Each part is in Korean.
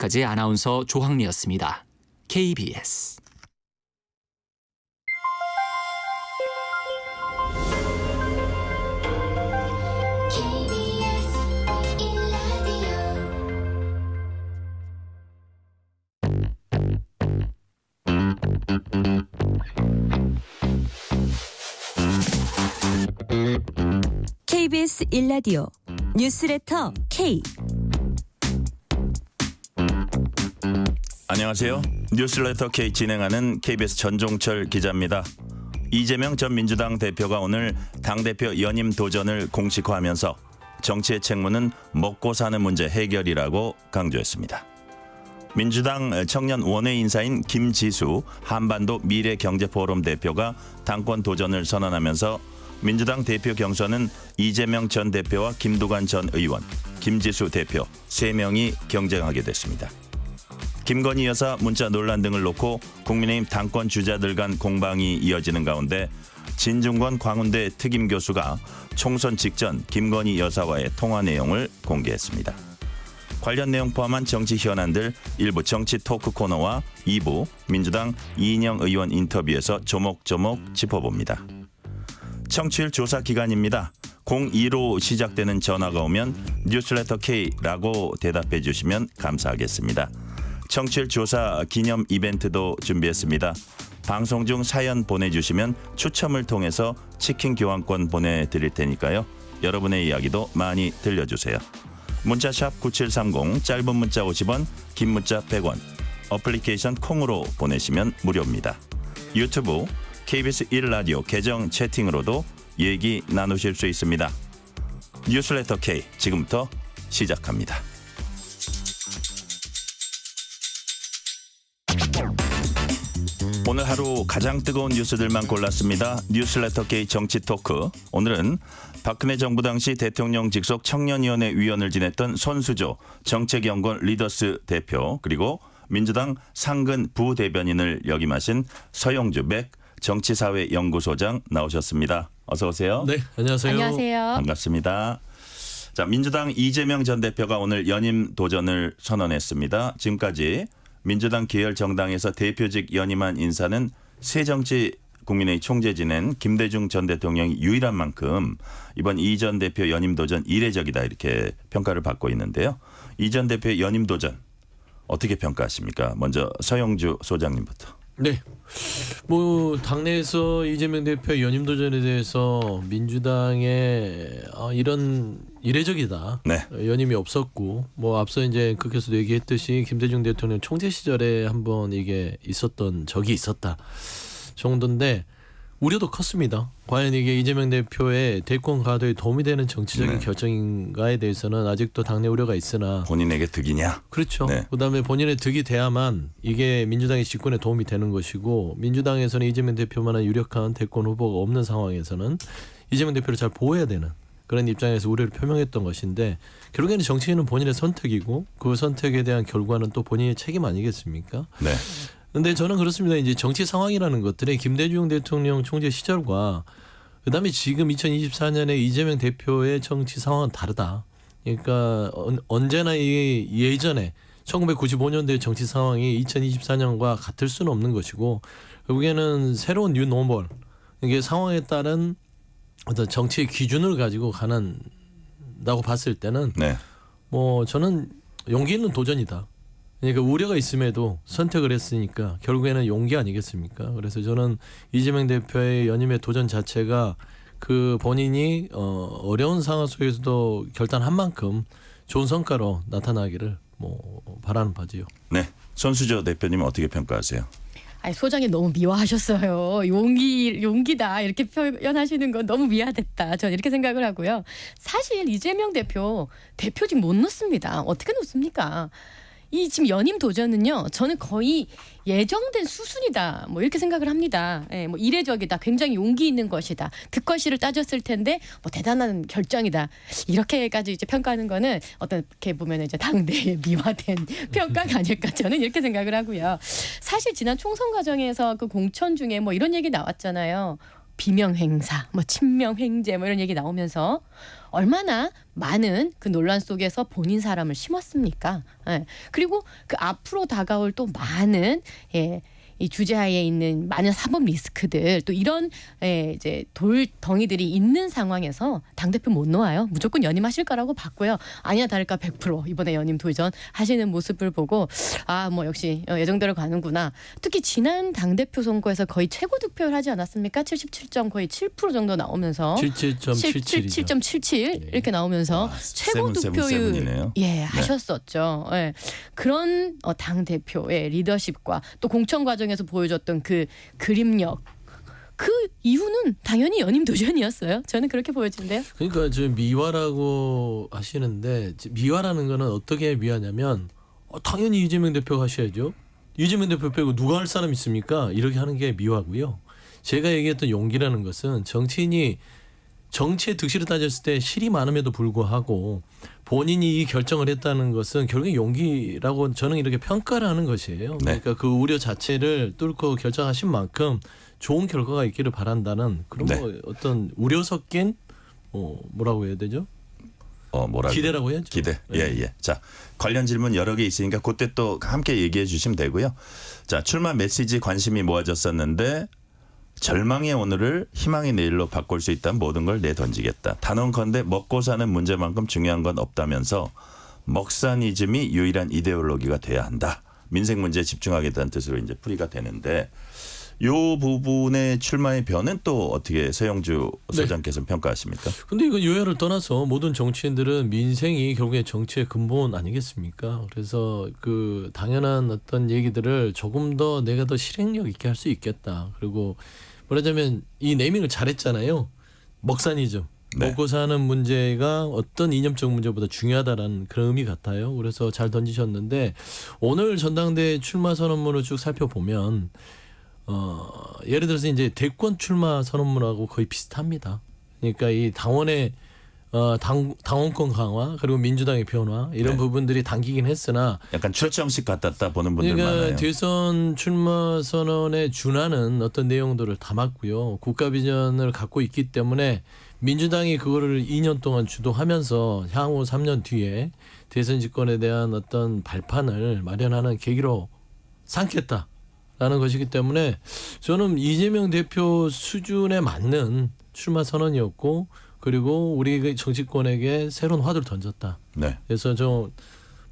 지금까지 아나운서 조항리였습니다. KBS KBS 1라디오 뉴스레터 K. 안녕하세요. 뉴스레터 K 진행하는 KBS 전종철 기자입니다. 이재명 전 민주당 대표가 오늘 당대표 연임 도전을 공식화하면서 정치의 책무는 먹고 사는 문제 해결이라고 강조했습니다. 민주당 청년 원외 인사인 김지수 한반도 미래경제포럼 대표가 당권 도전을 선언하면서 민주당 대표 경선은 이재명 전 대표와 김두관 전 의원, 김지수 대표 3명이 경쟁하게 됐습니다. 김건희 여사 문자 논란 등을 놓고 국민의힘 당권 주자들 간 공방이 이어지는 가운데 진중권 광운대 특임 교수가 총선 직전 김건희 여사와의 통화 내용을 공개했습니다. 관련 내용 포함한 정치 현안들 일부 정치 토크 코너와 2부 민주당 이인영 의원 인터뷰에서 조목조목 짚어봅니다. 청취율 조사 기간입니다. 02로 시작되는 전화가 오면 뉴스레터 K라고 대답해 주시면 감사하겠습니다. 청취율 조사 기념 이벤트도 준비했습니다. 방송 중 사연 보내주시면 추첨을 통해서 치킨 교환권 보내드릴 테니까요. 여러분의 이야기도 많이 들려주세요. 문자샵 9730 짧은 문자 50원 긴 문자 100원 어플리케이션 콩으로 보내시면 무료입니다. 유튜브 KBS 1라디오 계정 채팅으로도 얘기 나누실 수 있습니다. 뉴스레터 K 지금부터 시작합니다. 오늘 하루 가장 뜨거운 뉴스들만 골랐습니다. 뉴스레터 K 정치 토크. 오늘은 박근혜 정부 당시 대통령 직속 청년위원회 위원을 지냈던 손수조 정책연구원 리더스 대표 그리고 민주당 상근 부대변인을 역임하신 서영주 백 정치사회연구소장 나오셨습니다. 어서 오세요. 네, 안녕하세요. 안녕하세요. 반갑습니다. 자, 민주당 이재명 전 대표가 오늘 연임 도전을 선언했습니다. 지금까지 민주당 계열 정당에서 대표직 연임한 인사는 새정치 국민의 총재 지낸 김대중 전 대통령이 유일한 만큼 이번 이 전 대표 연임 도전 이례적이다 이렇게 평가를 받고 있는데요. 이 전 대표 연임 도전 어떻게 평가하십니까? 먼저 서영주 소장님부터. 네, 뭐 당내에서 이재명 대표 연임 도전에 대해서 민주당의 이런 이례적이다. 네. 연임이 없었고 뭐 앞서 이제 국회에서도 얘기했듯이 김대중 대통령 총재 시절에 한번 이게 있었던 적이 있었다 정도인데 우려도 컸습니다. 과연 이게 이재명 대표의 대권 가도에 도움이 되는 정치적인 결정인가에 대해서는 아직도 당내 우려가 있으나 본인에게 득이냐? 그렇죠. 네. 그다음에 본인의 득이 돼야만 이게 민주당의 집권에 도움이 되는 것이고 민주당에서는 이재명 대표만한 유력한 대권 후보가 없는 상황에서는 이재명 대표를 잘 보호해야 되는 그런 입장에서 우려를 표명했던 것인데 결국에는 정치인은 본인의 선택이고 그 선택에 대한 결과는 또 본인의 책임 아니겠습니까? 네. 근데 저는 그렇습니다. 이제 정치 상황이라는 것들이 김대중 대통령 총재 시절과 그다음에 지금 2024년에 이재명 대표의 정치 상황은 다르다. 그러니까 언제나 이 예전에 1995년도의 정치 상황이 2024년과 같을 수는 없는 것이고 결국에는 새로운 뉴 노멀 이게 상황에 따른 어떤 정치의 기준을 가지고 가는다고 봤을 때는 네. 뭐 저는 용기 있는 도전이다. 그러니까 우려가 있음에도 선택을 했으니까 결국에는 용기 아니겠습니까? 그래서 저는 이재명 대표의 연임의 도전 자체가 그 본인이 어려운 상황 속에서도 결단한 만큼 좋은 성과로 나타나기를 뭐 바라는 바지요. 네. 손수조 대표님 어떻게 평가하세요? 아니, 소장이 너무 미화하셨어요. 용기다 이렇게 표현하시는 건 너무 미화됐다. 저는 이렇게 생각을 하고요. 사실 이재명 대표직 못 넣습니다. 어떻게 넣습니까? 이 지금 연임 도전은요, 저는 거의 예정된 수순이다. 뭐 이렇게 생각을 합니다. 예, 뭐 이례적이다. 굉장히 용기 있는 것이다. 득과시를 따졌을 텐데 뭐 대단한 결정이다. 이렇게까지 이제 평가하는 거는 어떻게 보면 이제 당내에 미화된 평가가 아닐까 저는 이렇게 생각을 하고요. 사실 지난 총선 과정에서 그 공천 중에 뭐 이런 얘기 나왔잖아요. 비명 행사, 뭐 친명 횡재 뭐 이런 얘기 나오면서 얼마나 많은 그 논란 속에서 본인 사람을 심었습니까? 예. 그리고 그 앞으로 다가올 또 많은 이 주제하에 있는 많은 사법 리스크들 또 이런 이제 돌덩이들이 있는 상황에서 당대표 못 놓아요. 무조건 연임하실 거라고 봤고요. 아니나 다를까 100% 이번에 연임 도전 하시는 모습을 보고 아 뭐 역시 예정대로 가는구나. 특히 지난 당대표 선거에서 거의 최고 득표를 하지 않았습니까? 77점 거의 7% 정도 나오면서 77.77이죠. 7.77 이렇게 나오면서 와, 최고 세븐, 득표율 세븐이네요. 하셨었죠. 예. 그런 당 대표의 리더십과 또 공천 과정에서 보여줬던 그 그림력 그 이유는 당연히 연임 도전이었어요. 저는 그렇게 보여지는데요. 그러니까 지금 미화라고 하시는데 미화라는 거는 어떻게 미화냐면 당연히 이재명 대표가 하셔야죠. 이재명 대표 빼고 누가 할 사람 있습니까? 이렇게 하는 게 미화고요. 제가 얘기했던 용기라는 것은 정치인이 정치의 득실을 따졌을 때 실이 많음에도 불구하고 본인이 이 결정을 했다는 것은 결국 용기라고 저는 이렇게 평가를 하는 것이에요. 네. 그러니까 그 우려 자체를 뚫고 결정하신 만큼 좋은 결과가 있기를 바란다는 그런 네. 뭐 어떤 우려 섞인 뭐라고 해야 되죠? 뭐라고 기대라고 해야죠. 기대. 예. 자, 관련 질문 여러 개 있으니까 그때 또 함께 얘기해 주시면 되고요. 자, 출마 메시지 관심이 모아졌었는데 절망의 오늘을 희망의 내일로 바꿀 수 있다면 모든 걸 내던지겠다. 단언컨대 먹고 사는 문제만큼 중요한 건 없다면서 먹사니즘이 유일한 이데올로기가 돼야 한다. 민생 문제에 집중하겠다는 뜻으로 이제 풀이가 되는데 요 부분의 출마의 변은 또 어떻게 서영주 소장께서 평가하십니까? 근데 이건 요야를 떠나서 모든 정치인들은 민생이 결국에 정치의 근본 아니겠습니까? 그래서 그 당연한 어떤 얘기들을 조금 더 내가 더 실행력 있게 할 수 있겠다. 그리고 말하자면 이 네이밍을 잘했잖아요. 먹사니즘. 네. 먹고 사는 문제가 어떤 이념적 문제보다 중요하다라는 그런 의미 같아요. 그래서 잘 던지셨는데 오늘 전당대회 출마 선언문을 쭉 살펴보면 예를 들어서 이제 대권 출마 선언문하고 거의 비슷합니다. 그러니까 이 당원의 당원권 강화 그리고 민주당의 변화 이런 네. 부분들이 당기긴 했으나 약간 출정식 같았다 보는 분들 그러니까 많아요. 대선 출마 선언에 준하는 어떤 내용들을 담았고요. 국가 비전을 갖고 있기 때문에 민주당이 그거를 2년 동안 주도하면서 향후 3년 뒤에 대선 집권에 대한 어떤 발판을 마련하는 계기로 삼겠다. 라는 것이기 때문에 저는 이재명 대표 수준에 맞는 출마 선언이었고 그리고 우리 정치권에게 새로운 화두를 던졌다. 네. 그래서 저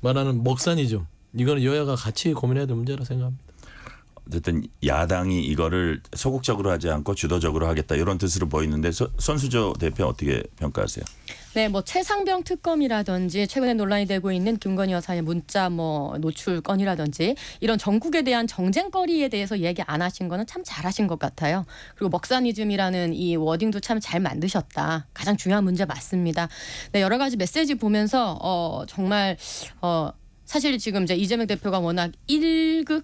말하는 먹사니즘 이거는 여야가 같이 고민해야 될 문제라 생각합니다. 어쨌든 야당이 이거를 소극적으로 하지 않고 주도적으로 하겠다 이런 뜻으로 보이는데 손수조 대표 어떻게 평가하세요? 네, 뭐 최상병 특검이라든지 최근에 논란이 되고 있는 김건희 여사의 문자 뭐 노출 건이라든지 이런 전국에 대한 정쟁거리에 대해서 얘기 안 하신 거는 참 잘하신 것 같아요. 그리고 먹사니즘이라는 이 워딩도 참 잘 만드셨다. 가장 중요한 문제 맞습니다. 네, 여러 가지 메시지 보면서 정말 사실 지금 이제 이재명 대표가 워낙 1급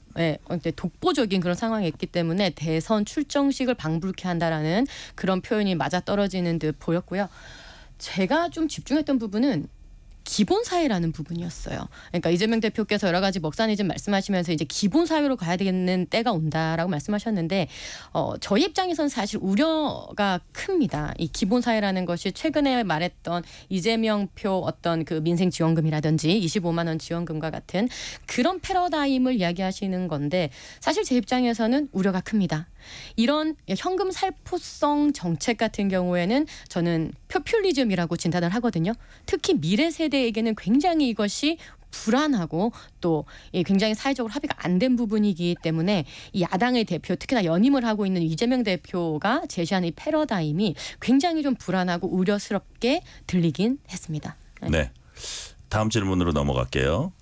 독보적인 그런 상황에 있기 때문에 대선 출정식을 방불케 한다라는 그런 표현이 맞아떨어지는 듯 보였고요. 제가 좀 집중했던 부분은 기본 사회라는 부분이었어요. 그러니까 이재명 대표께서 여러 가지 먹사니즘 말씀하시면서 이제 기본 사회로 가야 되는 때가 온다라고 말씀하셨는데 저희 입장에서는 사실 우려가 큽니다. 이 기본 사회라는 것이 최근에 말했던 이재명표 어떤 그 민생 지원금이라든지 25만 원 지원금과 같은 그런 패러다임을 이야기하시는 건데 사실 제 입장에서는 우려가 큽니다. 이런 현금 살포성 정책 같은 경우에는 저는 포퓰리즘이라고 진단을 하거든요. 특히 미래 세대에게는 굉장히 이것이 불안하고 또 굉장히 사회적으로 합의가 안 된 부분이기 때문에 이 야당의 대표 특히나 연임을 하고 있는 이재명 대표가 제시하는 이 패러다임이 굉장히 좀 불안하고 우려스럽게 들리긴 했습니다. 네. 다음 질문으로 넘어갈게요.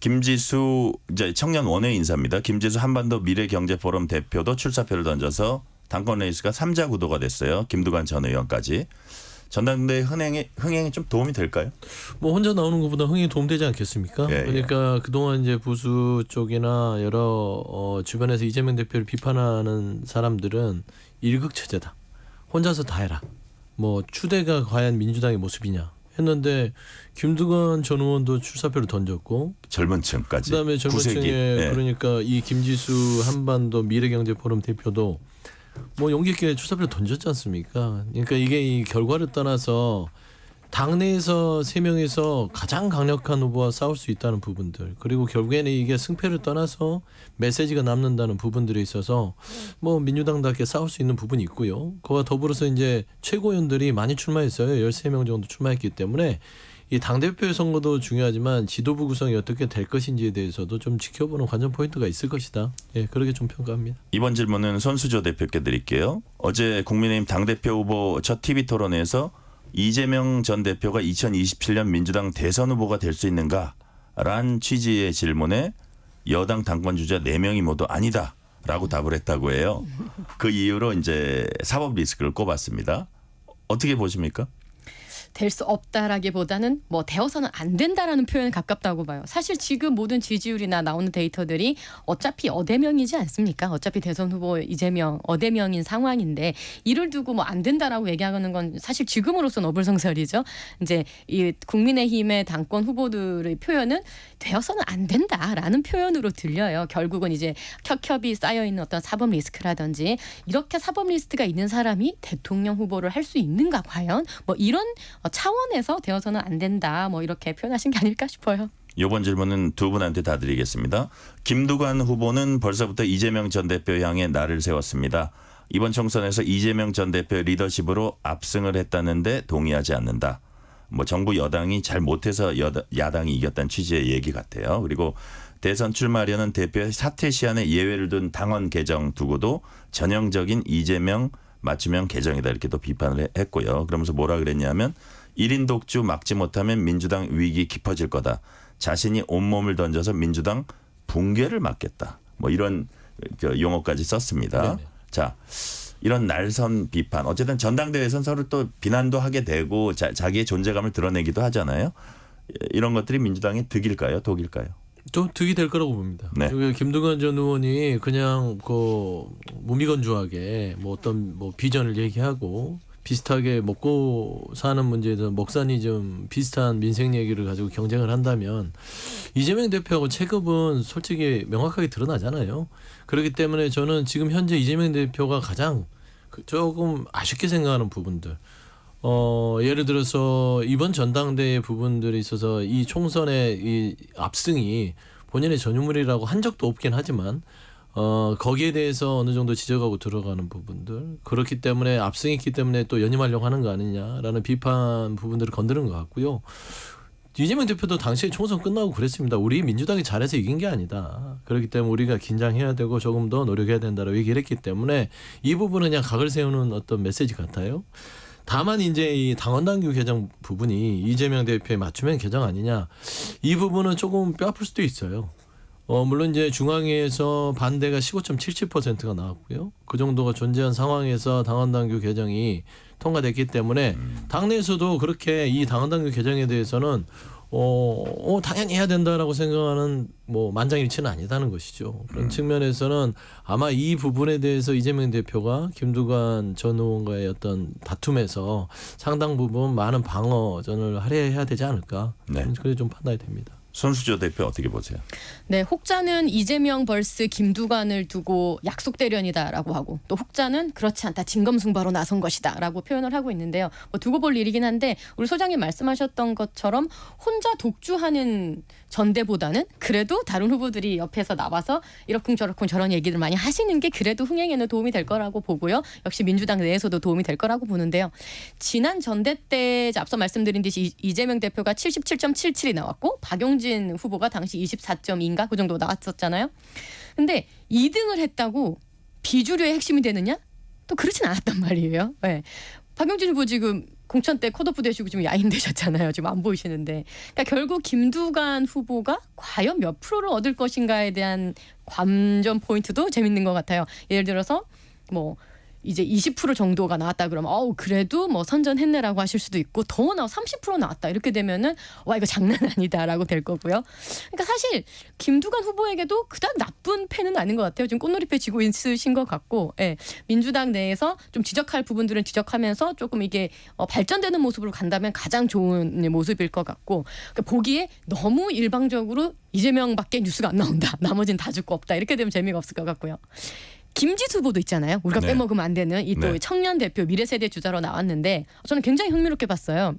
김지수 이제 청년 원외 인사입니다. 김지수 한반도 미래경제포럼 대표도 출사표를 던져서 당권 레이스가 3자 구도가 됐어요. 김두관 전 의원까지. 전당대회 흥행에 좀 도움이 될까요? 뭐 혼자 나오는 것보다 흥에 도움되지 않겠습니까? 예, 그러니까 그동안 이제 보수 쪽이나 여러 주변에서 이재명 대표를 비판하는 사람들은 일극처제다. 혼자서 다 해라. 뭐 추대가 과연 민주당의 모습이냐 했는데 김두관 전 의원도 출사표를 던졌고 젊은 층까지. 그다음에 젊은 층에 네. 그러니까 이 김지수 한반도 미래경제포럼 대표도 뭐 용기 있게 출사표를 던졌지 않습니까? 그러니까 이게 이 결과를 떠나서 당내에서 3명에서 가장 강력한 후보와 싸울 수 있다는 부분들, 그리고 결국에는 이게 승패를 떠나서 메시지가 남는다는 부분들에 있어서 뭐 민주당답게 싸울 수 있는 부분이 있고요. 그와 더불어서 이제 최고위원들이 많이 출마했어요. 13명 정도 출마했기 때문에 이 당대표의 선거도 중요하지만 지도부 구성이 어떻게 될 것인지에 대해서도 좀 지켜보는 관전 포인트가 있을 것이다. 예, 그렇게 좀 평가합니다. 이번 질문은 손수조 대표께 드릴게요. 어제 국민의힘 당대표 후보 첫 TV 토론회에서 이재명 전 대표가 2027년 민주당 대선 후보가 될 수 있는가라는 취지의 질문에 여당 당권 주자 4명이 모두 아니다라고 답을 했다고 해요. 그 이유로 이제 사법 리스크를 꼽았습니다. 어떻게 보십니까? 될 수 없다라기보다는 뭐 되어서는 안 된다라는 표현에 가깝다고 봐요. 사실 지금 모든 지지율이나 나오는 데이터들이 어차피 어대명이지 않습니까? 어차피 대선 후보 이재명 어대명인 상황인데 이를 두고 뭐 안 된다라고 얘기하는 건 사실 지금으로서는 어불성설이죠. 이제 이 국민의힘의 당권 후보들의 표현은 되어서는 안 된다라는 표현으로 들려요. 결국은 이제 켜켜이 쌓여 있는 어떤 사법 리스크라든지 이렇게 사법 리스크가 있는 사람이 대통령 후보를 할 수 있는가 과연 뭐 이런 차원에서 되어서는 안 된다 뭐 이렇게 표현하신 게 아닐까 싶어요. 이번 질문은 두 분한테 다 드리겠습니다. 김두관 후보는 벌써부터 이재명 전 대표 향해 날을 세웠습니다. 이번 총선에서 이재명 전 대표의 리더십으로 압승을 했다는데 동의하지 않는다. 뭐 정부 여당이 잘 못해서 야당이 이겼다는 취지의 얘기 같아요. 그리고 대선 출마하려는 대표의 사퇴 시한에 예외를 둔 당원 개정 두고도 전형적인 이재명 맞춤형 개정이다 이렇게 또 비판을 했고요. 그러면서 뭐라 그랬냐면 1인 독주 막지 못하면 민주당 위기 깊어질 거다. 자신이 온몸을 던져서 민주당 붕괴를 막겠다. 뭐 이런 용어까지 썼습니다. 네네. 자, 이런 날선 비판. 어쨌든 전당대회에서는 서로 또 비난도 하게 되고 자기의 존재감을 드러내기도 하잖아요. 이런 것들이 민주당의 득일까요? 독일까요? 좀 득이 될 거라고 봅니다. 네. 그리고 김두관 전 의원이 그냥 그 무미건조하게 뭐 어떤 뭐 비전을 얘기하고 비슷하게 먹고 사는 문제에 대해서 먹산이 좀 비슷한 민생 얘기를 가지고 경쟁을 한다면 이재명 대표하고 체급은 솔직히 명확하게 드러나잖아요. 그렇기 때문에 저는 지금 현재 이재명 대표가 가장 조금 아쉽게 생각하는 부분들. 예를 들어서 이번 전당대회 부분들이 있어서 이 총선의 이 압승이 본인의 전유물이라고 한 적도 없긴 하지만 거기에 대해서 어느 정도 지적하고 들어가는 부분들 그렇기 때문에 압승했기 때문에 또 연임하려고 하는 거 아니냐라는 비판 부분들을 건드는 것 같고요. 이재명 대표도 당시에 총선 끝나고 그랬습니다. 우리 민주당이 잘해서 이긴 게 아니다. 그렇기 때문에 우리가 긴장해야 되고 조금 더 노력해야 된다라고 얘기를 했기 때문에 이 부분은 그냥 각을 세우는 어떤 메시지 같아요. 다만 이제 이 당원당규 개정 부분이 이재명 대표의 맞춤형 개정 아니냐 이 부분은 조금 뼈아플 수도 있어요. 물론 이제 중앙위에서 반대가 15.77%가 나왔고요. 그 정도가 존재한 상황에서 당원당규 개정이 통과됐기 때문에 당내에서도 그렇게 이 당원당규 개정에 대해서는 당연히 해야 된다라고 생각하는 뭐 만장일치는 아니다는 것이죠. 그런 측면에서는 아마 이 부분에 대해서 이재명 대표가 김두관 전 의원과의 어떤 다툼에서 상당 부분 많은 방어전을 할애해야 되지 않을까. 네. 그래 좀 판단이 됩니다. 손수조 대표 어떻게 보세요? 네, 혹자는 이재명 vs 김두관을 두고 약속 대련이다라고 하고 또 혹자는 그렇지 않다 진검승부하러 나선 것이다라고 표현을 하고 있는데요. 뭐 두고 볼 일이긴 한데 우리 소장님 말씀하셨던 것처럼 혼자 독주하는 전대보다는 그래도 다른 후보들이 옆에서 나와서 이러쿵저러쿵 저런 얘기들 많이 하시는 게 그래도 흥행에는 도움이 될 거라고 보고요. 역시 민주당 내에서도 도움이 될 거라고 보는데요. 지난 전대 때 앞서 말씀드린 듯이 이재명 대표가 77.77이 나왔고 박용진 후보가 당시 24.2인가 그 정도 나왔었잖아요. 근데 2등을 했다고 비주류의 핵심이 되느냐? 또 그렇진 않았단 말이에요. 네. 박용진 후보 지금 공천 때 컷오프 되시고 지금 야인되셨잖아요. 지금 안 보이시는데. 그러니까 결국 김두관 후보가 과연 몇 프로를 얻을 것인가에 대한 관전 포인트도 재밌는 것 같아요. 예를 들어서 뭐 이제 20% 정도가 나왔다 그러면 그래도 뭐 선전했네라고 하실 수도 있고 더 나와 30% 나왔다 이렇게 되면은 와 이거 장난 아니다라고 될 거고요. 그러니까 사실 김두관 후보에게도 그닥 나쁜 패는 아닌 것 같아요. 지금 꽃놀이패 지고 있으신 것 같고 민주당 내에서 좀 지적할 부분들은 지적하면서 조금 이게 발전되는 모습으로 간다면 가장 좋은 모습일 것 같고 그러니까 보기에 너무 일방적으로 이재명밖에 뉴스가 안 나온다. 나머지는 다 죽고 없다. 이렇게 되면 재미가 없을 것 같고요. 김지수 후보도 있잖아요. 우리가 네. 빼먹으면 안 되는 이 또 네. 청년 대표 미래세대 주자로 나왔는데 저는 굉장히 흥미롭게 봤어요.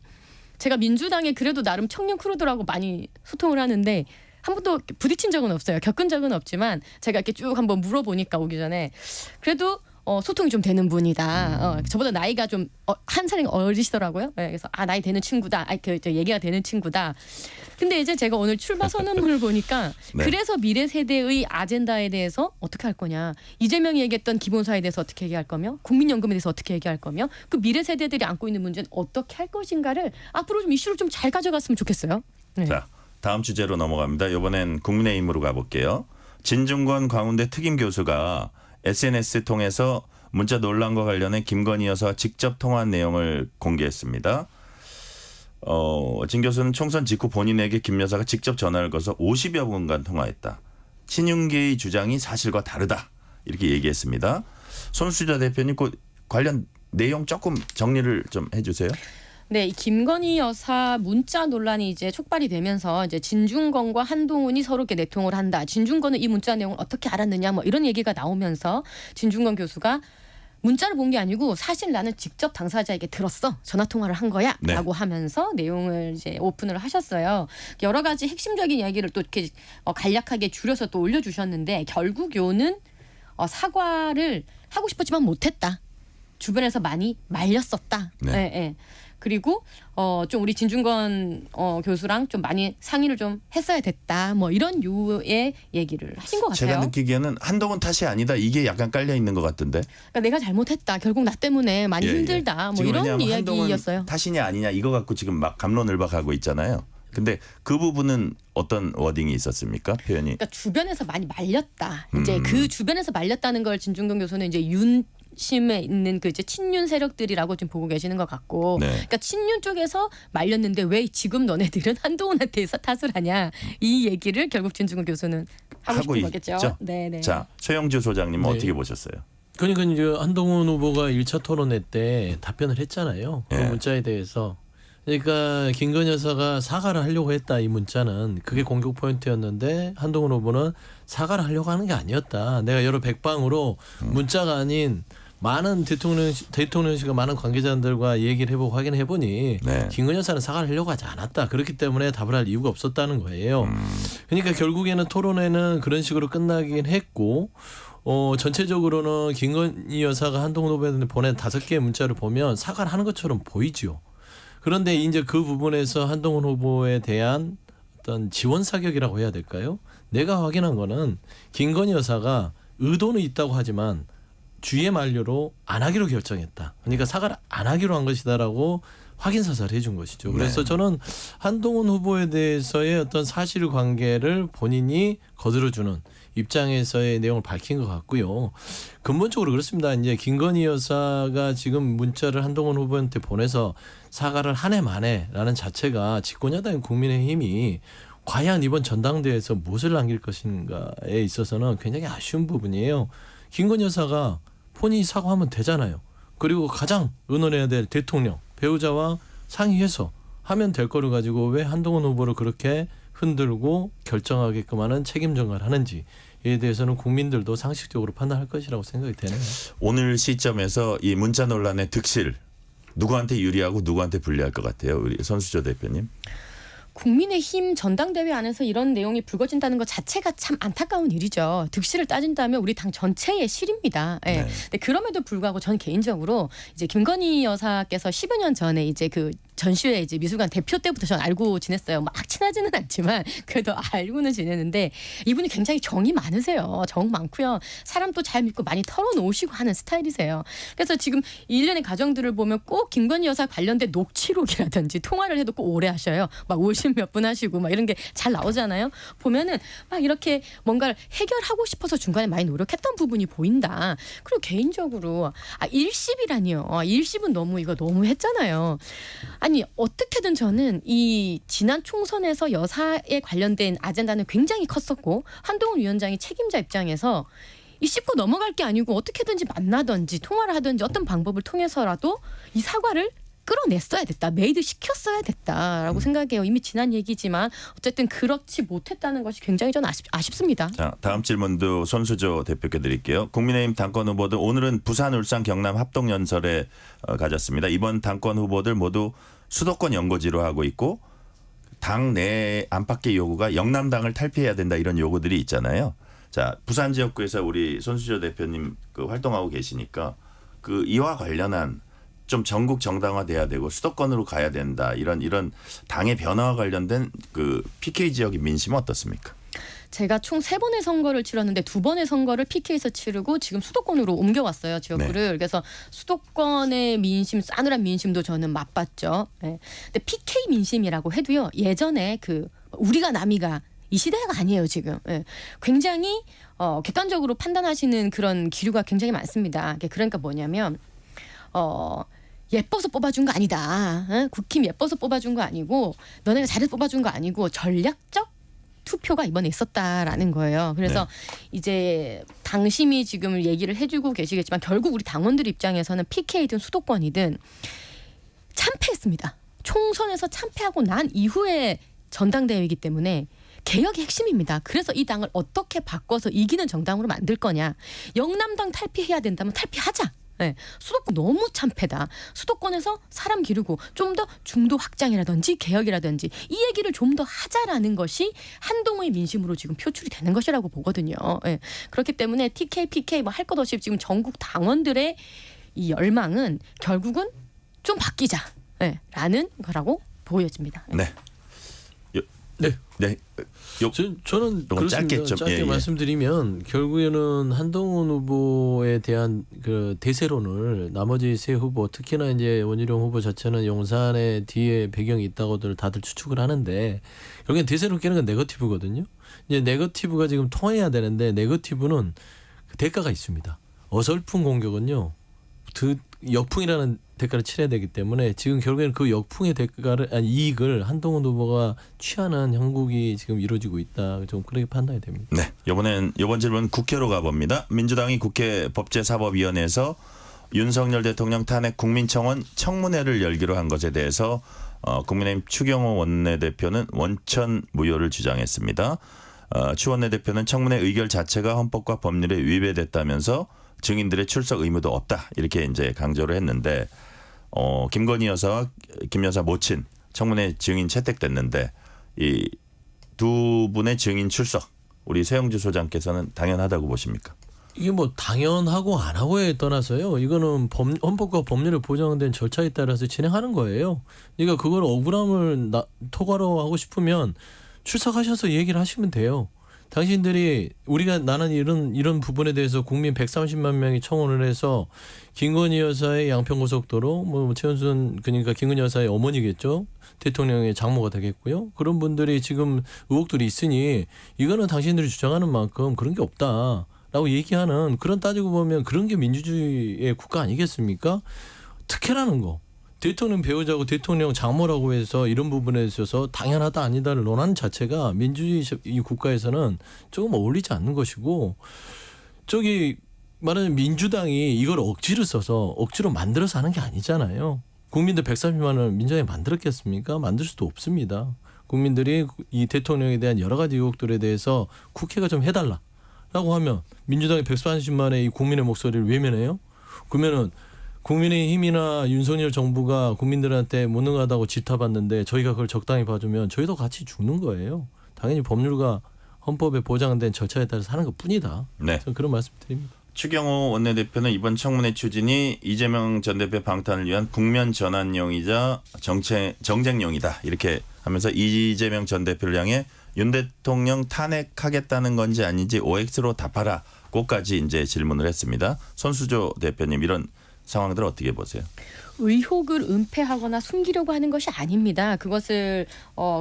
제가 민주당에 그래도 나름 청년 크루들하고 많이 소통을 하는데 한 번도 부딪힌 적은 없어요. 겪은 적은 없지만 제가 이렇게 쭉 한번 물어보니까 오기 전에 그래도 소통이 좀 되는 분이다. 저보다 나이가 좀 한 살이 어리시더라고요. 네, 그래서 나이 되는 친구다. 얘기가 되는 친구다. 근데 이제 제가 오늘 출마 선언문을 보니까 네. 그래서 미래 세대의 아젠다에 대해서 어떻게 할 거냐. 이재명이 얘기했던 기본소득에 대해서 어떻게 얘기할 거며 국민연금에 대해서 어떻게 얘기할 거며 그 미래 세대들이 안고 있는 문제는 어떻게 할 것인가를 앞으로 좀 이슈를 좀 잘 가져갔으면 좋겠어요. 네. 자, 다음 주제로 넘어갑니다. 이번엔 국민의힘으로 가볼게요. 진중권 광운대 특임 교수가 SNS 통해서 문자 논란과 관련해 김건희 여사와 직접 통화한 내용을 공개했습니다. 진 교수는 총선 직후 본인에게 김 여사가 직접 전화를 걸어서 50여 분간 통화했다. 친윤계의 주장이 사실과 다르다. 이렇게 얘기했습니다. 손수자 대표님 그 관련 내용 조금 정리를 좀 해주세요. 네, 이 김건희 여사 문자 논란이 이제 촉발이 되면서 이제 진중권과 한동훈이 서로 이렇게 내통을 한다. 진중권은 이 문자 내용을 어떻게 알았느냐, 뭐 이런 얘기가 나오면서 진중권 교수가 문자를 본 게 아니고 사실 나는 직접 당사자에게 들었어. 전화 통화를 한 거야라고 네. 하면서 내용을 이제 오픈을 하셨어요. 여러 가지 핵심적인 이야기를 또 이렇게 간략하게 줄여서 또 올려주셨는데 결국 요는 사과를 하고 싶었지만 못했다. 주변에서 많이 말렸었다. 네. 예, 예. 그리고 좀 우리 진중권 교수랑 좀 많이 상의를 좀 했어야 됐다. 뭐 이런 유의 얘기를 하신 것 같아요. 제가 느끼기에는 한동훈 탓이 아니다. 이게 약간 깔려 있는 것 같은데. 그러니까 내가 잘못했다. 결국 나 때문에 많이 힘들다. 뭐 지금 이런 왜냐하면 한동훈 이야기였어요. 탓이냐 아니냐 이거 갖고 지금 막 감론을박하고 있잖아요. 근데 그 부분은 어떤 워딩이 있었습니까? 표현이. 그러니까 주변에서 많이 말렸다. 이제 그 주변에서 말렸다는 걸 진중권 교수는 이제 윤심에 있는 그 이제 친윤 세력들이라고 좀 보고 계시는 것 같고, 네. 그러니까 친윤 쪽에서 말렸는데 왜 지금 너네들은 한동훈한테서 탓을 하냐 이 얘기를 결국 진중권 교수는 하고 싶은 거겠죠. 있죠. 네네. 자, 최영주 소장님은 네. 어떻게 보셨어요? 그러니까 이제 한동훈 후보가 1차 토론회 때 답변을 했잖아요. 그 예. 문자에 대해서. 그러니까 김건희 여사가 사과를 하려고 했다. 이 문자는 그게 공격 포인트였는데 한동훈 후보는 사과를 하려고 하는 게 아니었다. 내가 여러 백방으로 문자가 아닌 많은 대통령실과 많은 관계자들과 얘기를 해보고 확인해 보니 네. 김건희 여사는 사과를 하려고 하지 않았다. 그렇기 때문에 답을 할 이유가 없었다는 거예요. 그러니까 결국에는 토론회는 그런 식으로 끝나긴 했고 전체적으로는 김건희 여사가 한동훈 후보한테 보낸 5개의 문자를 보면 사과를 하는 것처럼 보이죠. 그런데 이제 그 부분에서 한동훈 후보에 대한 어떤 지원 사격이라고 해야 될까요? 내가 확인한 거는 김건희 여사가 의도는 있다고 하지만 주의 만료로 안 하기로 결정했다. 그러니까 사과를 안 하기로 한 것이다라고 확인 사살을 해준 것이죠. 그래서 네. 저는 한동훈 후보에 대해서의 어떤 사실관계를 본인이 거들어주는 입장에서의 내용을 밝힌 것 같고요. 근본적으로 그렇습니다. 이제 김건희 여사가 지금 문자를 한동훈 후보한테 보내서 사과를 한 해 만에라는 자체가 집권여당인 국민의힘이 과연 이번 전당대회에서 무엇을 남길 것인가에 있어서는 굉장히 아쉬운 부분이에요. 김건희 여사가 본인이 사과하면 되잖아요. 그리고 가장 의논해야 될 대통령, 배우자와 상의해서 하면 될 거를 가지고 왜 한동훈 후보를 그렇게 흔들고 결정하게끔 하는 책임 전가를 하는지에 대해서는 국민들도 상식적으로 판단할 것이라고 생각이 되네요. 오늘 시점에서 이 문자 논란의 득실 누구한테 유리하고 누구한테 불리할 것 같아요? 우리 손수저 대표님. 국민의힘 전당대회 안에서 이런 내용이 불거진다는 것 자체가 참 안타까운 일이죠. 득실을 따진다면 우리 당 전체의 실입니다. 예. 네. 근데 그럼에도 불구하고 저는 개인적으로 이제 김건희 여사께서 10여 년 전에 이제 그 전시회 이제 미술관 대표 때부터 전 알고 지냈어요. 막 친하지는 않지만 그래도 알고는 지내는데 이분이 굉장히 정이 많으세요. 정 많고요. 사람도 잘 믿고 많이 털어놓으시고 하는 스타일이세요. 그래서 지금 일련의 가정들을 보면 꼭 김건희 여사 관련된 녹취록이라든지 통화를 해도 꼭 오래 하셔요. 막 50몇 분 하시고 막 이런 게 잘 나오잖아요. 보면은 막 이렇게 뭔가를 해결하고 싶어서 중간에 많이 노력했던 부분이 보인다. 그리고 개인적으로 일십이라니요. 일십은 너무 했잖아요. 아니 어떻게든 저는 이 지난 총선에서 여사에 관련된 아젠다는 굉장히 컸었고 한동훈 위원장이 책임자 입장에서 이 씹고 넘어갈 게 아니고 어떻게든지 만나든지 통화를 하든지 어떤 방법을 통해서라도 이 사과를 끌어냈어야 됐다. 메이드 시켰어야 됐다라고 생각해요. 이미 지난 얘기지만 어쨌든 그렇지 못했다는 것이 굉장히 좀 아쉽습니다. 자, 다음 질문도 손수조 대표께 드릴게요. 국민의힘 당권 후보들 오늘은 부산, 울산, 경남 합동 연설에 가졌습니다. 이번 당권 후보들 모두 수도권 연고지로 하고 있고 당 내 안팎의 요구가 영남당을 탈피해야 된다 이런 요구들이 있잖아요. 자, 부산 지역구에서 우리 손수조 대표님 그 활동하고 계시니까 그 이와 관련한 좀 전국 정당화돼야 되고 수도권으로 가야 된다 이런 당의 변화와 관련된 그 PK 지역의 민심은 어떻습니까? 제가 총 3번의 선거를 치렀는데 2번의 선거를 PK에서 치르고 지금 수도권으로 옮겨왔어요. 지역구를. 네. 그래서 수도권의 민심, 싸늘한 민심도 저는 맛봤죠. 네. 근데 PK 민심이라고 해도요. 예전에 그 우리가 남이가 이 시대가 아니에요 지금. 예. 굉장히 객관적으로 판단하시는 그런 기류가 굉장히 많습니다. 그러니까 뭐냐면 예뻐서 뽑아준 거 아니다. 국힘 예뻐서 뽑아준 거 아니고 너네가 잘해서 뽑아준 거 아니고 전략적 투표가 이번에 있었다라는 거예요. 그래서 이제 당심이 지금 얘기를 해주고 계시겠지만 결국 우리 당원들 입장에서는 PK든 수도권이든 참패했습니다. 총선에서 참패하고 난 이후에 전당대회이기 때문에 개혁이 핵심입니다. 그래서 이 당을 어떻게 바꿔서 이기는 정당으로 만들 거냐. 영남당 탈피해야 된다면 탈피하자. 네. 수도권 너무 참패다. 수도권에서 사람 기르고 좀 더 중도 확장이라든지 개혁이라든지 이 얘기를 좀 더 하자라는 것이 한동의 민심으로 지금 표출이 되는 것이라고 보거든요. 네. 그렇기 때문에 TK, PK 뭐 할 것 없이 지금 전국 당원들의 이 열망은 결국은 좀 바뀌자. 네. 라는 거라고 보여집니다. 네. 네. 네. 저는 너무 그렇습니다. 짧게 짧게 말씀드리면 결국에는 한동훈 후보에 대한 그 대세론을 나머지 세 후보 특히나 이제 원희룡 후보 자체는 용산의 뒤에 배경이 있다고들 다들 추측을 하는데 결국엔 대세론 깨는 건 네거티브거든요. 이제 네거티브가 지금 통해야 되는데 네거티브는 그 대가가 있습니다. 어설픈 공격은요. 역풍이라는 대가를 치러야 되기 때문에 지금 결국에는 그 역풍의 이익을 한동훈 후보가 취하는 형국이 지금 이루어지고 있다. 좀 그렇게 판단이 됩니다. 네, 이번 질문 국회로 가봅니다. 민주당이 국회 법제사법위원회에서 윤석열 대통령 탄핵 국민청원 청문회를 열기로 한 것에 대해서 국민의힘 추경호 원내대표는 원천 무효를 주장했습니다. 추 원내대표는 청문회 의결 자체가 헌법과 법률에 위배됐다면서 증인들의 출석 의무도 없다 이렇게 이제 강조를 했는데 김건희 여사와 김 여사 모친 청문회 증인 채택됐는데 이 두 분의 증인 출석 우리 최영주 소장께서는 당연하다고 보십니까? 이게 뭐 당연하고 안 하고에 떠나서요. 이거는 헌법과 법률에 보장된 절차에 따라서 진행하는 거예요. 그러니까 그걸 억울함을 토가로 하고 싶으면 출석하셔서 얘기를 하시면 돼요. 당신들이 나는 이런 부분에 대해서 국민 130만 명이 청원을 해서 김건희 여사의 양평고속도로 뭐 최은순 그러니까 김건희 여사의 어머니겠죠. 대통령의 장모가 되겠고요. 그런 분들이 지금 의혹들이 있으니 이거는 당신들이 주장하는 만큼 그런 게 없다라고 얘기하는 그런 따지고 보면 그런 게 민주주의의 국가 아니겠습니까? 특혜라는 거. 대통령 배우자고 대통령 장모라고 해서 이런 부분에 있어서 당연하다 아니다를 논하는 자체가 민주주의 이 국가에서는 조금 어울리지 않는 것이고 저기 말하는 민주당이 이걸 억지로 써서 억지로 만들어서 하는 게 아니잖아요. 국민들 130만 원을 민주당이 만들었겠습니까? 만들 수도 없습니다. 국민들이 이 대통령에 대한 여러 가지 의혹들에 대해서 국회가 좀 해달라라고 하면 민주당이 130만의 이 국민의 목소리를 외면해요? 그러면은 국민의힘이나 윤석열 정부가 국민들한테 무능하다고 질타받는데 저희가 그걸 적당히 봐주면 저희도 같이 죽는 거예요. 당연히 법률과 헌법에 보장된 절차에 따라서 하는 것뿐이다. 네. 저는 그런 말씀드립니다. 추경호 원내대표는 이번 청문회 추진이 이재명 전 대표 방탄을 위한 국면 전환용이자 정쟁용이다 이렇게 하면서 이재명 전 대표를 향해 윤 대통령 탄핵하겠다는 건지 아닌지 OX로 답하라고까지 이제 질문을 했습니다. 손수조 대표님 이런 상황들 어떻게 보세요? 의혹을 은폐하거나 숨기려고 하는 것이 아닙니다. 그것을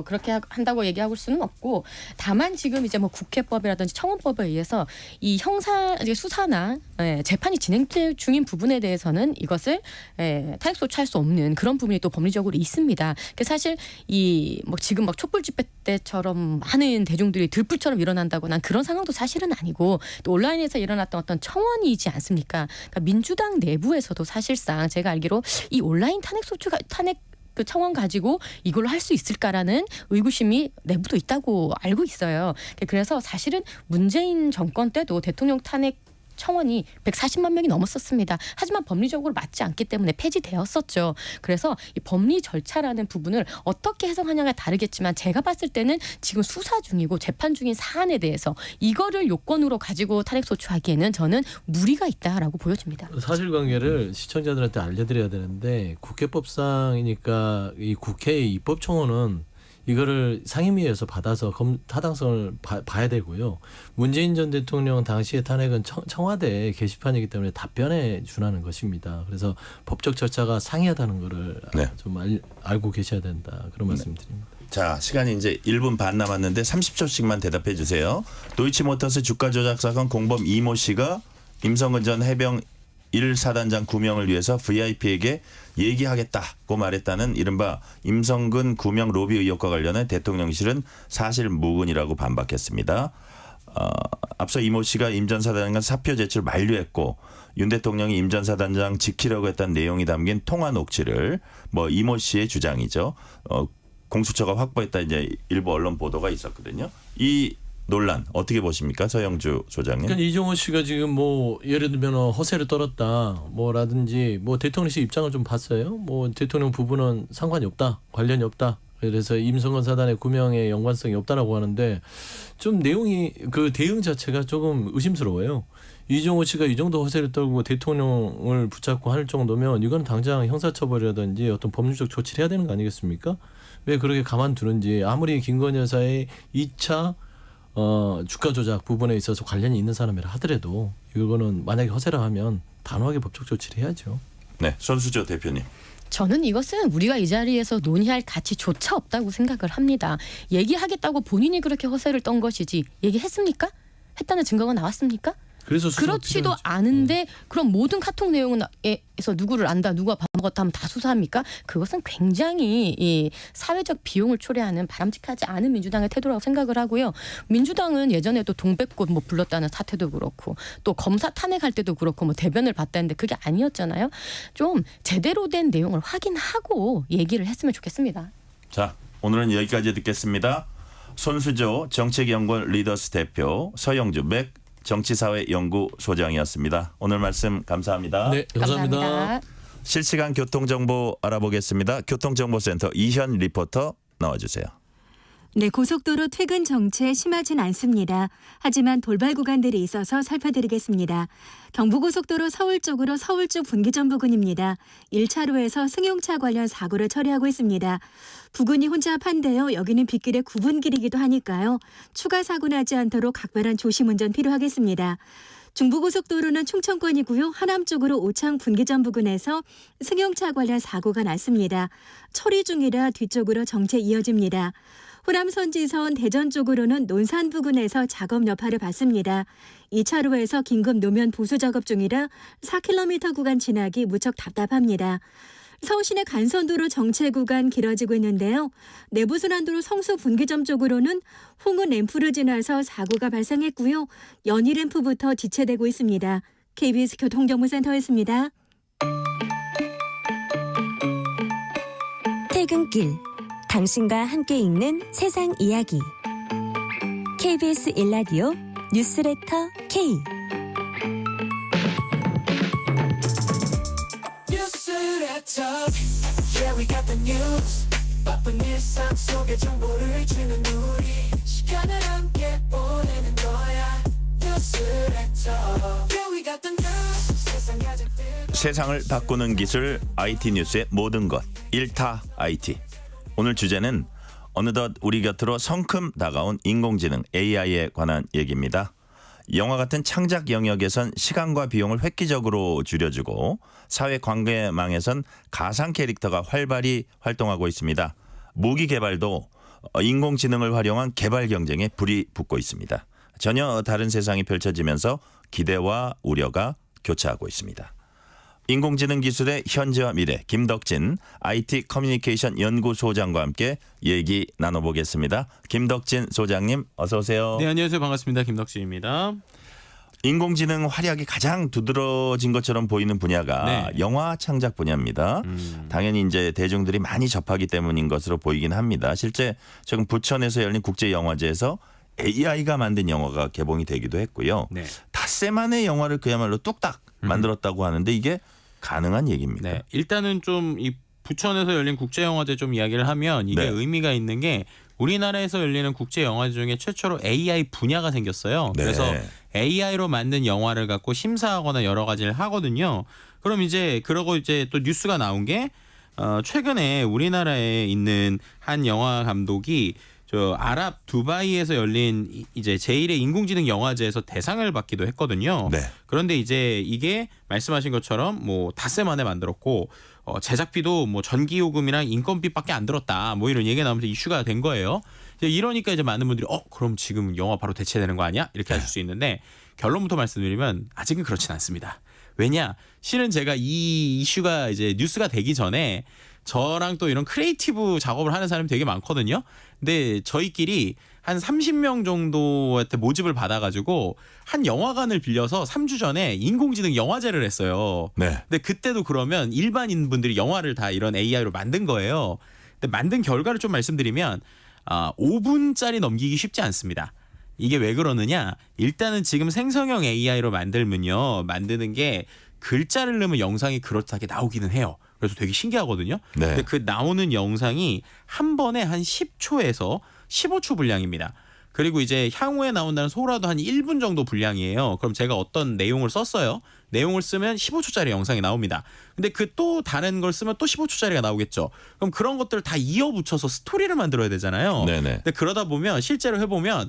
그렇게 한다고 얘기할 수는 없고 다만 지금 이제 뭐 국회법이라든지 청원법에 의해서 이 형사 수사나 재판이 진행 중인 부분에 대해서는 이것을 타액 소추할 수 없는 그런 부분이 또 법리적으로 있습니다. 사실 이 뭐 지금 막 촛불 집회 때처럼 많은 대중들이 들불처럼 일어난다고 난 그런 상황도 사실은 아니고 또 온라인에서 일어났던 어떤 청원이지 않습니까? 그러니까 민주당 내부에서도 사실상 제가 알기로 이 온라인 탄핵 그 청원 가지고 이걸로 할 수 있을까라는 의구심이 내부도 있다고 알고 있어요. 그래서 사실은 문재인 정권 때도 대통령 탄핵 청원이 140만 명이 넘었었습니다. 하지만 법리적으로 맞지 않기 때문에 폐지되었었죠. 그래서 이 법리 절차라는 부분을 어떻게 해석하냐가 다르겠지만 제가 봤을 때는 지금 수사 중이고 재판 중인 사안에 대해서 이거를 요건으로 가지고 탄핵소추하기에는 저는 무리가 있다라고 보여집니다. 사실관계를 시청자들한테 알려드려야 되는데 국회법상이니까 이 국회의 입법청원은 이거를 상임위에서 받아서 타당성을 봐야 되고요. 문재인 전 대통령 당시의 탄핵은 청와대 게시판이기 때문에 답변에 준하는 것입니다. 그래서 법적 절차가 상이하다는 거를 네. 좀 알고 계셔야 된다. 그런 말씀드립니다. 자, 시간이 이제 1분 반 남았는데 30초씩만 대답해 주세요. 도이치모터스 주가 조작 사건 공범 이모 씨가 임성근 전 해병 1사단장 구명을 위해서 VIP에게 얘기하겠다고 말했다는 이른바 임성근 구명 로비 의혹과 관련해 대통령실은 사실 무근이라고 반박했습니다. 앞서 이모 씨가 임 전 사단장 사표 제출 만료했고 윤 대통령이 임 전 사단장 지키려고 했던 내용이 담긴 통화 녹취를 이모 씨의 주장이죠. 공수처가 확보했다 이제 일부 언론 보도가 있었거든요. 이 논란 어떻게 보십니까, 서영주 소장님? 그러니까 이종호 씨가 지금 예를 들면 허세를 떨었다, 라든지 대통령실 입장을 좀 봤어요. 대통령 부부는 상관이 없다, 관련이 없다. 그래서 임성근 사단의 구명에 연관성이 없다라고 하는데 좀 내용이 그 대응 자체가 조금 의심스러워요. 이종호 씨가 이 정도 허세를 떨고 대통령을 붙잡고 할 정도면 이건 당장 형사처벌이라든지 어떤 법률적 조치를 해야 되는 거 아니겠습니까? 왜 그렇게 가만두는지. 아무리 김건희 여사의 2차 주가 조작 부분에 있어서 관련이 있는 사람이라 하더라도 이거는 만약에 허세라 하면 단호하게 법적 조치를 해야죠. 네, 손수조 대표님. 저는 이것은 우리가 이 자리에서 논의할 가치조차 없다고 생각을 합니다. 얘기하겠다고 본인이 그렇게 허세를 떤 것이지 얘기했습니까? 했다는 증거가 나왔습니까? 그래서 그렇지도 않은데 그럼 모든 카톡 내용에서 누구를 안다, 누가 밥 먹었다 하면 다 수사합니까? 그것은 굉장히 이 사회적 비용을 초래하는 바람직하지 않은 민주당의 태도라고 생각을 하고요. 민주당은 예전에도 동백꽃 불렀다는 사태도 그렇고 또 검사 탄핵할 때도 그렇고 대변을 봤다는데 그게 아니었잖아요. 좀 제대로 된 내용을 확인하고 얘기를 했으면 좋겠습니다. 자, 오늘은 여기까지 듣겠습니다. 손수조 정책연구원 리더스 대표, 서영주 맥 정치사회연구소장이었습니다. 오늘 말씀 감사합니다. 네, 감사합니다. 실시간 교통정보 알아보겠습니다. 교통정보센터 이현 리포터 나와주세요. 네, 고속도로 퇴근 정체 심하진 않습니다. 하지만 돌발 구간들이 있어서 살펴드리겠습니다. 경부고속도로 서울 쪽으로 서울쪽 분기점 부근입니다. 1차로에서 승용차 관련 사고를 처리하고 있습니다. 부근이 혼잡한데요. 여기는 빗길의 구분길이기도 하니까요. 추가 사고 나지 않도록 각별한 조심 운전 필요하겠습니다. 중부고속도로는 충청권이고요. 하남 쪽으로 오창 분기점 부근에서 승용차 관련 사고가 났습니다. 처리 중이라 뒤쪽으로 정체 이어집니다. 호남 선지선 대전 쪽으로는 논산 부근에서 작업 여파를 받습니다. 2차로에서 긴급 노면 보수 작업 중이라 4km 구간 지나기 무척 답답합니다. 서울시내 간선도로 정체 구간 길어지고 있는데요. 내부순환도로 성수 분기점 쪽으로는 홍은 램프를 지나서 사고가 발생했고요. 연희 램프부터 지체되고 있습니다. KBS 교통정보센터였습니다. 퇴근길, 당신과 함께 읽는 세상 이야기. KBS 1라디오 뉴스레터 K. Yeah, we got the news. 바쁜 일상 속에 정보를 주는 우리 시간을 함께 보내는 거야. 뉴스레터. Yeah, we got the news. 세상 가장 뜨거운 세상을 바꾸는 기술 IT 뉴스의 모든 것 1타 IT. 오늘 주제는 어느덧 우리 곁으로 성큼 다가온 인공지능 AI에 관한 얘기입니다. 영화 같은 창작 영역에선 시간과 비용을 획기적으로 줄여주고 사회관계망에선 가상 캐릭터가 활발히 활동하고 있습니다. 무기 개발도 인공지능을 활용한 개발 경쟁에 불이 붙고 있습니다. 전혀 다른 세상이 펼쳐지면서 기대와 우려가 교차하고 있습니다. 인공지능 기술의 현재와 미래, 김덕진 IT 커뮤니케이션 연구소장과 함께 얘기 나눠보겠습니다. 김덕진 소장님 어서 오세요. 네, 안녕하세요. 반갑습니다. 김덕진입니다. 인공지능 활약이 가장 두드러진 것처럼 보이는 분야가 네. 영화 창작 분야입니다. 당연히 이제 대중들이 많이 접하기 때문인 것으로 보이긴 합니다. 실제 최근 부천에서 열린 국제영화제에서 AI가 만든 영화가 개봉이 되기도 했고요. 네. 닷새 만에 영화를 그야말로 뚝딱 만들었다고 하는데 이게 가능한 얘기입니까? 네. 일단은 좀 이 부천에서 열린 국제영화제 좀 이야기를 하면 이게 네. 의미가 있는 게 우리나라에서 열리는 국제영화제 중에 최초로 AI 분야가 생겼어요. 네. 그래서 AI로 만든 영화를 갖고 심사하거나 여러 가지를 하거든요. 그럼 이제 그러고 이제 또 뉴스가 나온 게 최근에 우리나라에 있는 한 영화 감독이 저 아랍 두바이에서 열린 이제 제1회 인공지능 영화제에서 대상을 받기도 했거든요. 네. 그런데 이제 이게 말씀하신 것처럼 뭐 닷새 만에 만들었고 제작비도 뭐 전기요금이랑 인건비밖에 안 들었다. 뭐 이런 얘기가 나오면서 이슈가 된 거예요. 이제 이러니까 이제 많은 분들이 그럼 지금 영화 바로 대체되는 거 아니야? 이렇게 하실 수 있는데 결론부터 말씀드리면 아직은 그렇진 않습니다. 왜냐? 실은 제가 이 이슈가 이제 뉴스가 되기 전에 저랑 또 이런 크리에이티브 작업을 하는 사람이 되게 많거든요. 근데 저희끼리 한 30명 정도한테 모집을 받아가지고 한 영화관을 빌려서 3주 전에 인공지능 영화제를 했어요. 네. 근데 그때도 그러면 일반인 분들이 영화를 다 이런 AI로 만든 거예요. 근데 만든 결과를 좀 말씀드리면 5분짜리 넘기기 쉽지 않습니다. 이게 왜 그러느냐? 일단은 지금 생성형 AI로 만들면요. 만드는 게 글자를 넣으면 영상이 그렇다게 나오기는 해요. 그래서 되게 신기하거든요. 네. 근데 그 나오는 영상이 한 번에 한 10초에서 15초 분량입니다. 그리고 이제 향후에 나온다는 소라도 한 1분 정도 분량이에요. 그럼 제가 어떤 내용을 썼어요. 내용을 쓰면 15초짜리 영상이 나옵니다. 근데 그 또 다른 걸 쓰면 또 15초짜리가 나오겠죠. 그럼 그런 것들을 다 이어붙여서 스토리를 만들어야 되잖아요. 네네. 근데 그러다 보면 실제로 해보면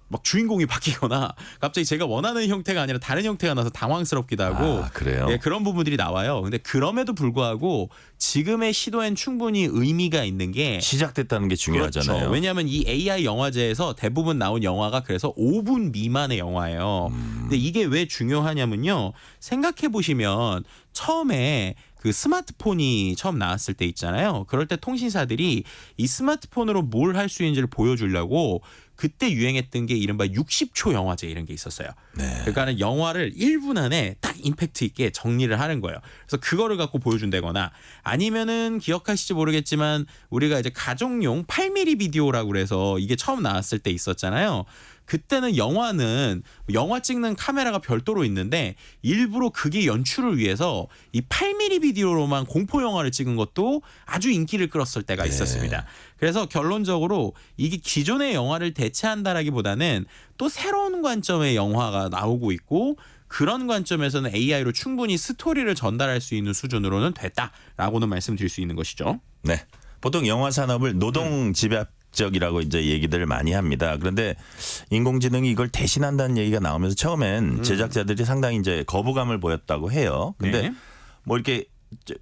막 주인공이 바뀌거나 갑자기 제가 원하는 형태가 아니라 다른 형태가 나서 당황스럽기도 하고 그래요? 예, 그런 부분들이 나와요. 근데 그럼에도 불구하고 지금의 시도엔 충분히 의미가 있는 게 시작됐다는 게 중요하잖아요. 그렇죠. 왜냐하면 이 AI 영화제에서 대부분 나온 영화가 그래서 5분 미만의 영화예요. 근데 이게 왜 중요하냐면요. 생각해 보시면 처음에 그 스마트폰이 처음 나왔을 때 있잖아요. 그럴 때 통신사들이 이 스마트폰으로 뭘 할 수 있는지를 보여주려고 그때 유행했던 게 이른바 60초 영화제 이런 게 있었어요. 네. 그러니까는 영화를 1분 안에 딱 임팩트 있게 정리를 하는 거예요. 그래서 그거를 갖고 보여준다거나 아니면은 기억하실지 모르겠지만 우리가 이제 가족용 8mm 비디오라고 그래서 이게 처음 나왔을 때 있었잖아요. 그때는 영화는 영화 찍는 카메라가 별도로 있는데 일부러 그게 연출을 위해서 이 8mm 비디오로만 공포 영화를 찍은 것도 아주 인기를 끌었을 때가 있었습니다. 그래서 결론적으로 이게 기존의 영화를 대체한다라기보다는 또 새로운 관점의 영화가 나오고 있고 그런 관점에서는 AI로 충분히 스토리를 전달할 수 있는 수준으로는 됐다라고는 말씀드릴 수 있는 것이죠. 네. 보통 영화 산업을 노동 집약적이라고 이제 얘기들을 많이 합니다. 그런데 인공지능이 이걸 대신한다는 얘기가 나오면서 처음엔 제작자들이 상당히 이제 거부감을 보였다고 해요. 근데 네. 뭐 이렇게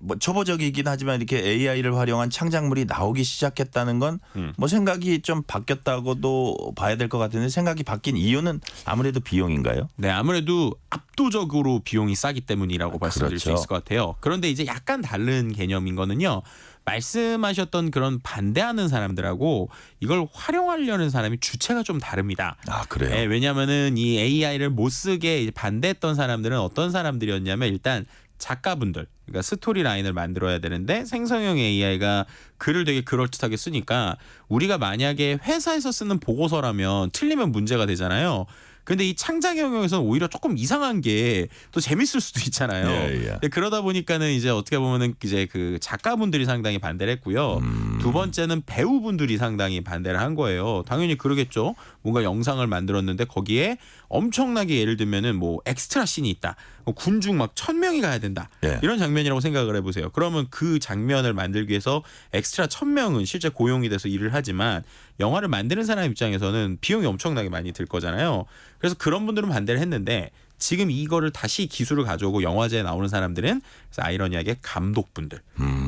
뭐 초보적이긴 하지만 이렇게 AI를 활용한 창작물이 나오기 시작했다는 건 뭐 생각이 좀 바뀌었다고도 봐야 될 것 같은데 생각이 바뀐 이유는 아무래도 비용인가요? 네, 아무래도 압도적으로 비용이 싸기 때문이라고 말씀드릴 수 그렇죠. 있을 것 같아요. 그런데 이제 약간 다른 개념인 거는요. 말씀하셨던 그런 반대하는 사람들하고 이걸 활용하려는 사람이 주체가 좀 다릅니다. 아, 그래요? 네, 왜냐하면은 이 AI를 못 쓰게 이제 반대했던 사람들은 어떤 사람들이었냐면 일단 작가분들, 그러니까 스토리 라인을 만들어야 되는데 생성형 AI가 글을 되게 그럴듯하게 쓰니까 우리가 만약에 회사에서 쓰는 보고서라면 틀리면 문제가 되잖아요. 근데 이 창작 영역에서는 오히려 조금 이상한 게 또 재밌을 수도 있잖아요. 예. 근데 그러다 보니까는 이제 어떻게 보면은 이제 그 작가분들이 상당히 반대를 했고요. 두 번째는 배우분들이 상당히 반대를 한 거예요. 당연히 그러겠죠. 뭔가 영상을 만들었는데 거기에 엄청나게 예를 들면은 뭐 엑스트라 씬이 있다. 군중 막 1000명이 가야 된다. 예. 이런 장면이라고 생각을 해보세요. 그러면 그 장면을 만들기 위해서 엑스트라 1000명은 실제 고용이 돼서 일을 하지만 영화를 만드는 사람 입장에서는 비용이 엄청나게 많이 들 거잖아요. 그래서 그런 분들은 반대를 했는데 지금 이거를 다시 기술을 가져오고 영화제에 나오는 사람들은 그래서 아이러니하게 감독분들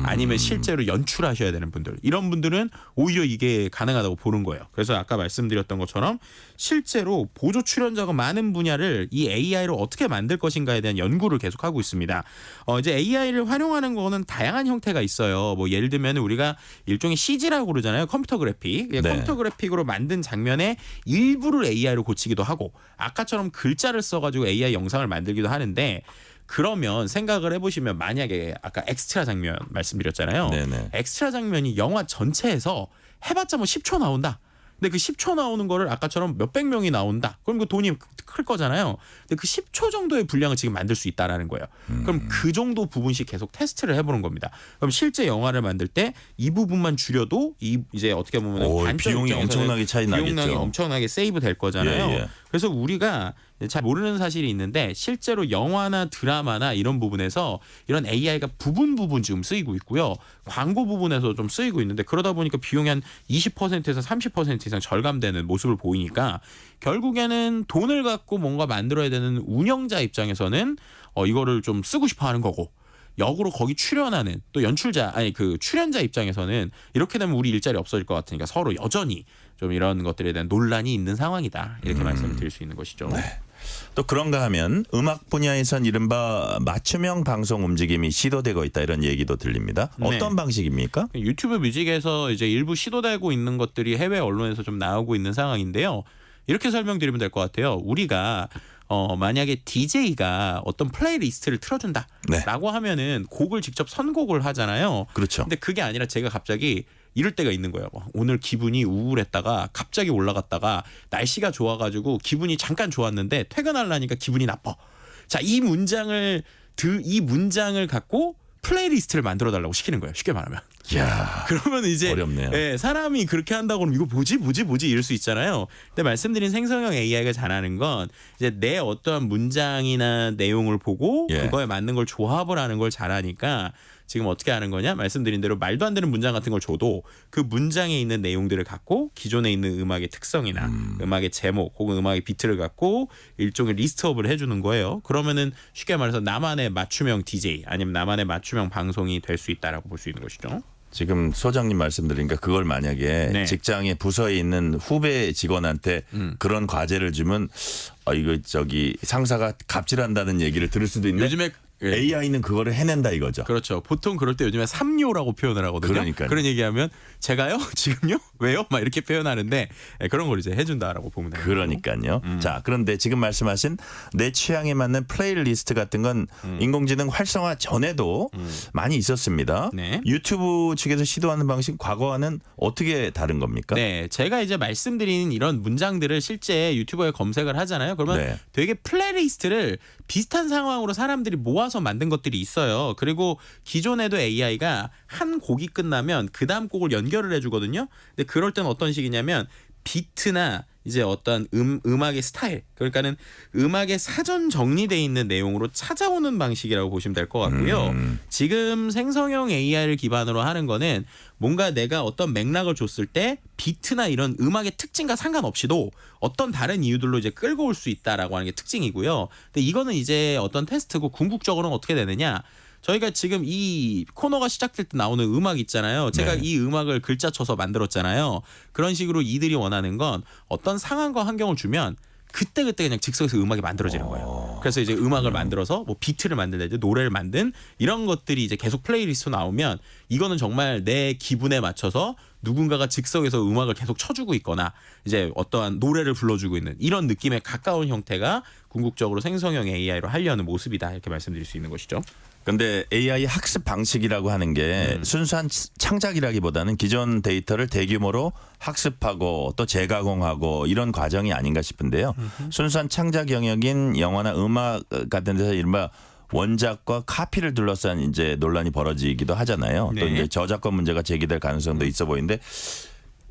아니면 실제로 연출하셔야 되는 분들 이런 분들은 오히려 이게 가능하다고 보는 거예요. 그래서 아까 말씀드렸던 것처럼 실제로 보조 출연자가 많은 분야를 이 AI로 어떻게 만들 것인가에 대한 연구를 계속하고 있습니다. 이제 AI를 활용하는 거는 다양한 형태가 있어요. 뭐 예를 들면 우리가 일종의 CG라고 그러잖아요. 컴퓨터 그래픽. 네. 컴퓨터 그래픽으로 만든 장면의 일부를 AI로 고치기도 하고 아까처럼 글자를 써가지고 AI AI 영상을 만들기도 하는데 그러면 생각을 해보시면 만약에 아까 엑스트라 장면 말씀드렸잖아요. 네네. 엑스트라 장면이 영화 전체에서 해봤자 뭐 10초 나온다. 근데 그 10초 나오는 거를 아까처럼 몇백 명이 나온다. 그럼 그 돈이 클 거잖아요. 근데 그 10초 정도의 분량을 지금 만들 수 있다라는 거예요. 그럼 그 정도 부분씩 계속 테스트를 해보는 겁니다. 그럼 실제 영화를 만들 때 이 부분만 줄여도 이제 어떻게 보면 오, 관점 비용이 입장에서는 엄청나게 차이 비용량이 나겠죠. 엄청나게 세이브 될 거잖아요. 예, 예. 그래서 우리가 잘 모르는 사실이 있는데 실제로 영화나 드라마나 이런 부분에서 이런 AI가 부분 지금 쓰이고 있고요. 광고 부분에서 좀 쓰이고 있는데 그러다 보니까 비용이 한 20%에서 30% 이상 절감되는 모습을 보이니까 결국에는 돈을 갖고 뭔가 만들어야 되는 운영자 입장에서는 이거를 좀 쓰고 싶어 하는 거고 역으로 거기 출연하는 또 연출자 아니 그 출연자 입장에서는 이렇게 되면 우리 일자리 없어질 것 같으니까 서로 여전히 좀 이런 것들에 대한 논란이 있는 상황이다. 이렇게 말씀을 드릴 수 있는 것이죠. 또 그런가 하면 음악 분야에선 이른바 맞춤형 방송 움직임이 시도되고 있다 이런 얘기도 들립니다. 네. 어떤 방식입니까? 유튜브 뮤직에서 이제 일부 시도되고 있는 것들이 해외 언론에서 좀 나오고 있는 상황인데요. 이렇게 설명드리면 될 것 같아요. 우리가 만약에 DJ가 어떤 플레이리스트를 틀어준다라고 네. 하면은 곡을 직접 선곡을 하잖아요. 그렇죠. 근데 그게 아니라 제가 갑자기 이럴 때가 있는 거예요. 오늘 기분이 우울했다가 갑자기 올라갔다가 날씨가 좋아가지고 기분이 잠깐 좋았는데 퇴근하려니까 기분이 나빠. 자, 이 문장을 갖고 플레이리스트를 만들어 달라고 시키는 거예요. 쉽게 말하면. 이야, 그러면 이제 어렵네요. 예, 사람이 그렇게 한다고 그러면 이거 뭐지 이럴 수 있잖아요. 근데 말씀드린 생성형 AI가 잘하는 건 이제 내 어떠한 문장이나 내용을 보고 예. 그거에 맞는 걸 조합을 하는 걸 잘하니까 지금 어떻게 하는 거냐? 말씀드린 대로 말도 안 되는 문장 같은 걸 줘도 그 문장에 있는 내용들을 갖고 기존에 있는 음악의 특성이나 음악의 제목 혹은 음악의 비트를 갖고 일종의 리스트업을 해주는 거예요. 그러면은 쉽게 말해서 나만의 맞춤형 DJ 아니면 나만의 맞춤형 방송이 될 수 있다라고 볼 수 있는 것이죠. 지금 소장님 말씀드리니까 그걸 만약에 네. 직장의 부서에 있는 후배 직원한테 그런 과제를 주면 이거 상사가 갑질한다는 얘기를 들을 수도 있는데 요즘에 예. AI는 그거를 해낸다 이거죠. 그렇죠. 보통 그럴 때 요즘에 삼요라고 표현을 하거든요. 그러니까요. 그런 얘기하면 제가요? 지금요? 왜요? 막 이렇게 표현하는데 그런 걸 이제 해준다라고 보면 돼요. 그러니까요. 자, 그런데 지금 말씀하신 내 취향에 맞는 플레이리스트 같은 건 인공지능 활성화 전에도 많이 있었습니다. 네. 유튜브 측에서 시도하는 방식 과거와는 어떻게 다른 겁니까? 네, 제가 이제 말씀드린 이런 문장들을 실제 유튜브에 검색을 하잖아요. 그러면 네. 되게 플레이리스트를 비슷한 상황으로 사람들이 모아서 만든 것들이 있어요. 그리고 기존에도 AI가 한 곡이 끝나면 그 다음 곡을 연결을 해주거든요. 근데 그럴 때는 어떤 식이냐면 비트나 이제 어떤 음악의 스타일, 그러니까는 음악의 사전 정리되어 있는 내용으로 찾아오는 방식이라고 보시면 될 것 같고요. 지금 생성형 AI를 기반으로 하는 거는 뭔가 내가 어떤 맥락을 줬을 때 비트나 이런 음악의 특징과 상관없이도 어떤 다른 이유들로 이제 끌고 올 수 있다라고 하는 게 특징이고요. 근데 이거는 이제 어떤 테스트고 궁극적으로는 어떻게 되느냐? 저희가 지금 이 코너가 시작될 때 나오는 음악 있잖아요. 제가 네. 이 음악을 글자 쳐서 만들었잖아요. 그런 식으로 이들이 원하는 건 어떤 상황과 환경을 주면 그때 그냥 즉석에서 음악이 만들어지는 거예요. 그래서 이제 음악을 만들어서 뭐 비트를 만들든지 노래를 만든 이런 것들이 이제 계속 플레이리스트로 나오면 이거는 정말 내 기분에 맞춰서 누군가가 즉석에서 음악을 계속 쳐주고 있거나 이제 어떠한 노래를 불러주고 있는 이런 느낌에 가까운 형태가 궁극적으로 생성형 AI로 하려는 모습이다 이렇게 말씀드릴 수 있는 것이죠. 근데 AI 학습 방식이라고 하는 게 순수한 창작이라기보다는 기존 데이터를 대규모로 학습하고 또 재가공하고 이런 과정이 아닌가 싶은데요. 순수한 창작 영역인 영화나 음악 같은 데서 이른바 원작과 카피를 둘러싼 이제 논란이 벌어지기도 하잖아요. 또 네. 이제 저작권 문제가 제기될 가능성도 있어 보이는데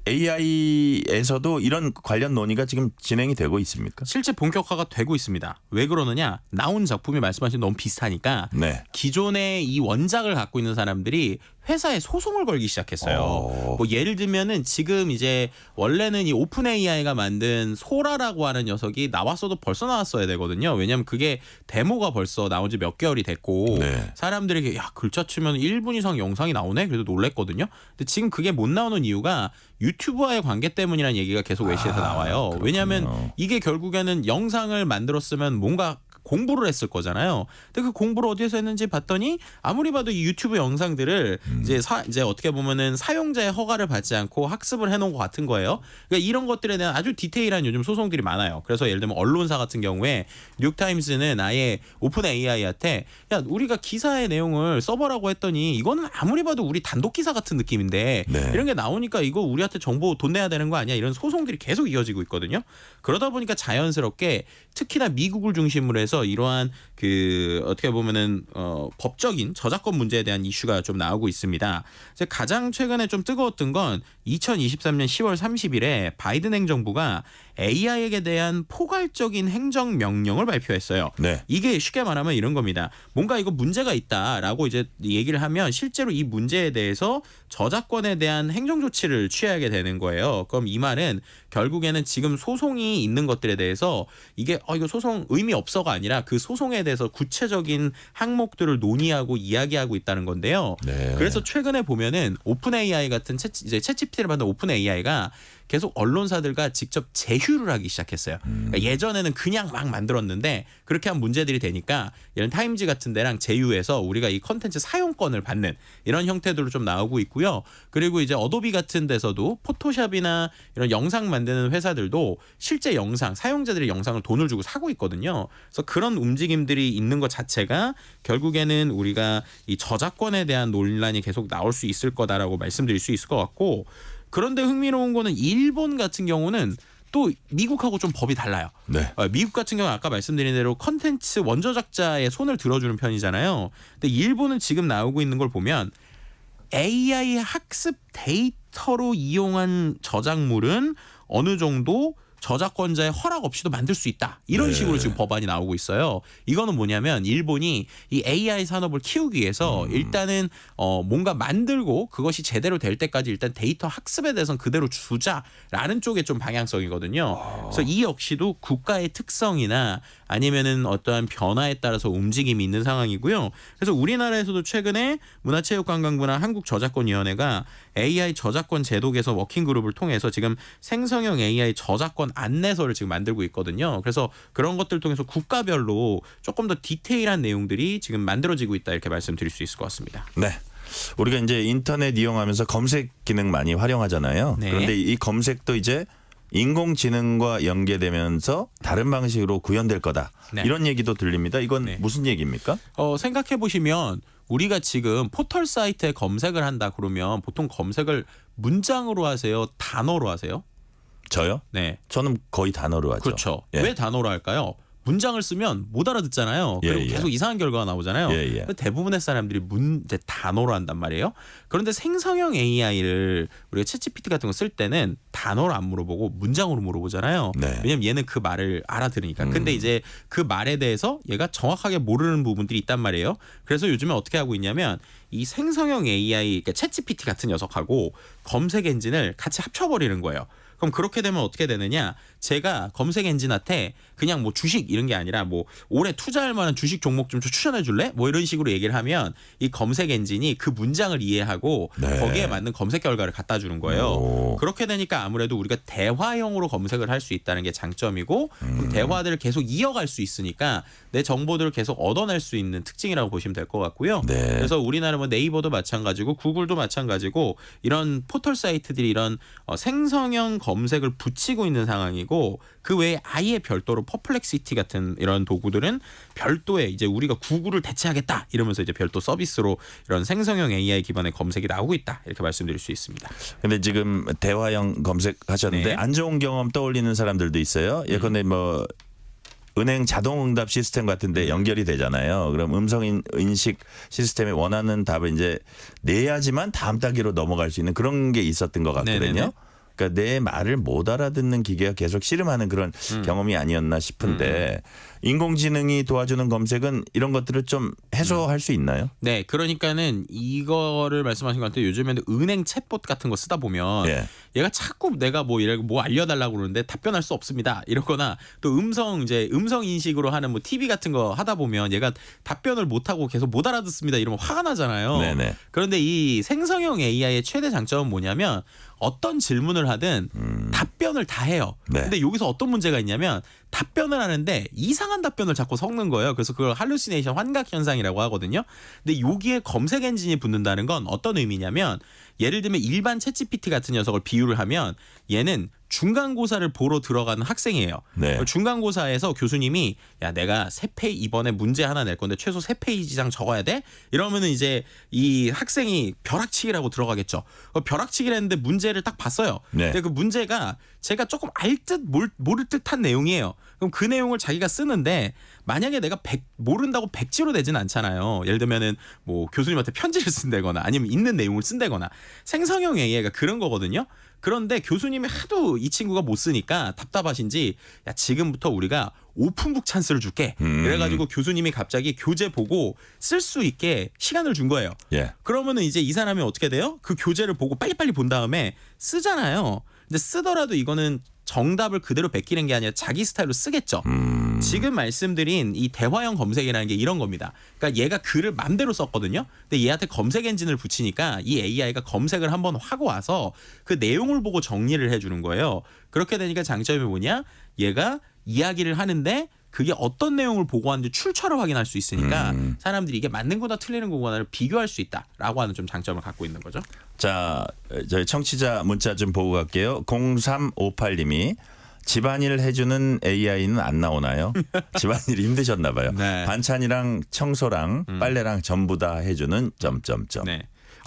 AI에서도 이런 관련 논의가 지금 진행이 되고 있습니까? 실제 본격화가 되고 있습니다. 왜 그러느냐? 나온 작품이 말씀하신 너무 비슷하니까 네. 기존의 이 원작을 갖고 있는 사람들이 회사에 소송을 걸기 시작했어요. 뭐 예를 들면은 지금 이제 원래는 이 오픈 AI가 만든 소라라고 하는 녀석이 나왔어도 벌써 나왔어야 되거든요. 왜냐하면 그게 데모가 벌써 나온 지 몇 개월이 됐고 네. 사람들에게 야 글자 치면 1분 이상 영상이 나오네? 그래도 놀랬거든요. 근데 지금 그게 못 나오는 이유가 유튜브와의 관계 때문이라는 얘기가 계속 외신에서 나와요. 그렇군요. 왜냐하면 이게 결국에는 영상을 만들었으면 뭔가 공부를 했을 거잖아요. 근데 그 공부를 어디에서 했는지 봤더니 아무리 봐도 이 유튜브 영상들을 이제 어떻게 보면은 사용자의 허가를 받지 않고 학습을 해놓은 것 같은 거예요. 그러니까 이런 것들에 대한 아주 디테일한 요즘 소송들이 많아요. 그래서 예를 들면 언론사 같은 경우에 뉴욕타임스는 아예 오픈 AI한테 야 우리가 기사의 내용을 써보라고 했더니 이거는 아무리 봐도 우리 단독 기사 같은 느낌인데 네. 이런 게 나오니까 이거 우리한테 정보 돈 내야 되는 거 아니야? 이런 소송들이 계속 이어지고 있거든요. 그러다 보니까 자연스럽게 특히나 미국을 중심으로 해서 이러한 그 어떻게 보면은 법적인 저작권 문제에 대한 이슈가 좀 나오고 있습니다. 이제 가장 최근에 좀 뜨거웠던 건 2023년 10월 30일에 바이든 행정부가 AI에 대한 포괄적인 행정 명령을 발표했어요. 네. 이게 쉽게 말하면 이런 겁니다. 뭔가 이거 문제가 있다라고 이제 얘기를 하면 실제로 이 문제에 대해서 저작권에 대한 행정 조치를 취하게 되는 거예요. 그럼 이 말은 결국에는 지금 소송이 있는 것들에 대해서 이게 이거 소송 의미 없어가 아니라 그 소송에 대해서 구체적인 항목들을 논의하고 이야기하고 있다는 건데요. 네. 그래서 최근에 보면은 오픈 AI 같은 이제 챗GPT를 받는 오픈 AI가 계속 언론사들과 직접 제휴를 하기 시작했어요. 그러니까 예전에는 그냥 막 만들었는데 그렇게 한 문제들이 되니까 이런 타임지 같은 데랑 제휴해서 우리가 이 컨텐츠 사용권을 받는 이런 형태들로 좀 나오고 있고요. 그리고 이제 어도비 같은 데서도 포토샵이나 이런 영상 만드는 회사들도 실제 영상, 사용자들의 영상을 돈을 주고 사고 있거든요. 그래서 그런 움직임들이 있는 것 자체가 결국에는 우리가 이 저작권에 대한 논란이 계속 나올 수 있을 거다라고 말씀드릴 수 있을 것 같고 그런데 흥미로운 거는 일본 같은 경우는 또 미국하고 좀 법이 달라요. 네. 미국 같은 경우는 아까 말씀드린 대로 컨텐츠 원저작자의 손을 들어주는 편이잖아요. 근데 일본은 지금 나오고 있는 걸 보면 AI 학습 데이터로 이용한 저작물은 어느 정도 저작권자의 허락 없이도 만들 수 있다. 이런 네. 식으로 지금 법안이 나오고 있어요. 이거는 뭐냐면 일본이 이 AI 산업을 키우기 위해서 일단은 뭔가 만들고 그것이 제대로 될 때까지 일단 데이터 학습에 대해서는 그대로 주자라는 쪽에 좀 방향성이거든요. 그래서 이 역시도 국가의 특성이나 아니면은 어떠한 변화에 따라서 움직임이 있는 상황이고요. 그래서 우리나라에서도 최근에 문화체육관광부나 한국저작권위원회가 AI 저작권 제도 개선 워킹그룹을 통해서 지금 생성형 AI 저작권 안내서를 지금 만들고 있거든요. 그래서 그런 것들을 통해서 국가별로 조금 더 디테일한 내용들이 지금 만들어지고 있다 이렇게 말씀드릴 수 있을 것 같습니다. 네. 우리가 이제 인터넷 이용하면서 검색 기능 많이 활용하잖아요. 네. 그런데 이 검색도 이제 인공지능과 연계되면서 다른 방식으로 구현될 거다. 네. 이런 얘기도 들립니다. 이건 네. 무슨 얘기입니까? 생각해 보시면 우리가 지금 포털 사이트에 검색을 한다 그러면 보통 검색을 문장으로 하세요? 단어로 하세요? 저요? 네. 저는 거의 단어로 하죠. 그렇죠. 예. 왜 단어로 할까요? 문장을 쓰면 못 알아듣잖아요. 그리고 예, 예. 계속 이상한 결과가 나오잖아요. 예, 예. 대부분의 사람들이 이제 단어로 한단 말이에요. 그런데 생성형 AI를 우리가 챗GPT 같은 거 쓸 때는 단어로 안 물어보고 문장으로 물어보잖아요. 네. 왜냐면 얘는 그 말을 알아들으니까. 근데 이제 그 말에 대해서 얘가 정확하게 모르는 부분들이 있단 말이에요. 그래서 요즘에 어떻게 하고 있냐면 이 생성형 AI, 그러니까 챗GPT 같은 녀석하고 검색 엔진을 같이 합쳐버리는 거예요. 그럼 그렇게 되면 어떻게 되느냐? 제가 검색 엔진한테 그냥 뭐 주식 이런 게 아니라 뭐 올해 투자할 만한 주식 종목 좀 추천해 줄래? 뭐 이런 식으로 얘기를 하면 이 검색 엔진이 그 문장을 이해하고 네. 거기에 맞는 검색 결과를 갖다 주는 거예요. 오. 그렇게 되니까 아무래도 우리가 대화형으로 검색을 할 수 있다는 게 장점이고 그럼 대화들을 계속 이어갈 수 있으니까 내 정보들을 계속 얻어낼 수 있는 특징이라고 보시면 될 것 같고요. 네. 그래서 우리나라 뭐 네이버도 마찬가지고 구글도 마찬가지고 이런 포털 사이트들이 이런 생성형 검색을 붙이고 있는 상황이고 그 외에 아예 별도로 퍼플렉시티 같은 이런 도구들은 별도의 이제 우리가 구글을 대체하겠다 이러면서 이제 별도 서비스로 이런 생성형 AI 기반의 검색이 나오고 있다 이렇게 말씀드릴 수 있습니다. 근데 지금 대화형 검색하셨는데 네. 안 좋은 경험 떠올리는 사람들도 있어요. 예컨대 뭐 은행 자동응답 시스템 같은데 연결이 되잖아요. 그럼 음성 인식 시스템에 원하는 답을 이제 내야지만 다음 단계로 넘어갈 수 있는 그런 게 있었던 것 같거든요. 네네네. 그러니까 내 말을 못 알아듣는 기계가 계속 씨름하는 그런 경험이 아니었나 싶은데 인공지능이 도와주는 검색은 이런 것들을 좀 해소할 수 있나요? 네, 그러니까는 이거를 말씀하신 것 같아요. 요즘에는 은행 챗봇 같은 거 쓰다 보면 예. 얘가 자꾸 내가 뭐 알려달라고 그러는데 답변할 수 없습니다. 이러거나 또 음성 인식으로 하는 뭐 TV 같은 거 하다 보면 얘가 답변을 못 하고 계속 못 알아듣습니다. 이러면 화가 나잖아요. 네네. 그런데 이 생성형 AI의 최대 장점은 뭐냐면 어떤 질문을 하든 답변을 다 해요. 네. 근데 여기서 어떤 문제가 있냐면 답변을 하는데 이상한 답변을 자꾸 섞는 거예요. 그래서 그걸 할루시네이션 환각 현상이라고 하거든요. 근데 여기에 검색 엔진이 붙는다는 건 어떤 의미냐면 예를 들면 일반 챗GPT 같은 녀석을 비유를 하면 얘는 중간고사를 보러 들어가는 학생이에요. 네. 중간고사에서 교수님이 야 내가 3페이지 이번에 문제 하나 낼 건데 최소 3페이지 이상 적어야 돼? 이러면은 이제 이 학생이 벼락치기라고 들어가겠죠. 벼락치기를 했는데 문제를 딱 봤어요. 네. 근데 그 문제가 제가 조금 알 듯 모를 듯한 내용이에요. 그럼 그 내용을 자기가 쓰는데 만약에 내가 모른다고 백지로 되진 않잖아요. 예를 들면은 뭐 교수님한테 편지를 쓴다거나 아니면 있는 내용을 쓴다거나 생성형 AI가 그런 거거든요. 그런데 교수님이 하도 이 친구가 못 쓰니까 답답하신지 야 지금부터 우리가 오픈북 찬스를 줄게. 그래가지고 교수님이 갑자기 교재 보고 쓸 수 있게 시간을 준 거예요. 예. 그러면은 이제 이 사람이 어떻게 돼요? 그 교재를 보고 빨리빨리 본 다음에 쓰잖아요. 근데 쓰더라도 이거는 정답을 그대로 베끼는 게 아니라 자기 스타일로 쓰겠죠. 지금 말씀드린 이 대화형 검색이라는 게 이런 겁니다. 그러니까 얘가 글을 맘대로 썼거든요. 근데 얘한테 검색 엔진을 붙이니까 이 AI가 검색을 한번 하고 와서 그 내용을 보고 정리를 해주는 거예요. 그렇게 되니까 장점이 뭐냐? 얘가 이야기를 하는데 그게 어떤 내용을 보고하는지 출처를 확인할 수 있으니까 사람들이 이게 맞는 거다 틀리는 거다를 비교할 수 있다라고 하는 좀 장점을 갖고 있는 거죠. 자, 저희 청취자 문자 좀 보고 갈게요. 0358님이 집안일 해주는 AI는 안 나오나요? 집안일이 힘드셨나 봐요. 네. 반찬이랑 청소랑 빨래랑 전부 다 해주는 점점점. 네.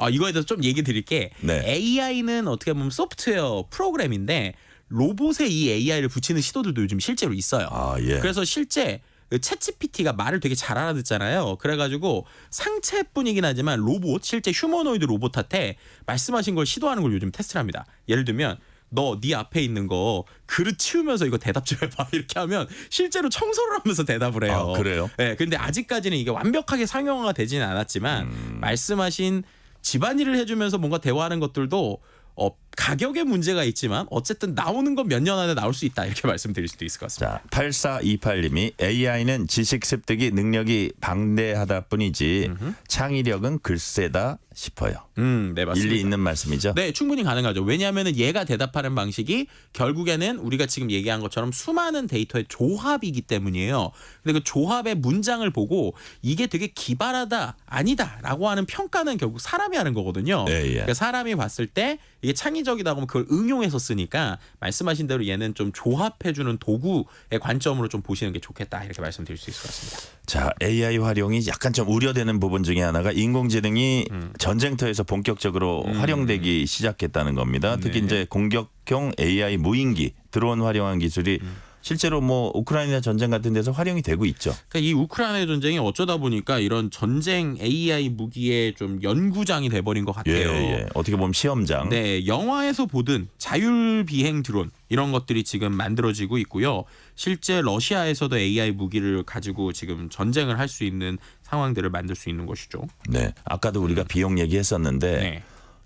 이거에 대해서 좀 얘기 드릴 게 네. AI는 어떻게 보면 소프트웨어 프로그램인데 로봇에 이 AI를 붙이는 시도들도 요즘 실제로 있어요. 아, 예. 그래서 실제 그 챗GPT가 말을 되게 잘 알아듣잖아요. 그래가지고 상체뿐이긴 하지만 로봇, 실제 휴머노이드 로봇한테 말씀하신 걸 시도하는 걸 요즘 테스트를 합니다. 예를 들면 너 네 앞에 있는 거 그릇 치우면서 이거 대답 좀 해봐 이렇게 하면 실제로 청소를 하면서 대답을 해요. 아, 그래요? 네, 근데 아직까지는 이게 완벽하게 상용화가 되지는 않았지만 말씀하신 집안일을 해주면서 뭔가 대화하는 것들도 가격에 문제가 있지만 어쨌든 나오는 건 몇 년 안에 나올 수 있다 이렇게 말씀드릴 수도 있을 것 같습니다. 자, 8428님이 AI는 지식 습득이 능력이 방대하다 뿐이지 창의력은 글쎄다 싶어요. 네, 맞습니다. 일리 있는 말씀이죠? 네, 충분히 가능하죠. 왜냐하면 얘가 대답하는 방식이 결국에는 우리가 지금 얘기한 것처럼 수많은 데이터의 조합이기 때문이에요. 근데 그 조합의 문장을 보고 이게 되게 기발하다, 아니다라고 하는 평가는 결국 사람이 하는 거거든요. 예, 예. 그러니까 사람이 봤을 때 이게 창의적이다 하면 그걸 응용해서 쓰니까 말씀하신 대로 얘는 좀 조합해주는 도구의 관점으로 좀 보시는 게 좋겠다 이렇게 말씀드릴 수 있을 것 같습니다. 자, AI 활용이 약간 좀 우려되는 부분 중에 하나가 인공지능이 전쟁터에서 본격적으로 활용되기 시작했다는 겁니다. 특히 네. 이제 공격형 AI 무인기 드론 활용한 기술이 실제로 뭐 우크라이나 전쟁 같은 데서 활용이 되고 있죠. 그러니까 이 우크라이나 전쟁이 어쩌다 보니까 이런 전쟁 AI 무기의 좀 연구장이 돼버린 것 같아요. 예. 어떻게 보면 시험장. 네, 영화에서 보던 자율 비행 드론 이런 것들이 지금 만들어지고 있고요. 실제 러시아에서도 AI 무기를 가지고 지금 전쟁을 할 수 있는 상황들을 만들 수 있는 것이죠. 네. 아까도 우리가 비용 얘기했었는데 네.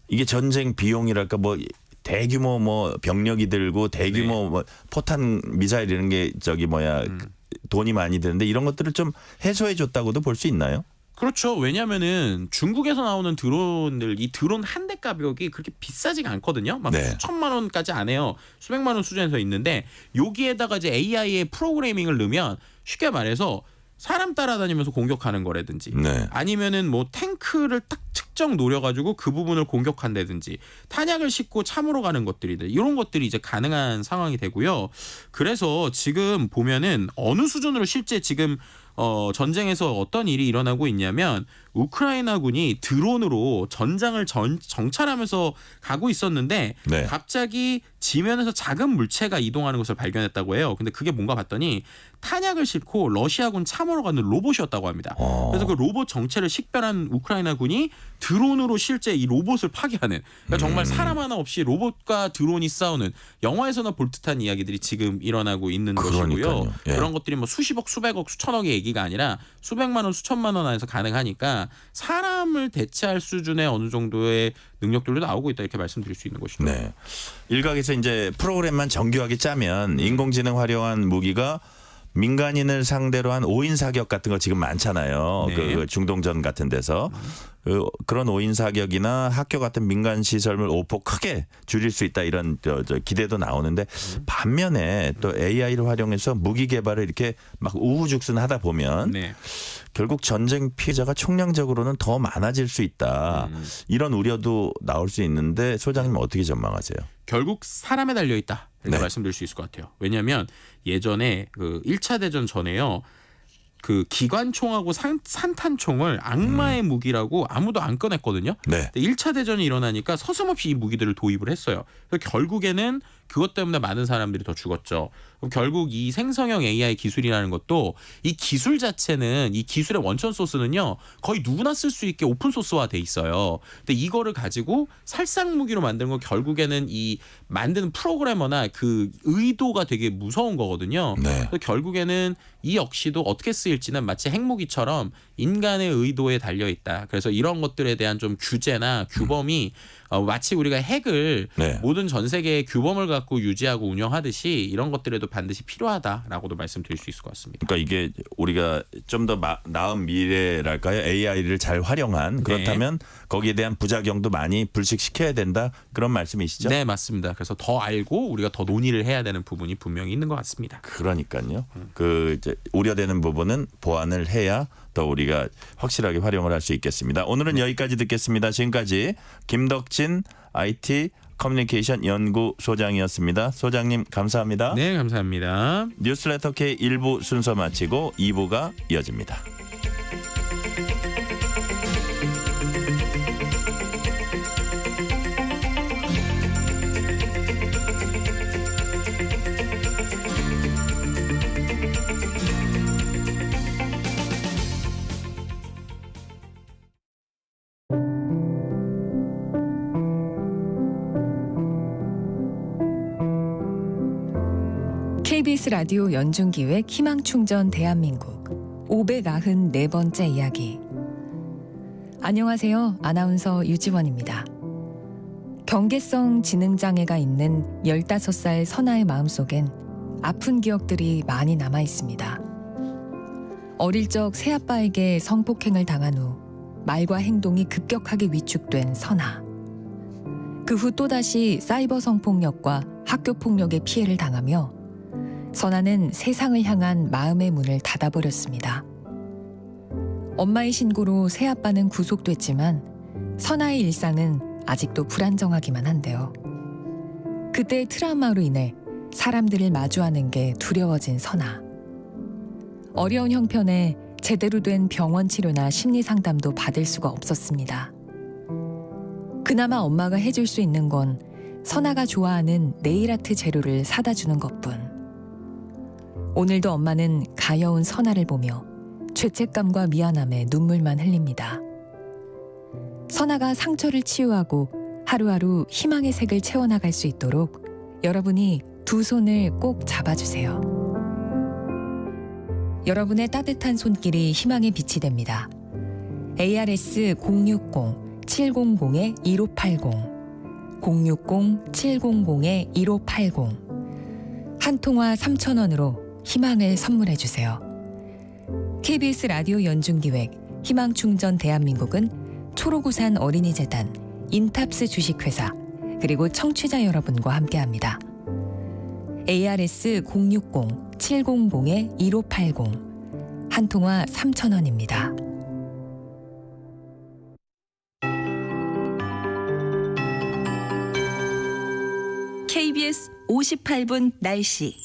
이게 전쟁 비용이랄까 뭐 대규모 뭐 병력이 들고 대규모 네. 뭐 포탄 미사일 이런 게 돈이 많이 드는데 이런 것들을 좀 해소해 줬다고도 볼 수 있나요? 그렇죠. 왜냐하면은 중국에서 나오는 드론들 이 드론 한 대 가격이 그렇게 비싸지가 않거든요. 막 네. 수천만 원까지 안 해요. 수백만 원 수준에서 있는데 여기에다가 이제 AI의 프로그래밍을 넣으면 쉽게 말해서 사람 따라다니면서 공격하는 거라든지 네. 아니면은 뭐 탱크를 딱 특정 노려가지고 그 부분을 공격한다든지 탄약을 싣고 참으로 가는 것들이들 이런 것들이 이제 가능한 상황이 되고요. 그래서 지금 보면은 어느 수준으로 실제 지금 전쟁에서 어떤 일이 일어나고 있냐면 우크라이나군이 드론으로 전장을 정찰하면서 가고 있었는데 네. 갑자기 지면에서 작은 물체가 이동하는 것을 발견했다고 해요. 근데 그게 뭔가 봤더니 탄약을 싣고 러시아군 참으로 가는 로봇이었다고 합니다. 그래서 그 로봇 정체를 식별한 우크라이나군이 드론으로 실제 이 로봇을 파괴하는 그러니까 정말 사람 하나 없이 로봇과 드론이 싸우는 영화에서나 볼 듯한 이야기들이 지금 일어나고 있는 그러니까요. 것이고요. 예. 그런 것들이 뭐 수십억, 수백억, 수천억의 얘기가 아니라 수백만 원, 수천만 원 안에서 가능하니까 사람을 대체할 수준의 어느 정도의 능력들도 나오고 있다 이렇게 말씀드릴 수 있는 것이죠. 네. 일각에서 이제 프로그램만 정교하게 짜면 인공지능 활용한 무기가 민간인을 상대로 한 5인 사격 같은 거 지금 많잖아요. 네. 그 중동전 같은 데서. 그런 5인 사격이나 학교 같은 민간 시설물 오폭 크게 줄일 수 있다 이런 기대도 나오는데 반면에 또 AI를 활용해서 무기 개발을 이렇게 막 우후죽순하다 보면 네. 결국 전쟁 피해자가 총량적으로는 더 많아질 수 있다. 이런 우려도 나올 수 있는데 소장님 어떻게 전망하세요? 결국 사람에 달려 있다 이렇게 네. 말씀드릴 수 있을 것 같아요. 왜냐하면 예전에 그 1차 대전 전에요. 그 기관총하고 산탄총을 악마의 무기라고 아무도 안 꺼냈거든요. 네. 근데 1차 대전이 일어나니까 서슴없이 이 무기들을 도입을 했어요. 그래서 결국에는 그것 때문에 많은 사람들이 더 죽었죠. 그럼 결국 이 생성형 AI 기술이라는 것도 이 기술 자체는 이 기술의 원천 소스는요 거의 누구나 쓸 수 있게 오픈 소스화 돼 있어요. 근데 이거를 가지고 살상 무기로 만드는 건 결국에는 이 만드는 프로그래머나 그 의도가 되게 무서운 거거든요. 네. 그래서 결국에는 이 역시도 어떻게 쓰일지는 마치 핵무기처럼 인간의 의도에 달려 있다. 그래서 이런 것들에 대한 좀 규제나 규범이 마치 우리가 핵을 네. 모든 전 세계의 규범을 갖고 유지하고 운영하듯이 이런 것들에도 반드시 필요하다라고도 말씀드릴 수 있을 것 같습니다. 그러니까 이게 우리가 좀 더 나은 미래랄까요? AI를 잘 활용한 그렇다면 거기에 대한 부작용도 많이 불식시켜야 된다 그런 말씀이시죠? 네, 맞습니다. 그래서 더 알고 우리가 더 논의를 해야 되는 부분이 분명히 있는 것 같습니다. 그러니까요. 그 이제 우려되는 부분은 보완을 해야 더 우리가 확실하게 활용을 할 수 있겠습니다. 오늘은 여기까지 듣겠습니다. 지금까지 김덕진 IT 커뮤니케이션 연구소장이었습니다. 소장님 감사합니다. 네, 감사합니다. 뉴스레터 K 1부 순서 마치고 2부가 이어집니다. KBS 라디오 연중기획 희망충전 대한민국 594번째 이야기. 안녕하세요. 아나운서 유지원입니다. 경계성 지능장애가 있는 15살 선아의 마음속엔 아픈 기억들이 많이 남아 있습니다. 어릴 적 새아빠에게 성폭행을 당한 후 말과 행동이 급격하게 위축된 선아. 그 후 또다시 사이버 성폭력과 학교 폭력의 피해를 당하며 선아는 세상을 향한 마음의 문을 닫아버렸습니다. 엄마의 신고로 새아빠는 구속됐지만 선아의 일상은 아직도 불안정하기만 한데요. 그때의 트라우마로 인해 사람들을 마주하는 게 두려워진 선아. 어려운 형편에 제대로 된 병원 치료나 심리 상담도 받을 수가 없었습니다. 그나마 엄마가 해줄 수 있는 건 선아가 좋아하는 네일아트 재료를 사다 주는 것뿐. 오늘도 엄마는 가여운 선아를 보며 죄책감과 미안함에 눈물만 흘립니다. 선아가 상처를 치유하고 하루하루 희망의 색을 채워나갈 수 있도록 여러분이 두 손을 꼭 잡아주세요. 여러분의 따뜻한 손길이 희망의 빛이 됩니다. ARS 060-700-1580 060-700-1580 한 통화 3,000원으로 희망을 선물해 주세요. KBS 라디오 연중기획 희망충전 대한민국은 초록우산 어린이재단, 인탑스 주식회사, 그리고 청취자 여러분과 함께합니다. ARS 060-700-1580 한 통화 3,000원입니다. KBS 58분 날씨.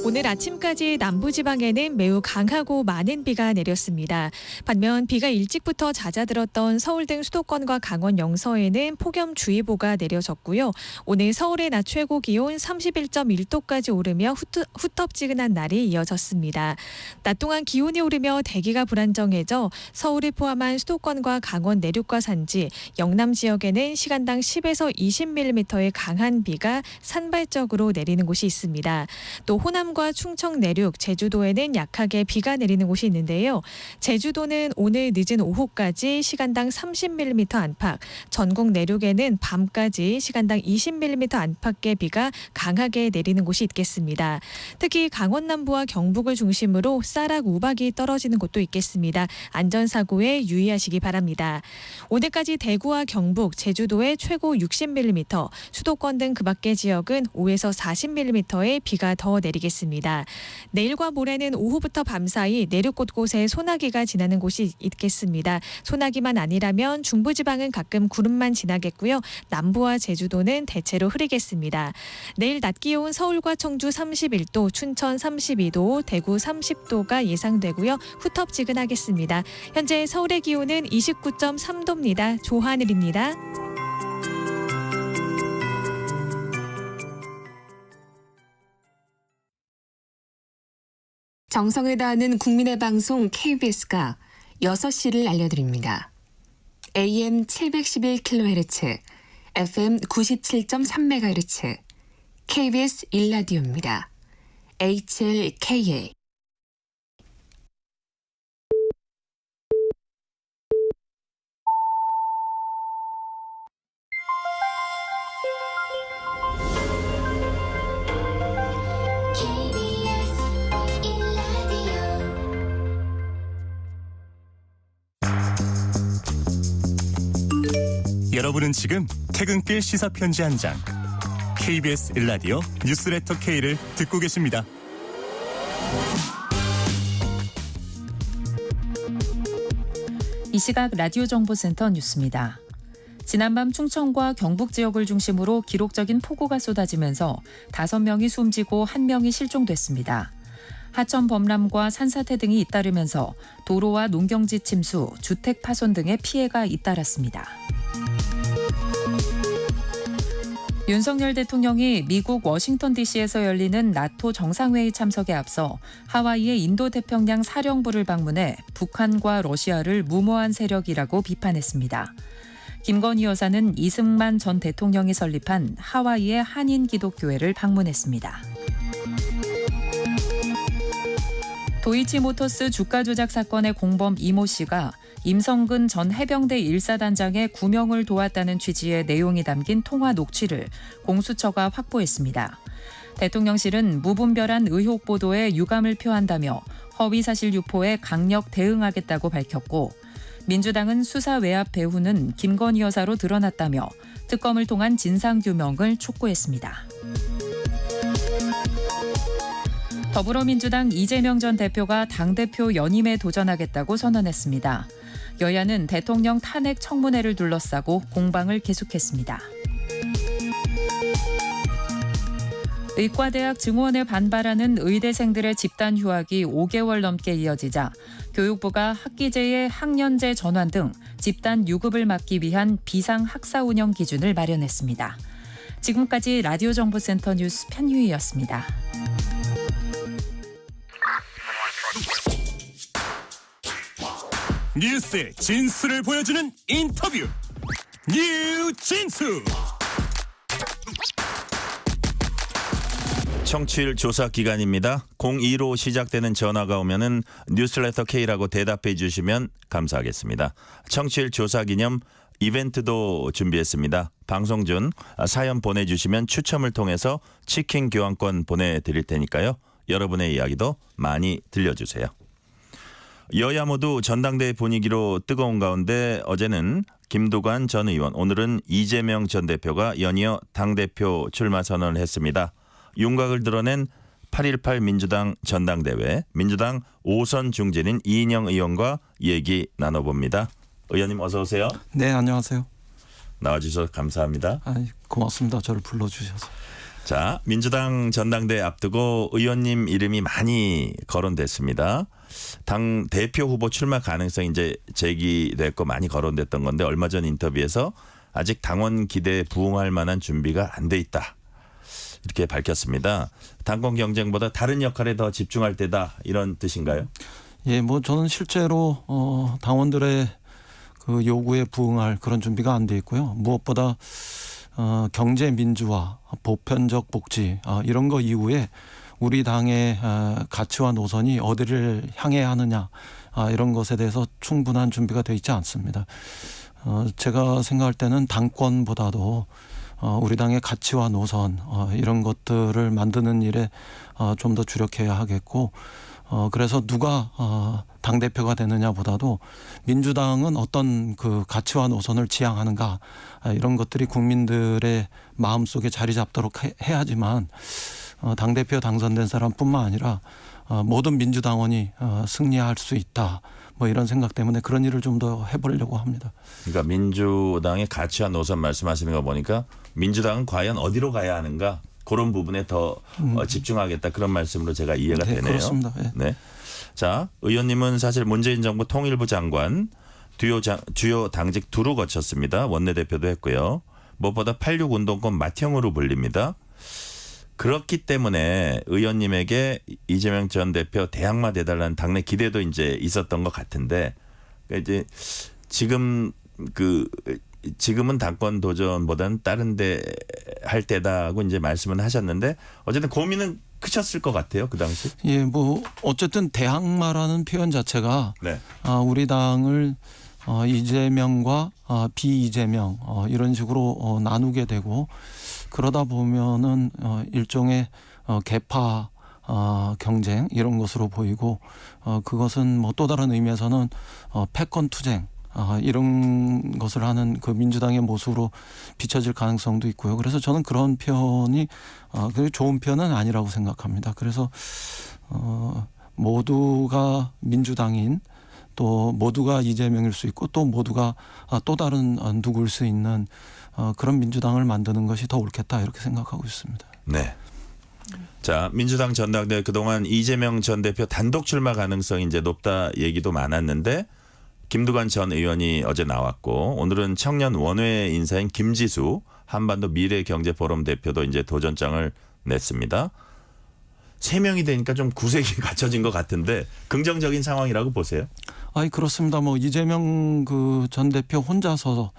오늘 아침까지 남부지방에는 매우 강하고 많은 비가 내렸습니다. 반면 비가 일찍부터 잦아들었던 서울 등 수도권과 강원 영서에는 폭염주의보가 내려졌고요. 오늘 서울의 낮 최고 기온 31.1도까지 오르며 후텁지근한 날이 이어졌습니다. 낮 동안 기온이 오르며 대기가 불안정해져 서울을 포함한 수도권과 강원 내륙과 산지, 영남 지역에는 시간당 10에서 20mm의 강한 비가 산발적으로 내리는 곳이 있습니다. 또 호남 충남과 충청 내륙, 제주도에는 약하게 비가 내리는 곳이 있는데요. 제주도는 오늘 늦은 오후까지 시간당 30mm 안팎, 전국 내륙에는 밤까지 시간당 20mm 안팎의 비가 강하게 내리는 곳이 있겠습니다. 특히 강원 남부와 경북을 중심으로 쌀락 우박이 떨어지는 곳도 있겠습니다. 안전사고에 유의하시기 바랍니다. 오늘까지 대구와 경북, 제주도에 최고 60mm, 수도권 등 그 밖의 지역은 5에서 40mm의 비가 더 내리겠습니다. 내일과 모레는 오후부터 밤 사이 내륙 곳곳에 소나기가 지나는 곳이 있겠습니다. 소나기만 아니라면 중부지방은 가끔 구름만 지나겠고요. 남부와 제주도는 대체로 흐리겠습니다. 내일 낮 기온 서울과 청주 31도, 춘천 32도, 대구 30도가 예상되고요. 후텁지근하겠습니다. 현재 서울의 기온은 29.3도입니다. 조하늘입니다. 정성을 다하는 국민의 방송 KBS가 6시를 알려드립니다. AM 711kHz, FM 97.3MHz, KBS 1라디오입니다. HLKA. 여러분은 지금 퇴근길 시사편지 한 장, KBS 1라디오 뉴스레터 K를 듣고 계십니다. 이 시각 라디오 정보센터 뉴스입니다. 지난밤 충청과 경북 지역을 중심으로 기록적인 폭우가 쏟아지면서 5명이 숨지고 1명이 실종됐습니다. 하천 범람과 산사태 등이 잇따르면서 도로와 농경지 침수, 주택 파손 등의 피해가 잇따랐습니다. 윤석열 대통령이 미국 워싱턴 DC에서 열리는 나토 정상회의 참석에 앞서 하와이의 인도태평양 사령부를 방문해 북한과 러시아를 무모한 세력이라고 비판했습니다. 김건희 여사는 이승만 전 대통령이 설립한 하와이의 한인 기독교회를 방문했습니다. 도이치모터스 주가 조작 사건의 공범 이모 씨가 임성근 전 해병대 1사단장의 구명을 도왔다는 취지의 내용이 담긴 통화 녹취를 공수처가 확보했습니다. 대통령실은 무분별한 의혹 보도에 유감을 표한다며 허위사실 유포에 강력 대응하겠다고 밝혔고, 민주당은 수사 외압 배후는 김건희 여사로 드러났다며 특검을 통한 진상규명을 촉구했습니다. 더불어민주당 이재명 전 대표가 당대표 연임에 도전하겠다고 선언했습니다. 여야는 대통령 탄핵 청문회를 둘러싸고 공방을 계속했습니다. 의과대학 증원에 반발하는 의대생들의 집단 휴학이 5개월 넘게 이어지자 교육부가 학기제의 학년제 전환 등 집단 유급을 막기 위한 비상학사 운영 기준을 마련했습니다. 지금까지 라디오 정보센터 뉴스 편유희였습니다. 뉴스의 진수를 보여주는 인터뷰, 뉴진수. 청취율 조사 기간입니다. 02로 시작되는 전화가 오면은 뉴스레터 K라고 대답해 주시면 감사하겠습니다. 청취율 조사 기념 이벤트도 준비했습니다. 방송 중 사연 보내주시면 추첨을 통해서 치킨 교환권 보내드릴 테니까요. 여러분의 이야기도 많이 들려주세요. 여야 모두 전당대회 분위기로 뜨거운 가운데 어제는 김두관 전 의원, 오늘은 이재명 전 대표가 연이어 당대표 출마 선언을 했습니다. 윤곽을 드러낸 8.18 민주당 전당대회, 민주당 5선 중진인 이인영 의원과 얘기 나눠봅니다. 의원님 어서 오세요. 네, 안녕하세요. 나와주셔서 감사합니다. 고맙습니다. 저를 불러주셔서. 자, 민주당 전당대회 앞두고 의원님 이름이 많이 거론됐습니다. 당 대표 후보 출마 가능성이 이제 제기됐고 많이 거론됐던 건데 얼마 전 인터뷰에서 아직 당원 기대에 부응할 만한 준비가 안 돼 있다. 이렇게 밝혔습니다. 당권 경쟁보다 다른 역할에 더 집중할 때다 이런 뜻인가요? 예, 뭐 저는 실제로 당원들의 그 요구에 부응할 그런 준비가 안 돼 있고요. 무엇보다 경제 민주화, 보편적 복지 이런 거 이후에 우리 당의 가치와 노선이 어디를 향해야 하느냐 이런 것에 대해서 충분한 준비가 되어 있지 않습니다. 제가 생각할 때는 당권보다도 우리 당의 가치와 노선 이런 것들을 만드는 일에 좀 더 주력해야 하겠고 그래서 누가 당대표가 되느냐보다도 민주당은 어떤 그 가치와 노선을 지향하는가 이런 것들이 국민들의 마음속에 자리 잡도록 해야지만 당대표 당선된 사람뿐만 아니라 모든 민주당원이 승리할 수 있다. 뭐 이런 생각 때문에 그런 일을 좀 더 해보려고 합니다. 그러니까 민주당의 가치와 노선 말씀하시는 거 보니까 민주당은 과연 어디로 가야 하는가 그런 부분에 더 집중하겠다 그런 말씀으로 제가 이해가 되네요. 그렇습니다. 예. 네. 자, 의원님은 사실 문재인 정부 통일부 장관 주요 당직 두루 거쳤습니다. 원내대표도 했고요. 무엇보다 86 운동권 맏형으로 불립니다. 그렇기 때문에 의원님에게 이재명 전 대표 대항마 돼달라는 당내 기대도 이제 있었던 것 같은데, 그러니까 이제 지금은 당권 도전보다는 다른 데 할 때다고 이제 말씀은 하셨는데 어쨌든 고민은 크셨을 것 같아요 그 당시. 예, 뭐 어쨌든 대항마라는 표현 자체가 네. 우리 당을 이재명과 비이재명 이런 식으로 나누게 되고 그러다 보면은 일종의 계파 경쟁 이런 것으로 보이고 그것은 뭐 또 다른 의미에서는 패권 투쟁 이런 것을 하는 그 민주당의 모습으로 비춰질 가능성도 있고요. 그래서 저는 그런 표현이 좋은 표현은 아니라고 생각합니다. 그래서 모두가 민주당인 또 모두가 이재명일 수 있고 또 모두가 또 다른 누구일 수 있는 그런 민주당을 만드는 것이 더 옳겠다 이렇게 생각하고 있습니다. 네. 자, 민주당 전당대회 그동안 이재명 전 대표 단독 출마 가능성이 이제 높다 얘기도 많았는데 김두관 전 의원이 어제 나왔고 오늘은 청년 원외 인사인 김지수 한반도 미래경제포럼 대표도 이제 도전장을 냈습니다. 3명이 되니까 좀 구색이 갖춰진 것 같은데 긍정적인 상황이라고 보세요? 아니 그렇습니다. 뭐 이재명 그 전 대표 혼자서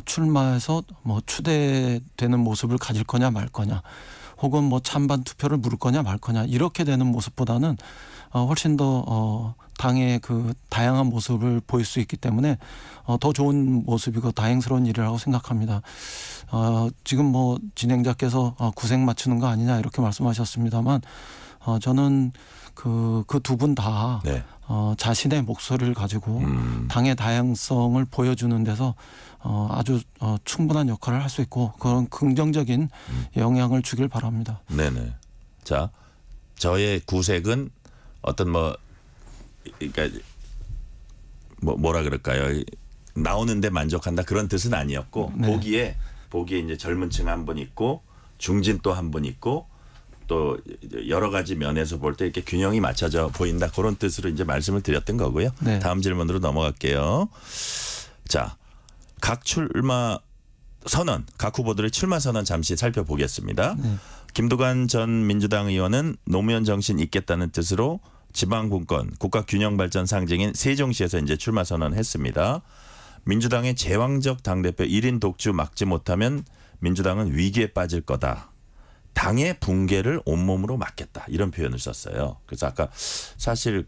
출마해서 뭐 추대되는 모습을 가질 거냐 말 거냐 혹은 뭐 찬반 투표를 물을 거냐 말 거냐 이렇게 되는 모습보다는 훨씬 더 당의 그 다양한 모습을 보일 수 있기 때문에 더 좋은 모습이고 다행스러운 일이라고 생각합니다. 지금 뭐 진행자께서 구색 맞추는 거 아니냐 이렇게 말씀하셨습니다만 저는 그 두 분 다 네. 자신의 목소리를 가지고 당의 다양성을 보여주는 데서 아주 충분한 역할을 할 수 있고 그런 긍정적인 영향을 주길 바랍니다. 네네. 자, 저의 구색은 어떤 그러니까 뭐라 그럴까요? 나오는데 만족한다 그런 뜻은 아니었고 네. 보기에 이제 젊은 층 한 분 있고 중진 또 한 분 있고 또 여러 가지 면에서 볼 때 이렇게 균형이 맞춰져 보인다 그런 뜻으로 이제 말씀을 드렸던 거고요. 네. 다음 질문으로 넘어갈게요. 자, 각 출마 선언, 각 후보들의 출마 선언 잠시 살펴보겠습니다. 네. 김두관 전 민주당 의원은 노무현 정신 있겠다는 뜻으로 지방분권, 국가균형발전 상징인 세종시에서 이제 출마 선언했습니다. 민주당의 제왕적 당대표 1인 독주 막지 못하면 민주당은 위기에 빠질 거다. 당의 붕괴를 온몸으로 막겠다. 이런 표현을 썼어요. 그래서 아까 사실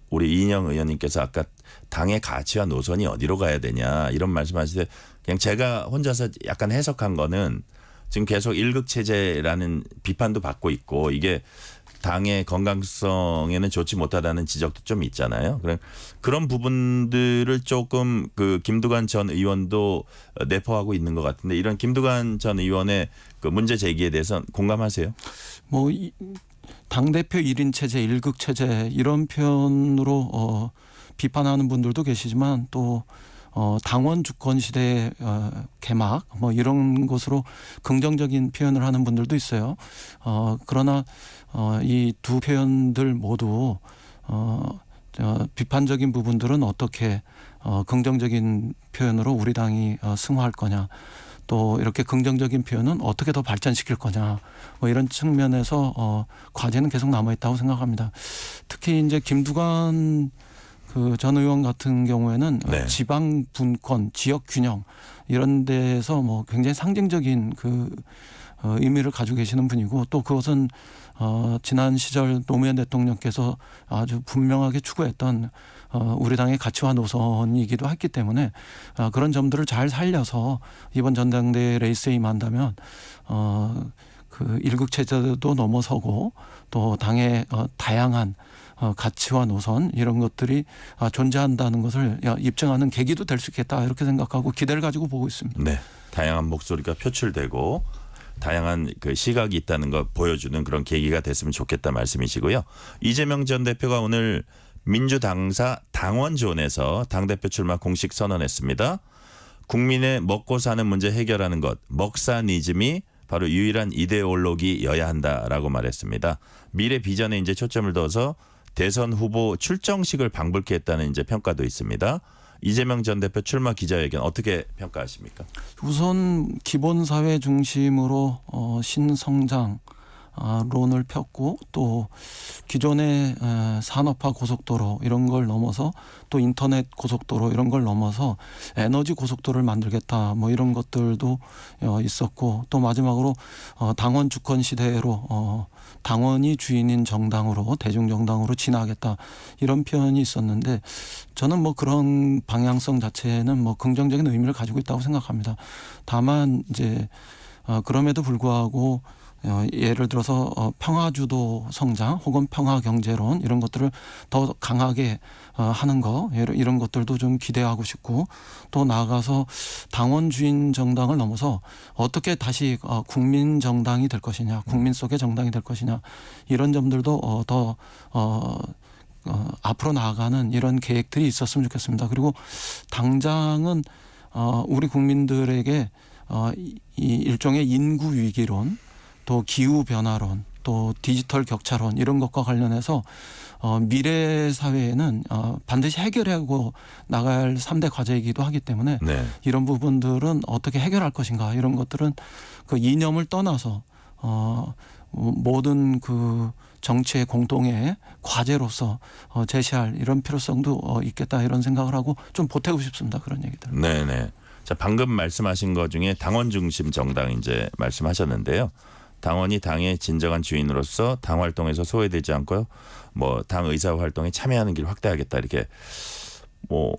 우리 이인영 의원님께서 아까 당의 가치와 노선이 어디로 가야 되냐 이런 말씀하실 때 그냥 제가 혼자서 약간 해석한 거는 지금 계속 일극체제라는 비판도 받고 있고 이게 당의 건강성에는 좋지 못하다는 지적도 좀 있잖아요. 그런 부분들을 조금 그 김두관 전 의원도 내포하고 있는 것 같은데 이런 김두관 전 의원의 그 문제 제기에 대해서 공감하세요? 뭐 당대표 1인 체제, 1극 체제 이런 표현으로 비판하는 분들도 계시지만 또 당원 주권 시대 개막 뭐 이런 것으로 긍정적인 표현을 하는 분들도 있어요. 그러나 이 두 표현들 모두 비판적인 부분들은 어떻게 긍정적인 표현으로 우리 당이 승화할 거냐 또 이렇게 긍정적인 표현은 어떻게 더 발전시킬 거냐 뭐 이런 측면에서 과제는 계속 남아 있다고 생각합니다. 특히 이제 김두관 그 전 의원 같은 경우에는 네. 지방 분권, 지역 균형 이런 데서 뭐 굉장히 상징적인 그 의미를 가지고 계시는 분이고 또 그것은 지난 시절 노무현 대통령께서 아주 분명하게 추구했던 우리 당의 가치와 노선이기도 했기 때문에 그런 점들을 잘 살려서 이번 전당대회 레이스에 임한다면 그 일극 체제도 넘어서고 또 당의 다양한 가치와 노선 이런 것들이 존재한다는 것을 입증하는 계기도 될 수 있겠다 이렇게 생각하고 기대를 가지고 보고 있습니다. 네, 다양한 목소리가 표출되고 다양한 그 시각이 있다는 걸 보여주는 그런 계기가 됐으면 좋겠다 말씀이시고요. 이재명 전 대표가 오늘 민주당사 당원존에서 당대표 출마 공식 선언했습니다. 국민의 먹고 사는 문제 해결하는 것, 먹사니즘이 바로 유일한 이데올로기여야 한다라고 말했습니다. 미래 비전에 이제 초점을 둬서 대선 후보 출정식을 방불케 했다는 이제 평가도 있습니다. 이재명 전 대표 출마 기자회견 어떻게 평가하십니까? 우선 기본사회 중심으로 신성장 론을 폈고 또 기존의 산업화 고속도로 이런 걸 넘어서 또 인터넷 고속도로 이런 걸 넘어서 에너지 고속도로를 만들겠다 뭐 이런 것들도 있었고 또 마지막으로 당원 주권 시대로 당원이 주인인 정당으로 대중정당으로 진화하겠다 이런 표현이 있었는데 저는 뭐 그런 방향성 자체는 뭐 긍정적인 의미를 가지고 있다고 생각합니다. 다만 이제 그럼에도 불구하고 예를 들어서 평화주도 성장 혹은 평화경제론 이런 것들을 더 강하게 하는 거 이런 것들도 좀 기대하고 싶고 또 나아가서 당원주인 정당을 넘어서 어떻게 다시 국민 정당이 될 것이냐 국민 속의 정당이 될 것이냐 이런 점들도 더 앞으로 나아가는 이런 계획들이 있었으면 좋겠습니다. 그리고 당장은 우리 국민들에게 이 일종의 인구 위기론 또 기후변화론, 또 디지털 격차론 이런 것과 관련해서 미래 사회에는 반드시 해결하고 나갈 3대 과제이기도 하기 때문에 네. 이런 부분들은 어떻게 해결할 것인가 이런 것들은 그 이념을 떠나서 모든 그 정치의 공동의 과제로서 제시할 이런 필요성도 있겠다 이런 생각을 하고 좀 보태고 싶습니다. 그런 얘기들. 네네. 자, 방금 말씀하신 것 중에 당원 중심 정당 이제 말씀하셨는데요. 당원이 당의 진정한 주인으로서 당 활동에서 소외되지 않고요. 뭐 당 의사 활동에 참여하는 길을 확대하겠다 이렇게 뭐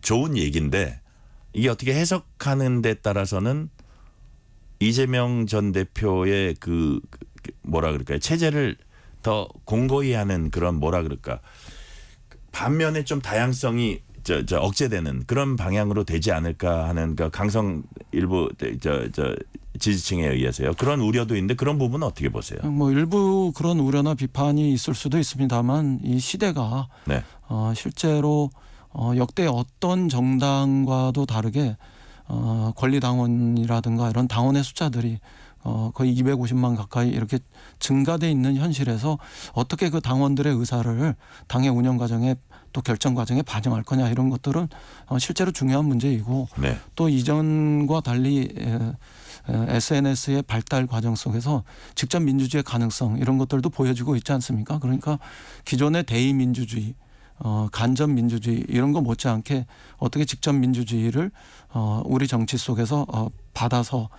좋은 얘기인데 이게 어떻게 해석하는 데 따라서는 이재명 전 대표의 그 뭐라 그럴까요? 체제를 더 공고히 하는 그런 뭐라 그럴까? 반면에 좀 다양성이 억제되는 그런 방향으로 되지 않을까 하는 그 강성 일부 지지층에 의해서요. 그런 우려도 있는데 그런 부분은 어떻게 보세요? 뭐 일부 그런 우려나 비판이 있을 수도 있습니다만 이 시대가 네. 실제로 역대 어떤 정당과도 다르게 권리당원이라든가 이런 당원의 숫자들이 거의 250만 가까이 이렇게 증가돼 있는 현실에서 어떻게 그 당원들의 의사를 당의 운영 과정에 또 결정 과정에 반영할 거냐 이런 것들은 실제로 중요한 문제이고 네. 또 이전과 달리 SNS의 발달 과정 속에서 직접 민주주의의 가능성 이런 것들도 보여지고 있지 않습니까? 그러니까 기존의 대의 민주주의 간접 민주주의 이런 거 못지않게 어떻게 직접 민주주의를 우리 정치 속에서 받아서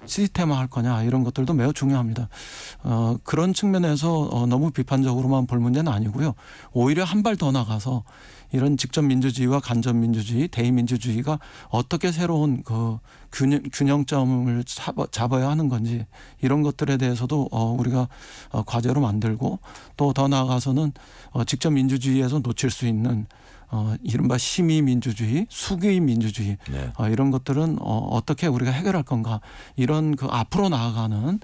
시스템화할 거냐 이런 것들도 매우 중요합니다. 그런 측면에서 너무 비판적으로만 볼 문제는 아니고요. 오히려 한 발 더 나가서 이런 직접 민주주의와 간접 민주주의, 대의 민주주의가 어떻게 새로운 그 균형점을 잡아야 하는 건지 이런 것들에 대해서도 우리가 과제로 만들고 또 더 나아가서는 직접 민주주의에서 놓칠 수 있는 이른바 심의 민주주의, 수기 민주주의 네. 이런 것들은 어떻게 우리가 해결할 건가 이런 그 앞으로 나아가는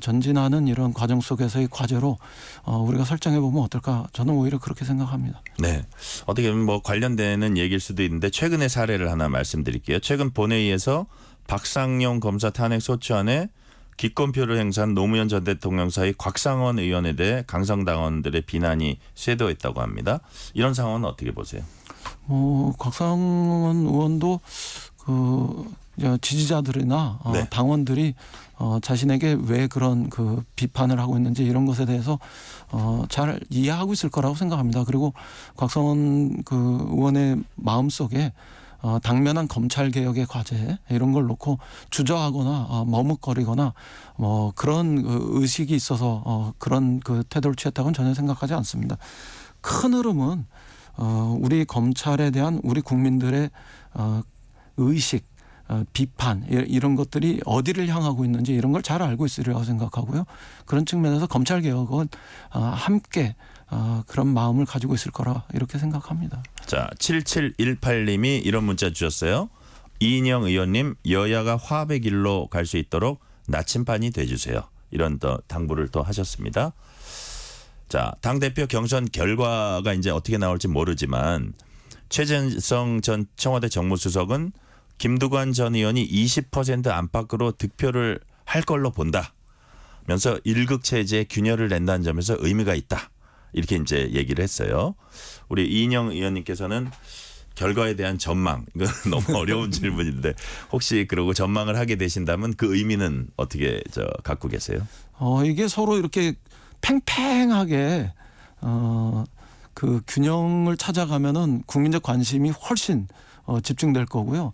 전진하는 이런 과정 속에서의 과제로 우리가 설정해 보면 어떨까 저는 오히려 그렇게 생각합니다. 네. 어떻게 보면 뭐 관련되는 얘기일 수도 있는데 최근의 사례를 하나 말씀드릴게요. 최근 본회의에서 박상용 검사 탄핵 소추안에 기권표를 행사한 노무현 전 대통령 사이 곽상원 의원에 대해 강성당원들의 비난이 쇄도했다고 합니다. 이런 상황은 어떻게 보세요? 곽상원 의원도 그 지지자들이나 네. 당원들이 자신에게 왜 그런 그 비판을 하고 있는지 이런 것에 대해서 잘 이해하고 있을 거라고 생각합니다. 그리고 곽상원 그 의원의 마음 속에 당면한 검찰 개혁의 과제 이런 걸 놓고 주저하거나 머뭇거리거나 뭐 그런 의식이 있어서 그런 그 태도를 취했다고는 전혀 생각하지 않습니다. 큰 흐름은 우리 검찰에 대한 우리 국민들의 의식, 비판 이런 것들이 어디를 향하고 있는지 이런 걸 잘 알고 있으리라고 생각하고요. 그런 측면에서 검찰 개혁은 함께 그런 마음을 가지고 있을 거라 이렇게 생각합니다. 자, 7718님이 이런 문자 주셨어요. 이인영 의원님, 여야가 화합의 길로 갈 수 있도록 나침반이 돼주세요. 이런 또 당부를 또 하셨습니다. 자, 당대표 경선 결과가 이제 어떻게 나올지 모르지만 최재성 전 청와대 정무수석은 김두관 전 의원이 20% 안팎으로 득표를 할 걸로 본다면서 일극체제에 균열을 낸다는 점에서 의미가 있다. 이렇게 이제 얘기를 했어요. 우리 이인영 의원님께서는 결과에 대한 전망, 이건 너무 어려운 질문인데 혹시 그러고 전망을 하게 되신다면 그 의미는 어떻게 갖고 계세요? 이게 서로 이렇게 팽팽하게 그 균형을 찾아가면은 국민적 관심이 훨씬 집중될 거고요.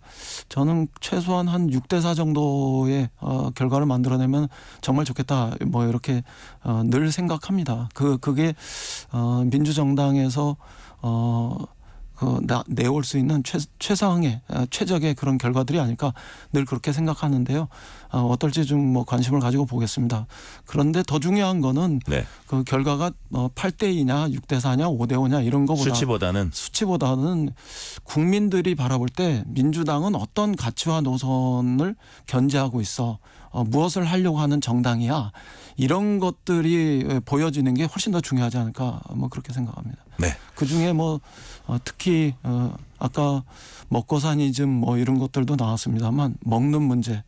저는 최소한 한 6대4 정도의 결과를 만들어내면 정말 좋겠다. 뭐 이렇게 늘 생각합니다. 그게 민주정당에서 내올 수 있는 최상의 최적의 그런 결과들이 아닐까 늘 그렇게 생각하는데요. 어떨지 좀 뭐 관심을 가지고 보겠습니다. 그런데 더 중요한 거는 그 결과가 8대2냐 6대4냐 5대5냐 이런 거보다 수치보다는 국민들이 바라볼 때 민주당은 어떤 가치와 노선을 견지하고 있어 무엇을 하려고 하는 정당이야 이런 것들이 보여지는 게 훨씬 더 중요하지 않을까 뭐 그렇게 생각합니다. 네. 그중에 뭐 특히 아까 먹고사니즘 뭐 이런 것들도 나왔습니다만 먹는 문제,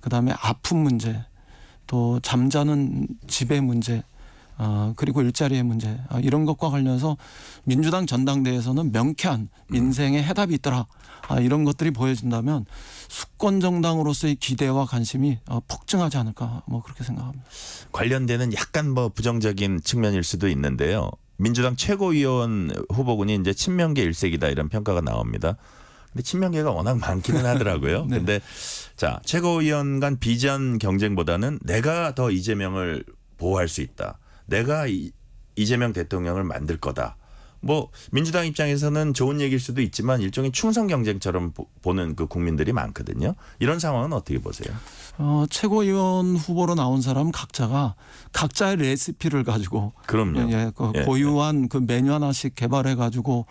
그다음에 아픈 문제, 또 잠자는 집의 문제, 그리고 일자리의 문제 이런 것과 관련해서 민주당 전당대회에서는 명쾌한 민생의 해답이 있더라. 이런 것들이 보여진다면 수권 정당으로서의 기대와 관심이 폭증하지 않을까 뭐 그렇게 생각합니다. 관련되는 약간 뭐 부정적인 측면일 수도 있는데요. 민주당 최고위원 후보군이 이제 친명계 일색이다 이런 평가가 나옵니다. 근데 친명계가 워낙 많기는 하더라고요. 네. 근데 자, 최고위원 간 비전 경쟁보다는 내가 더 이재명을 보호할 수 있다. 내가 이재명 대통령을 만들 거다. 뭐 민주당 입장에서는 좋은 얘기일 수도 있지만 일종의 충성 경쟁처럼 보는 그 국민들이 많거든요. 이런 상황은 어떻게 보세요? 최고위원 후보로 나온 사람 각자가 각자의 레시피를 가지고 그럼요. 고유한 그 메뉴 하나씩 개발해 가지고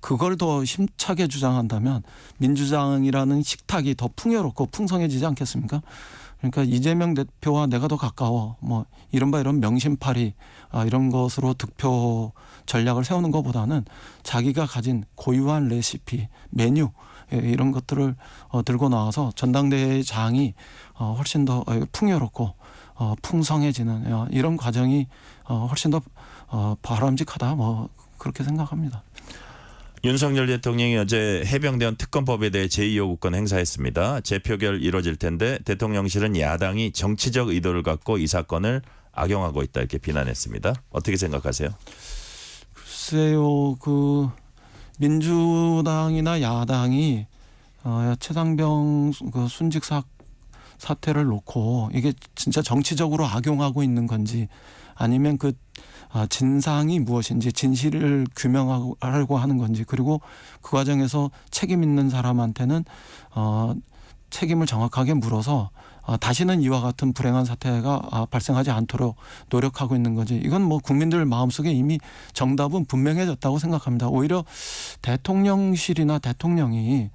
그걸 더 힘차게 주장한다면 민주당이라는 식탁이 더 풍요롭고 풍성해지지 않겠습니까? 그러니까 이재명 대표와 내가 더 가까워 뭐 이른바 이런 명심팔이 이런 것으로 득표 전략을 세우는 것보다는 자기가 가진 고유한 레시피, 메뉴 이런 것들을 들고 나와서 전당대회 장이 훨씬 더 풍요롭고 풍성해지는 이런 과정이 훨씬 더 바람직하다 뭐 그렇게 생각합니다. 윤석열 대통령이 어제 해병대원 특검법에 대해 제2요구권 행사했습니다. 재표결 이뤄질 텐데 대통령실은 야당이 정치적 의도를 갖고 이 사건을 악용하고 있다 이렇게 비난했습니다. 어떻게 생각하세요? 글쎄요, 그 민주당이나 야당이 최상병 그 순직 사태를 놓고 이게 진짜 정치적으로 악용하고 있는 건지 아니면 그 진상이 무엇인지 진실을 규명하려고 하는 건지 그리고 그 과정에서 책임 있는 사람한테는 책임을 정확하게 물어서 다시는 이와 같은 불행한 사태가 발생하지 않도록 노력하고 있는 건지 이건 뭐 국민들 마음속에 이미 정답은 분명해졌다고 생각합니다. 오히려 대통령실이나 대통령이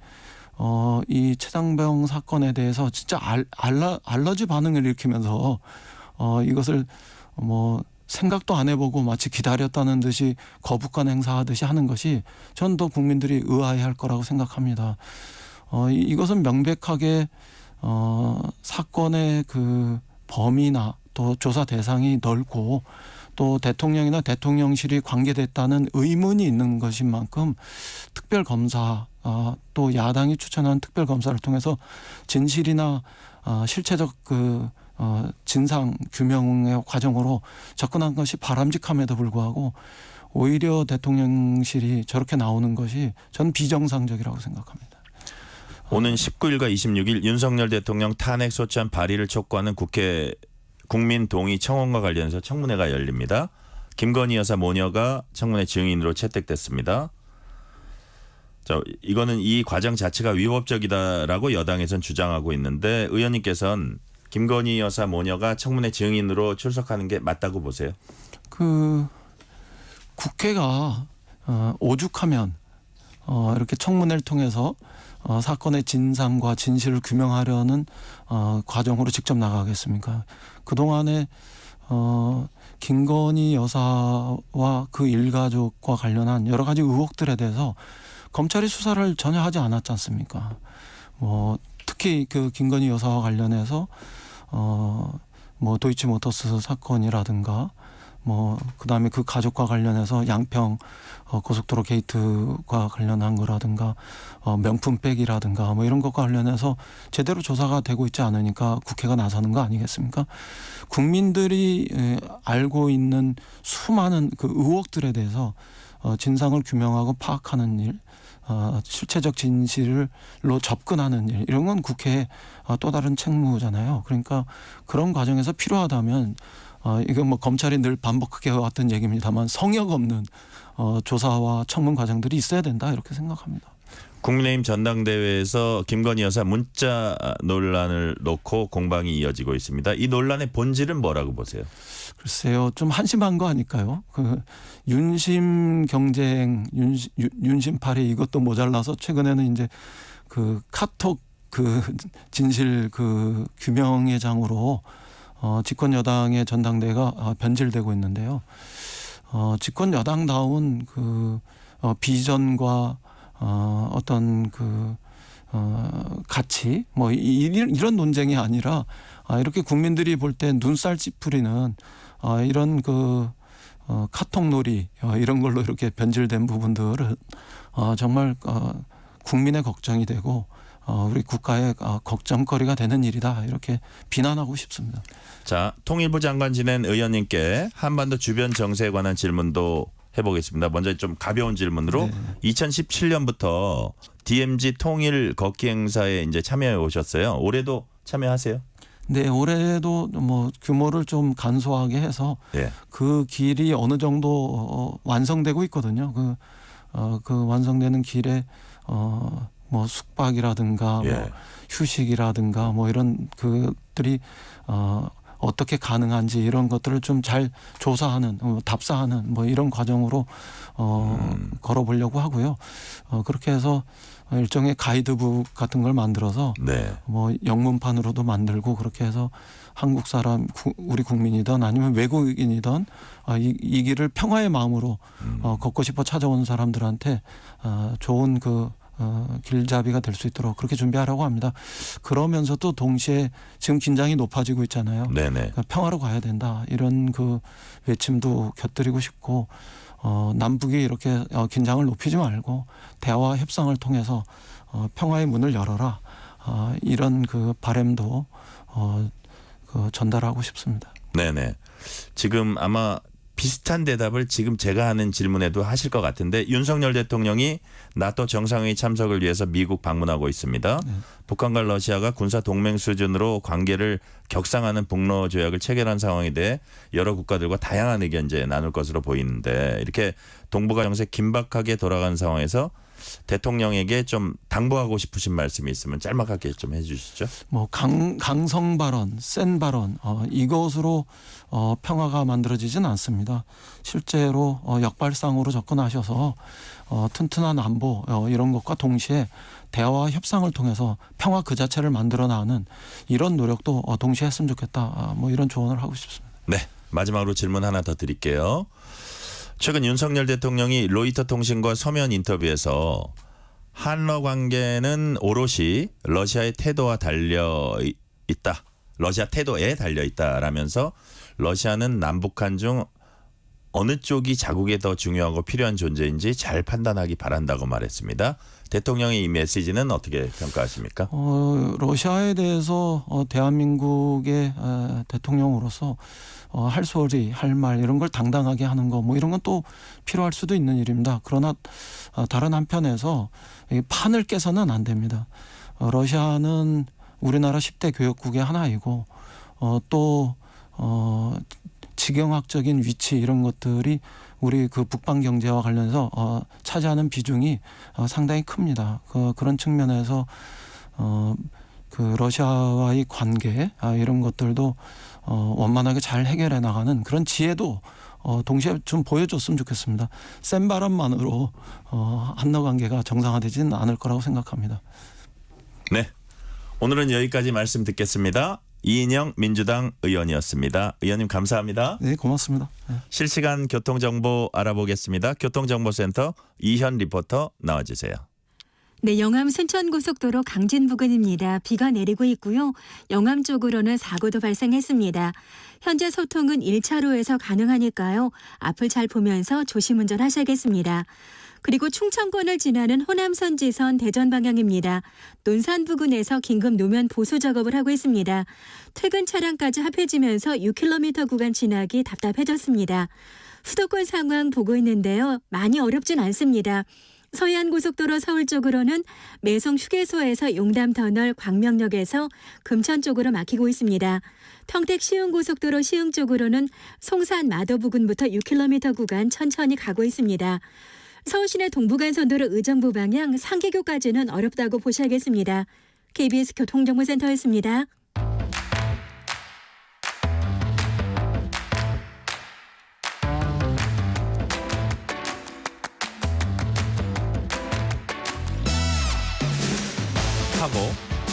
이 최상병 사건에 대해서 진짜 알러지 반응을 일으키면서 이것을 뭐 생각도 안 해보고 마치 기다렸다는 듯이 거부권 행사하듯이 하는 것이 전 더 국민들이 의아해할 거라고 생각합니다. 이것은 명백하게 사건의 그 범위나 또 조사 대상이 넓고 또 대통령이나 대통령실이 관계됐다는 의문이 있는 것인 만큼 특별검사 또 야당이 추천한 특별검사를 통해서 진실이나 실체적 그 진상 규명의 과정으로 접근한 것이 바람직함에도 불구하고 오히려 대통령실이 저렇게 나오는 것이 전 비정상적이라고 생각합니다. 오는 19일과 26일 윤석열 대통령 탄핵 소추안 발의를 촉구하는 국회 국민동의 청원과 관련해서 청문회가 열립니다. 김건희 여사 모녀가 청문회 증인으로 채택됐습니다. 자, 이거는 이 과정 자체가 위법적이다라고 여당에선 주장하고 있는데 의원님께서는 김건희 여사 모녀가 청문회 증인으로 출석하는 게 맞다고 보세요? 국회가 오죽하면 이렇게 청문회를 통해서 사건의 진상과 진실을 규명하려는 과정으로 직접 나가겠습니까? 그동안에 김건희 여사와 그 일가족과 관련한 여러 가지 의혹들에 대해서 검찰이 수사를 전혀 하지 않았지 않습니까? 특히 그 김건희 여사와 관련해서 도이치모터스 사건이라든가 그다음에 그 가족과 관련해서 양평 고속도로 게이트와 관련한 거라든가 명품백이라든가 이런 것과 관련해서 제대로 조사가 되고 있지 않으니까 국회가 나서는 거 아니겠습니까? 국민들이 알고 있는 수많은 그 의혹들에 대해서 진상을 규명하고 파악하는 일, 실체적 진실로 접근하는 일, 이런 건 국회의 또 다른 책무잖아요. 그러니까 그런 과정에서 필요하다면 이건 검찰이 늘 반복하게 해왔던 얘기입니다만 성역 없는 조사와 청문 과정들이 있어야 된다 이렇게 생각합니다. 국민의힘 전당대회에서 김건희 여사 문자 논란을 놓고 공방이 이어지고 있습니다. 이 논란의 본질은 뭐라고 보세요? 글쎄요, 좀 한심한 거 아닐까요? 그 윤심 경쟁, 윤심 팔이 이것도 모자라서 최근에는 이제 그 카톡 그 진실 그 규명의 장으로 집권 여당의 전당대회가 변질되고 있는데요. 집권 여당다운 그 비전과 어떤 그 가치 이런 논쟁이 아니라 이렇게 국민들이 볼 때 눈살 찌푸리는 이런 그 카톡놀이 이런 걸로 이렇게 변질된 부분들은 정말 국민의 걱정이 되고 우리 국가의 걱정거리가 되는 일이다 이렇게 비난하고 싶습니다. 자, 통일부 장관 지낸 의원님께 한반도 주변 정세에 관한 질문도 해보겠습니다. 먼저 좀 가벼운 질문으로 2017년부터 DMZ 통일 걷기 행사에 이제 참여해 오셨어요. 올해도 참여하세요? 네, 올해도 규모를 좀 간소하게 해서 그 길이 어느 정도 완성되고 있거든요. 그 완성되는 길에 숙박이라든가 휴식이라든가 이런 그들이 어떻게 가능한지 이런 것들을 좀 잘 조사하는 답사하는 이런 과정으로 걸어보려고 하고요. 그렇게 해서 일종의 가이드북 같은 걸 만들어서 영문판으로도 만들고 그렇게 해서 한국 사람 우리 국민이든 아니면 외국인이든 이 길을 평화의 마음으로 걷고 싶어 찾아온 사람들한테 좋은 길잡이가 될 수 있도록 그렇게 준비하라고 합니다. 그러면서도 동시에 지금 긴장이 높아지고 있잖아요. 그러니까 평화로 가야 된다 이런 그 외침도 곁들이고 싶고 남북이 이렇게 긴장을 높이지 말고 대화와 협상을 통해서 평화의 문을 열어라 이런 그 바람도 전달하고 싶습니다. 네네. 지금 아마 비슷한 대답을 지금 제가 하는 질문에도 하실 것 같은데 윤석열 대통령이 나토 정상회의 참석을 위해서 미국 방문하고 있습니다. 북한과 러시아가 군사 동맹 수준으로 관계를 격상하는 북러 조약을 체결한 상황에 대해 여러 국가들과 다양한 의견 이제 나눌 것으로 보이는데 이렇게 동북아 정세 긴박하게 돌아간 상황에서 대통령에게 좀 당부하고 싶으신 말씀이 있으면 짤막하게 좀 해주시죠. 강성 발언, 센 발언 이것으로 평화가 만들어지진 않습니다. 실제로 역발상으로 접근하셔서 튼튼한 안보 이런 것과 동시에 대화와 협상을 통해서 평화 그 자체를 만들어나가는 이런 노력도 동시에 했으면 좋겠다. 이런 조언을 하고 싶습니다. 네, 마지막으로 질문 하나 더 드릴게요. 최근 윤석열 대통령이 로이터 통신과 서면 인터뷰에서 한러 관계는 오롯이 러시아의 태도와 달려 있다. 러시아 태도에 달려 있다라면서 러시아는 남북한 중 어느 쪽이 자국에 더 중요하고 필요한 존재인지 잘 판단하기 바란다고 말했습니다. 대통령의 이 메시지는 어떻게 평가하십니까? 러시아에 대해서 대한민국의 대통령으로서 할 소리, 할 말 이런 걸 당당하게 하는 거 뭐 이런 건 또 필요할 수도 있는 일입니다. 그러나 다른 한편에서 이 판을 깨서는 안 됩니다. 러시아는 우리나라 10대 교역국의 하나이고 또 지경학적인 위치 이런 것들이 우리 그 북방 경제와 관련해서 차지하는 비중이 상당히 큽니다. 그런 측면에서 그 러시아와의 관계 이런 것들도 원만하게 잘 해결해 나가는 그런 지혜도 동시에 좀 보여줬으면 좋겠습니다. 센 바람만으로 한러 관계가 정상화되지는 않을 거라고 생각합니다. 네, 오늘은 여기까지 말씀 듣겠습니다. 이인영 민주당 의원이었습니다. 의원님 감사합니다. 네, 고맙습니다. 네. 실시간 교통정보 알아보겠습니다. 교통정보센터 이현 리포터 나와주세요. 네, 영암 순천고속도로 강진 부근입니다. 비가 내리고 있고요. 영암 쪽으로는 사고도 발생했습니다. 현재 소통은 1차로에서 가능하니까요. 앞을 잘 보면서 조심 운전하셔야겠습니다. 그리고 충청권을 지나는 호남선 지선 대전 방향입니다. 논산 부근에서 긴급 노면 보수 작업을 하고 있습니다. 퇴근 차량까지 합해지면서 6km 구간 지나기 답답해졌습니다. 수도권 상황 보고 있는데요. 많이 어렵진 않습니다. 서해안고속도로 서울 쪽으로는 매송 휴게소에서 용담터널 광명역에서 금천 쪽으로 막히고 있습니다. 평택 시흥고속도로 시흥 쪽으로는 송산 마도 부근부터 6km 구간 천천히 가고 있습니다. 서울시내 동부간선도로 의정부 방향 상계교까지는 어렵다고 보셔야겠습니다. KBS 교통정보센터였습니다. 파고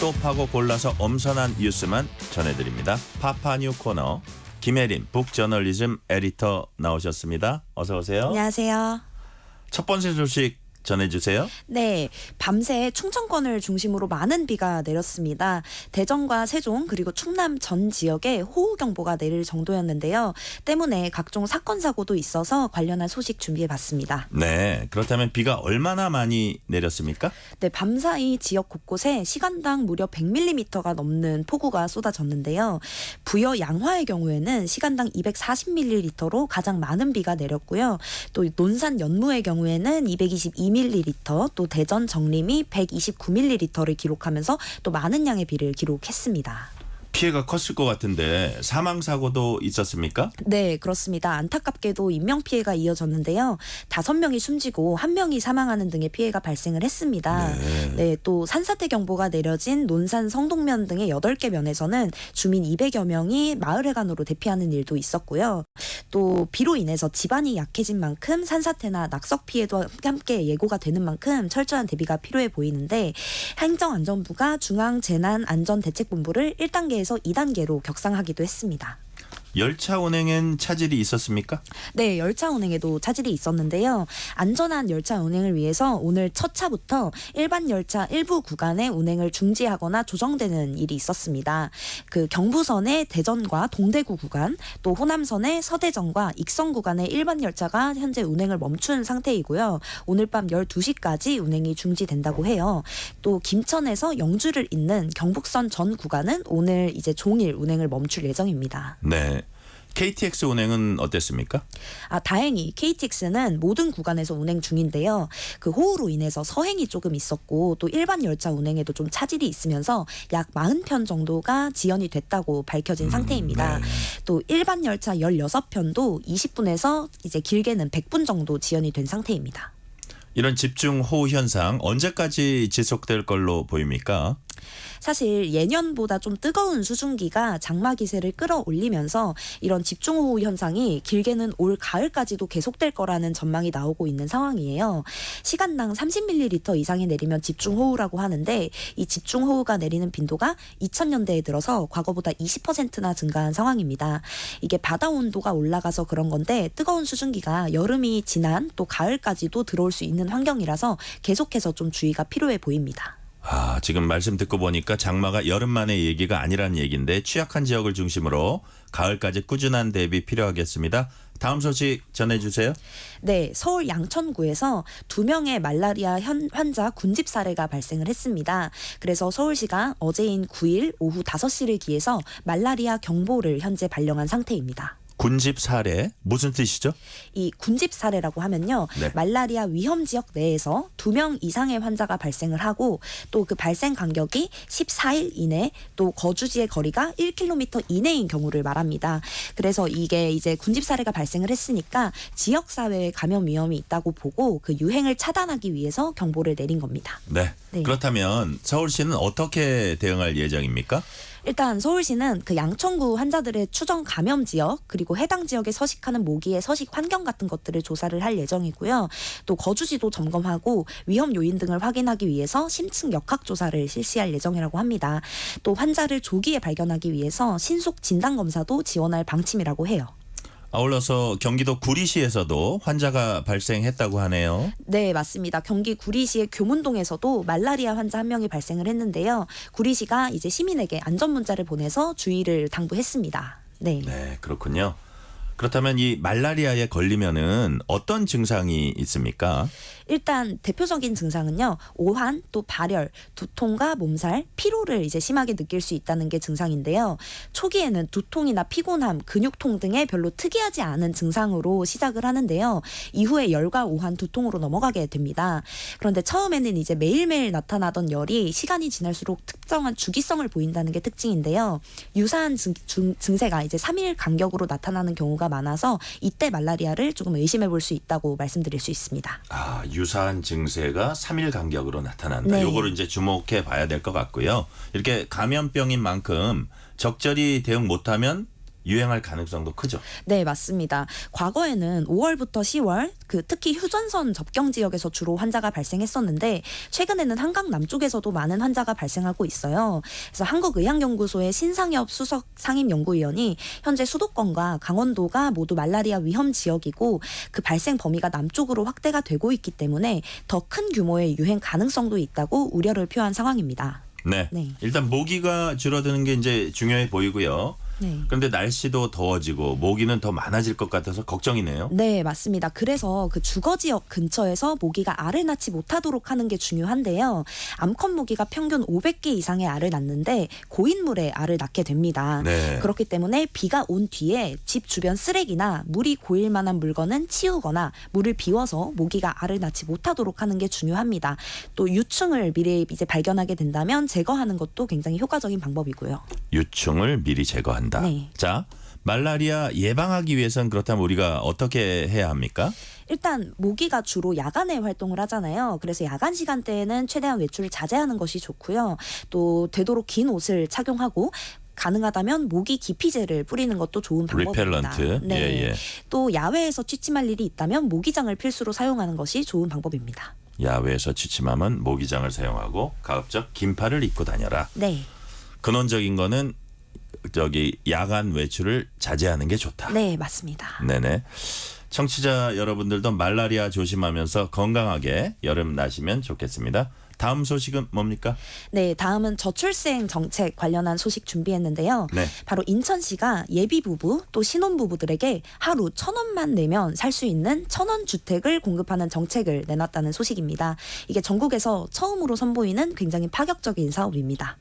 또 파고 골라서 엄선한 뉴스만 전해드립니다. 파파뉴 코너 김혜린 북저널리즘 에디터 나오셨습니다. 어서 오세요. 안녕하세요. 첫 번째 소식 전해주세요. 네, 밤새 충청권을 중심으로 많은 비가 내렸습니다. 대전과 세종 그리고 충남 전 지역에 호우경보가 내릴 정도였는데요. 때문에 각종 사건 사고도 있어서 관련한 소식 준비해봤습니다. 네, 그렇다면 비가 얼마나 많이 내렸습니까? 네, 밤사이 지역 곳곳에 시간당 무려 100mm가 넘는 폭우가 쏟아졌는데요. 부여 양화의 경우에는 시간당 240ml로 가장 많은 비가 내렸고요. 또 논산 연무의 경우에는 222ml, 또 대전 정림이 129ml를 기록하면서 또 많은 양의 비를 기록했습니다. 피해가 컸을 것 같은데 사망사고도 있었습니까? 네, 그렇습니다. 안타깝게도 인명피해가 이어졌는데요. 5명이 숨지고 1명이 사망하는 등의 피해가 발생을 했습니다. 네, 또 산사태 경보가 내려진 논산 성동면 등의 8개 면에서는 주민 200여 명이 마을회관으로 대피하는 일도 있었고요. 또 비로 인해서 지반이 약해진 만큼 산사태나 낙석 피해도 함께 예고가 되는 만큼 철저한 대비가 필요해 보이는데 행정안전부가 중앙재난안전대책본부를 1단계에서 2단계로 격상하기도 했습니다. 열차 운행엔 차질이 있었습니까? 네, 열차 운행에도 차질이 있었는데요. 안전한 열차 운행을 위해서 오늘 첫 차부터 일반 열차 일부 구간의 운행을 중지하거나 조정되는 일이 있었습니다. 그 경부선의 대전과 동대구 구간, 또 호남선의 서대전과 익성 구간의 일반 열차가 현재 운행을 멈춘 상태이고요. 오늘 밤 12시까지 운행이 중지된다고 해요. 또 김천에서 영주를 잇는 경북선 전 구간은 오늘 이제 종일 운행을 멈출 예정입니다. 네. KTX 운행은 어땠습니까? 다행히 KTX는 모든 구간에서 운행 중인데요. 그 호우로 인해서 서행이 조금 있었고 또 일반 열차 운행에도 좀 차질이 있으면서 약 40편 정도가 지연이 됐다고 밝혀진 상태입니다. 네. 또 일반 열차 16편도 20분에서 이제 길게는 100분 정도 지연이 된 상태입니다. 이런 집중 호우 현상 언제까지 지속될 걸로 보입니까? 사실 예년보다 좀 뜨거운 수증기가 장마 기세를 끌어올리면서 이런 집중호우 현상이 길게는 올 가을까지도 계속될 거라는 전망이 나오고 있는 상황이에요. 시간당 30ml 이상이 내리면 집중호우라고 하는데 이 집중호우가 내리는 빈도가 2000년대에 들어서 과거보다 20%나 증가한 상황입니다. 이게 바다 온도가 올라가서 그런 건데 뜨거운 수증기가 여름이 지난 또 가을까지도 들어올 수 있는 환경이라서 계속해서 좀 주의가 필요해 보입니다. 지금 말씀 듣고 보니까 장마가 여름만의 얘기가 아니라는 얘기인데 취약한 지역을 중심으로 가을까지 꾸준한 대비 필요하겠습니다. 다음 소식 전해주세요. 네, 서울 양천구에서 2명의 말라리아 환자 군집 사례가 발생을 했습니다. 그래서 서울시가 어제인 9일 오후 5시를 기해서 말라리아 경보를 현재 발령한 상태입니다. 군집 사례 무슨 뜻이죠? 이 군집 사례라고 하면요. 네. 말라리아 위험 지역 내에서 2명 이상의 환자가 발생을 하고 또 그 발생 간격이 14일 이내 또 거주지의 거리가 1km 이내인 경우를 말합니다. 그래서 이게 이제 군집 사례가 발생을 했으니까 지역 사회에 감염 위험이 있다고 보고 그 유행을 차단하기 위해서 경보를 내린 겁니다. 네. 네. 그렇다면 서울시는 어떻게 대응할 예정입니까? 일단 서울시는 그 양천구 환자들의 추정 감염 지역 그리고 해당 지역에 서식하는 모기의 서식 환경 같은 것들을 조사를 할 예정이고요. 또 거주지도 점검하고 위험 요인 등을 확인하기 위해서 심층 역학 조사를 실시할 예정이라고 합니다. 또 환자를 조기에 발견하기 위해서 신속 진단 검사도 지원할 방침이라고 해요. 아울러서 경기도 구리시에서도 환자가 발생했다고 하네요. 네, 맞습니다. 경기 구리시의 교문동에서도 말라리아 환자 1명이 발생을 했는데요. 구리시가 이제 시민에게 안전 문자를 보내서 주의를 당부했습니다. 네. 네, 그렇군요. 그렇다면 이 말라리아에 걸리면은 어떤 증상이 있습니까? 일단 대표적인 증상은요. 오한, 또 발열, 두통과 몸살, 피로를 이제 심하게 느낄 수 있다는 게 증상인데요. 초기에는 두통이나 피곤함, 근육통 등의 별로 특이하지 않은 증상으로 시작을 하는데요. 이후에 열과 오한, 두통으로 넘어가게 됩니다. 그런데 처음에는 이제 매일매일 나타나던 열이 시간이 지날수록 특정한 주기성을 보인다는 게 특징인데요. 유사한 증세가 이제 3일 간격으로 나타나는 경우가 많아서 이때 말라리아를 조금 의심해 볼 수 있다고 말씀드릴 수 있습니다. 아, 유사한 증세가 3일 간격으로 나타난다. 네. 요거를 이제 주목해 봐야 될 것 같고요. 이렇게 감염병인 만큼 적절히 대응 못하면 유행할 가능성도 크죠. 네, 맞습니다. 과거에는 5월부터 10월 특히 휴전선 접경 지역에서 주로 환자가 발생했었는데 최근에는 한강 남쪽에서도 많은 환자가 발생하고 있어요. 그래서 한국의학연구소의 신상엽 수석 상임연구위원이 현재 수도권과 강원도가 모두 말라리아 위험 지역이고 그 발생 범위가 남쪽으로 확대가 되고 있기 때문에 더 큰 규모의 유행 가능성도 있다고 우려를 표한 상황입니다. 네. 일단 모기가 줄어드는 게 이제 중요해 보이고요. 네. 그런데 날씨도 더워지고 모기는 더 많아질 것 같아서 걱정이네요. 네, 맞습니다. 그래서 그 주거 지역 근처에서 모기가 알을 낳지 못하도록 하는 게 중요한데요. 암컷 모기가 평균 500개 이상의 알을 낳는데 고인물에 알을 낳게 됩니다. 네. 그렇기 때문에 비가 온 뒤에 집 주변 쓰레기나 물이 고일 만한 물건은 치우거나 물을 비워서 모기가 알을 낳지 못하도록 하는 게 중요합니다. 또 유충을 미리 이제 발견하게 된다면 제거하는 것도 굉장히 효과적인 방법이고요. 유충을 미리 제거한다. 네. 자, 말라리아 예방하기 위해서는 그렇다면 우리가 어떻게 해야 합니까? 일단 모기가 주로 야간에 활동을 하잖아요. 그래서 야간 시간대에는 최대한 외출을 자제하는 것이 좋고요. 또 되도록 긴 옷을 착용하고 가능하다면 모기 기피제를 뿌리는 것도 좋은 방법입니다. 리펠런트. 네. 예. 또 야외에서 취침할 일이 있다면 모기장을 필수로 사용하는 것이 좋은 방법입니다. 야외에서 취침하면 모기장을 사용하고 가급적 긴팔을 입고 다녀라. 네. 근원적인 거는 야간 외출을 자제하는 게 좋다. 네, 맞습니다. 네네. 청취자 여러분들도 말라리아 조심하면서 건강하게 여름 나시면 좋겠습니다. 다음 소식은 뭡니까? 네, 다음은 저출생 정책 관련한 소식 준비했는데요. 네. 바로 인천시가 예비 부부 또 신혼 부부들에게 하루 1,000원만 내면 살 수 있는 1,000원 주택을 공급하는 정책을 내놨다는 소식입니다. 이게 전국에서 처음으로 선보이는 굉장히 파격적인 사업입니다.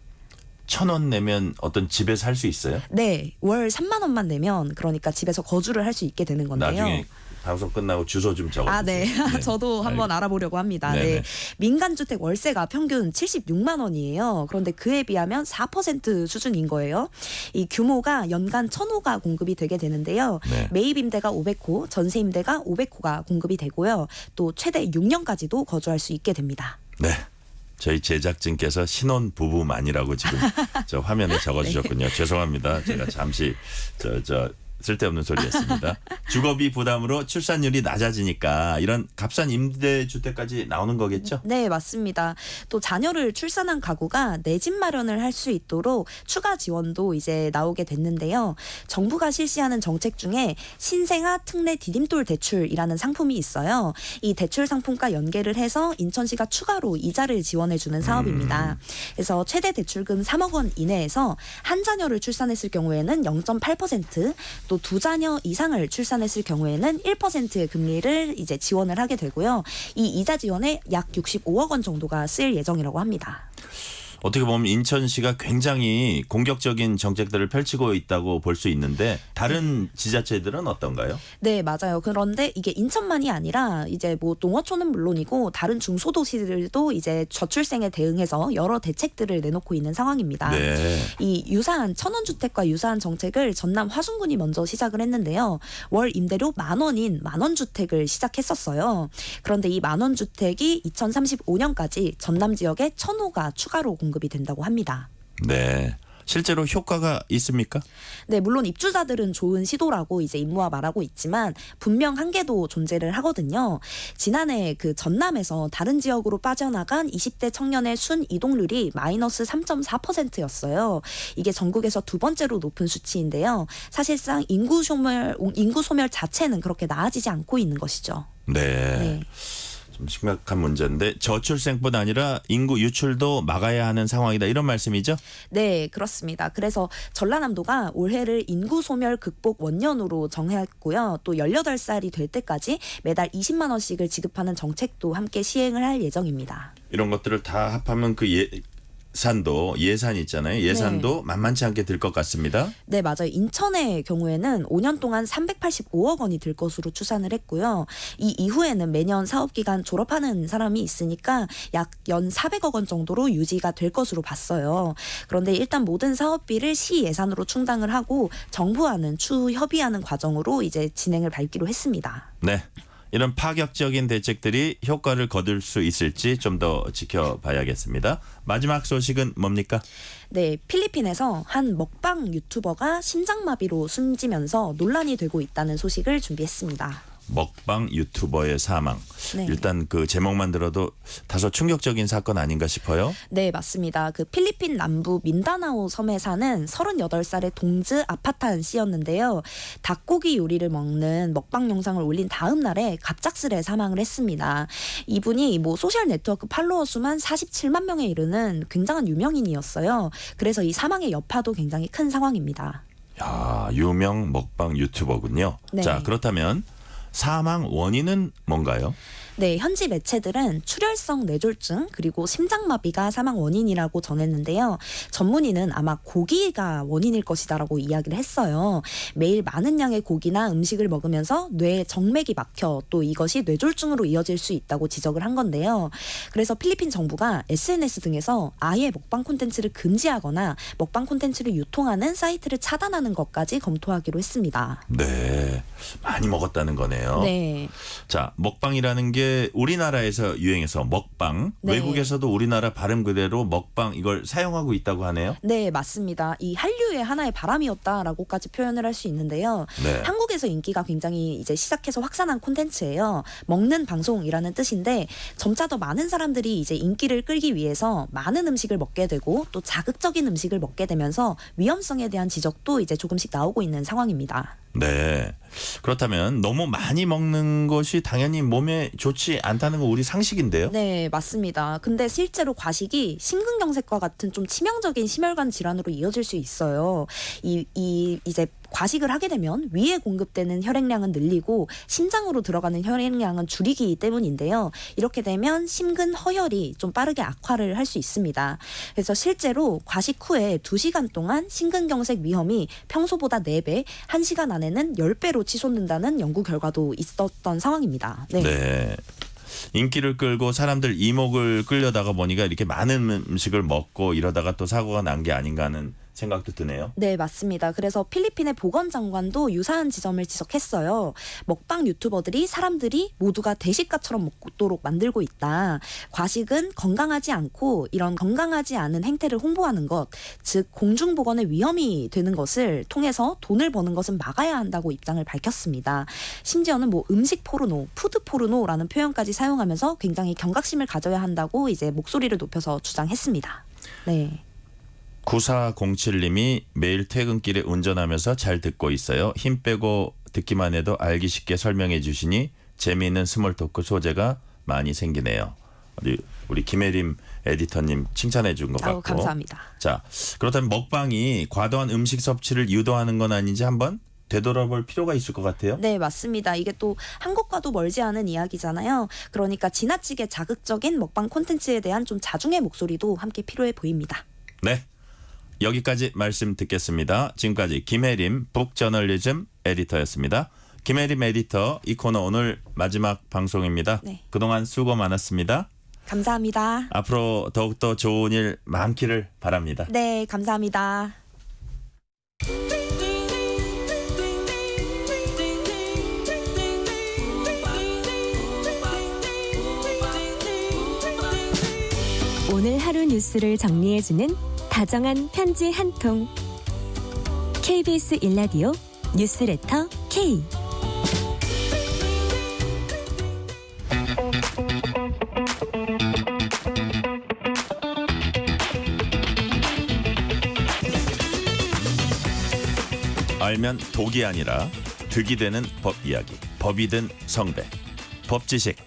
1,000원 내면 어떤 집에 살 수 있어요? 네, 월 3만 원만 내면 그러니까 집에서 거주를 할 수 있게 되는 건데요. 나중에 방송 끝나고 주소 좀 적어주세요. 아, 네. 저도 한번 알아보려고 합니다. 네네. 네. 민간주택 월세가 평균 76만 원이에요. 그런데 그에 비하면 4% 수준인 거예요. 이 규모가 연간 1,000호가 공급이 되게 되는데요. 네. 매입 임대가 500호, 전세 임대가 500호가 공급이 되고요. 또 최대 6년까지도 거주할 수 있게 됩니다. 네. 저희 제작진께서 신혼 부부만이라고 지금 저 화면에 적어주셨군요. 네. 죄송합니다. 제가 잠시 쓸데없는 소리 했습니다. 주거비 부담으로 출산율이 낮아지니까 이런 값싼 임대주택까지 나오는 거겠죠? 네, 맞습니다. 또 자녀를 출산한 가구가 내 집 마련을 할 수 있도록 추가 지원도 이제 나오게 됐는데요. 정부가 실시하는 정책 중에 신생아 특례 디딤돌 대출이라는 상품이 있어요. 이 대출 상품과 연계를 해서 인천시가 추가로 이자를 지원해주는 사업입니다. 그래서 최대 대출금 3억 원 이내에서 한 자녀를 출산했을 경우에는 0.8%, 또 2자녀 이상을 출산했을 경우에는 1%의 금리를 이제 지원을 하게 되고요. 이 이자 지원에 약 65억 원 정도가 쓰일 예정이라고 합니다. 어떻게 보면 인천시가 굉장히 공격적인 정책들을 펼치고 있다고 볼 수 있는데 다른 지자체들은 어떤가요? 네, 맞아요. 그런데 이게 인천만이 아니라 이제 뭐 농어촌은 물론이고 다른 중소도시들도 이제 저출생에 대응해서 여러 대책들을 내놓고 있는 상황입니다. 네. 이 유사한 천원주택과 유사한 정책을 전남 화순군이 먼저 시작을 했는데요. 월 임대료 10,000원인 만원주택을 시작했었어요. 그런데 이 만원주택이 2035년까지 전남 지역에 1,000호가 추가로 공급이 된다고 합니다. 네. 실제로 효과가 있습니까? 네, 물론 입주자들은 좋은 시도라고 이제 임무와 말하고 있지만 분명 한계도 존재를 하거든요. 지난해 그 전남에서 다른 지역으로 빠져나간 20대 청년의 순 이동률이 마이너스 3.4%였어요. 이게 전국에서 두 번째로 높은 수치인데요. 사실상 인구 소멸 자체는 그렇게 나아지지 않고 있는 것이죠. 네. 좀 심각한 문제인데 저출생뿐 아니라 인구 유출도 막아야 하는 상황이다 이런 말씀이죠? 네, 그렇습니다. 그래서 전라남도가 올해를 인구 소멸 극복 원년으로 정했고요. 또 18살이 될 때까지 매달 20만 원씩을 지급하는 정책도 함께 시행을 할 예정입니다. 이런 것들을 다 합하면 그 예산 있잖아요. 예산도 네. 만만치 않게 들 것 같습니다. 네, 맞아요. 인천의 경우에는 5년 동안 385억 원이 들 것으로 추산을 했고요. 이 이후에는 매년 사업기간 졸업하는 사람이 있으니까 약 연 400억 원 정도로 유지가 될 것으로 봤어요. 그런데 일단 모든 사업비를 시 예산으로 충당을 하고 정부와는 추후 협의하는 과정으로 이제 진행을 밟기로 했습니다. 네. 이런 파격적인 대책들이 효과를 거둘 수 있을지 좀 더 지켜봐야겠습니다. 마지막 소식은 뭡니까? 네, 필리핀에서 한 먹방 유튜버가 심장마비로 숨지면서 논란이 되고 있다는 소식을 준비했습니다. 먹방 유튜버의 사망. 네. 일단 그 제목만 들어도 다소 충격적인 사건 아닌가 싶어요. 네, 맞습니다. 그 필리핀 남부 민다나오 섬에 사는 38살의 동즈 아파탄 씨였는데요. 닭고기 요리를 먹는 먹방 영상을 올린 다음 날에 갑작스레 사망을 했습니다. 이분이 뭐 소셜 네트워크 팔로워 수만 47만 명에 이르는 굉장한 유명인이었어요. 그래서 이 사망의 여파도 굉장히 큰 상황입니다. 야, 유명 먹방 유튜버군요. 네. 자, 그렇다면 사망 원인은 뭔가요? 네, 현지 매체들은 출혈성 뇌졸중 그리고 심장마비가 사망 원인이라고 전했는데요. 전문의는 아마 고기가 원인일 것이다라고 이야기를 했어요. 매일 많은 양의 고기나 음식을 먹으면서 뇌에 정맥이 막혀 또 이것이 뇌졸중으로 이어질 수 있다고 지적을 한 건데요. 그래서 필리핀 정부가 SNS 등에서 아예 먹방 콘텐츠를 금지하거나 먹방 콘텐츠를 유통하는 사이트를 차단하는 것까지 검토하기로 했습니다. 네, 많이 먹었다는 거네요. 네. 자, 먹방이라는 게 우리나라에서 유행해서 먹방, 네. 외국에서도 우리나라 발음 그대로 먹방 이걸 사용하고 있다고 하네요. 네, 맞습니다. 이 한류의 하나의 바람이었다라고까지 표현을 할 수 있는데요. 네. 한국에서 인기가 굉장히 이제 시작해서 확산한 콘텐츠예요. 먹는 방송이라는 뜻인데 점차 더 많은 사람들이 이제 인기를 끌기 위해서 많은 음식을 먹게 되고 또 자극적인 음식을 먹게 되면서 위험성에 대한 지적도 이제 조금씩 나오고 있는 상황입니다. 네. 그렇다면 너무 많이 먹는 것이 당연히 몸에 좋지 않다는 거 우리 상식인데요. 네, 맞습니다. 근데 실제로 과식이 심근경색과 같은 좀 치명적인 심혈관 질환으로 이어질 수 있어요. 이제 과식을 하게 되면 위에 공급되는 혈액량은 늘리고 심장으로 들어가는 혈액량은 줄이기 때문인데요. 이렇게 되면 심근 허혈이 좀 빠르게 악화를 할 수 있습니다. 그래서 실제로 과식 후에 2시간 동안 심근경색 위험이 평소보다 4배, 1시간 안에는 10배로 치솟는다는 연구 결과도 있었던 상황입니다. 네. 네. 인기를 끌고 사람들 이목을 끌려다가 보니까 이렇게 많은 음식을 먹고 이러다가 또 사고가 난 게 아닌가 하는 생각도 드네요. 네, 맞습니다. 그래서 필리핀의 보건장관도 유사한 지점을 지적했어요. 먹방 유튜버들이 사람들이 모두가 대식가처럼 먹도록 만들고 있다. 과식은 건강하지 않고 이런 건강하지 않은 행태를 홍보하는 것, 즉 공중보건에 위험이 되는 것을 통해서 돈을 버는 것은 막아야 한다고 입장을 밝혔습니다. 심지어는 뭐 음식 포르노, 푸드 포르노라는 표현까지 사용하면서 굉장히 경각심을 가져야 한다고 이제 목소리를 높여서 주장했습니다. 네. 9407님이 매일 퇴근길에 운전하면서 잘 듣고 있어요. 힘 빼고 듣기만 해도 알기 쉽게 설명해 주시니 재미있는 스몰 토크 소재가 많이 생기네요. 우리 김혜림 에디터님 칭찬해 준 것 같고. 감사합니다. 자, 그렇다면 먹방이 과도한 음식 섭취를 유도하는 건 아닌지 한번 되돌아볼 필요가 있을 것 같아요. 네, 맞습니다. 이게 또 한국과도 멀지 않은 이야기잖아요. 그러니까 지나치게 자극적인 먹방 콘텐츠에 대한 좀 자중의 목소리도 함께 필요해 보입니다. 네. 여기까지 말씀 듣겠습니다. 지금까지 김혜림 북저널리즘 에디터였습니다. 김혜림 에디터, 이 코너 오늘 마지막 방송입니다. 네. 그동안 수고 많았습니다. 감사합니다. 앞으로 더욱더 좋은 일 많기를 바랍니다. 네, 감사합니다. 오늘 하루 뉴스를 정리해주는 다정한 편지 한 통. KBS 일라디오 뉴스레터 K. 알면 독이 아니라 득이 되는 법 이야기. 법이 든 성배. 법지식.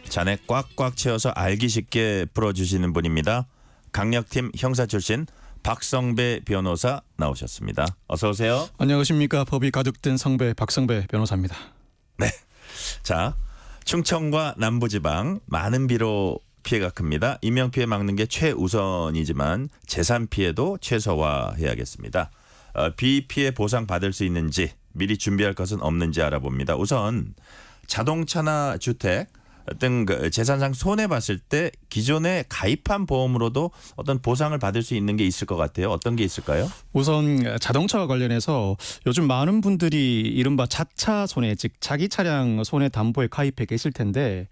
잔에 꽉꽉 채워서 알기 쉽게 풀어주시는 분입니다. 강력팀 형사 출신 박성배 변호사 나오셨습니다. 어서 오세요. 안녕하십니까. 법이 가득 든 성배 박성배 변호사입니다. 네. 자, 충청과 남부지방 많은 비로 피해가 큽니다. 인명피해 막는 게 최우선이지만 재산 피해도 최소화해야겠습니다. 비 피해 보상 받을 수 있는지 미리 준비할 것은 없는지 알아봅니다. 우선 자동차나 주택 등 재산상 손해 봤을 때 기존에 가입한 보험으로도 어떤 보상을 받을 수 있는 게 있을 것 같아요. 어떤 게 있을까요? 우선 자동차와 관련해서 요즘 많은 분들이 이른바 자차 손해, 즉 자기 차량 손해 담보에 가입해 계실 텐데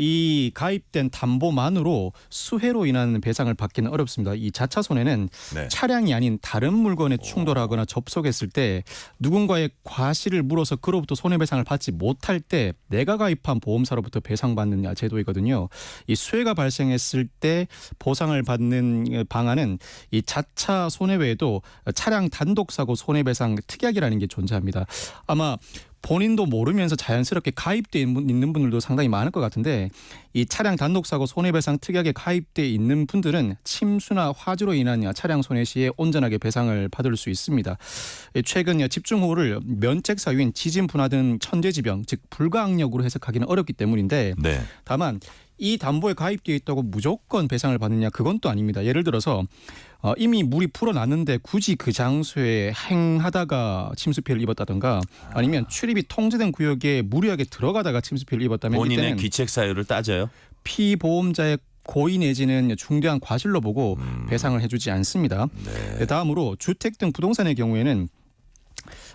이 가입된 담보만으로 수해로 인한 배상을 받기는 어렵습니다. 이 자차 손해는 네. 차량이 아닌 다른 물건에 충돌하거나 접속했을 때 누군가의 과실을 물어서 그로부터 손해배상을 받지 못할 때 내가 가입한 보험사로부터 배상받는 제도이거든요. 이 수해가 발생했을 때 보상을 받는 방안은 이 자차 손해 외에도 차량 단독사고 손해배상 특약이라는 게 존재합니다. 아마 본인도 모르면서 자연스럽게 가입돼 있는 분들도 상당히 많을 것 같은데 이 차량 단독사고 손해배상 특약에 가입돼 있는 분들은 침수나 화재로 인한 차량 손해 시에 온전하게 배상을 받을 수 있습니다. 최근 집중호우를 면책 사유인 지진 분화 등 천재지변 즉 불가항력으로 해석하기는 어렵기 때문인데 네. 다만 이 담보에 가입되어 있다고 무조건 배상을 받느냐 그건 또 아닙니다. 예를 들어서 이미 물이 불어났는데 굳이 그 장소에 행하다가 침수 피해를 입었다던가 아니면 출입이 통제된 구역에 무리하게 들어가다가 침수 피해를 입었다면 본인의 이때는 귀책 사유를 따져요. 피보험자의 고의 내지는 중대한 과실로 보고 배상을 해주지 않습니다. 네. 다음으로 주택 등 부동산의 경우에는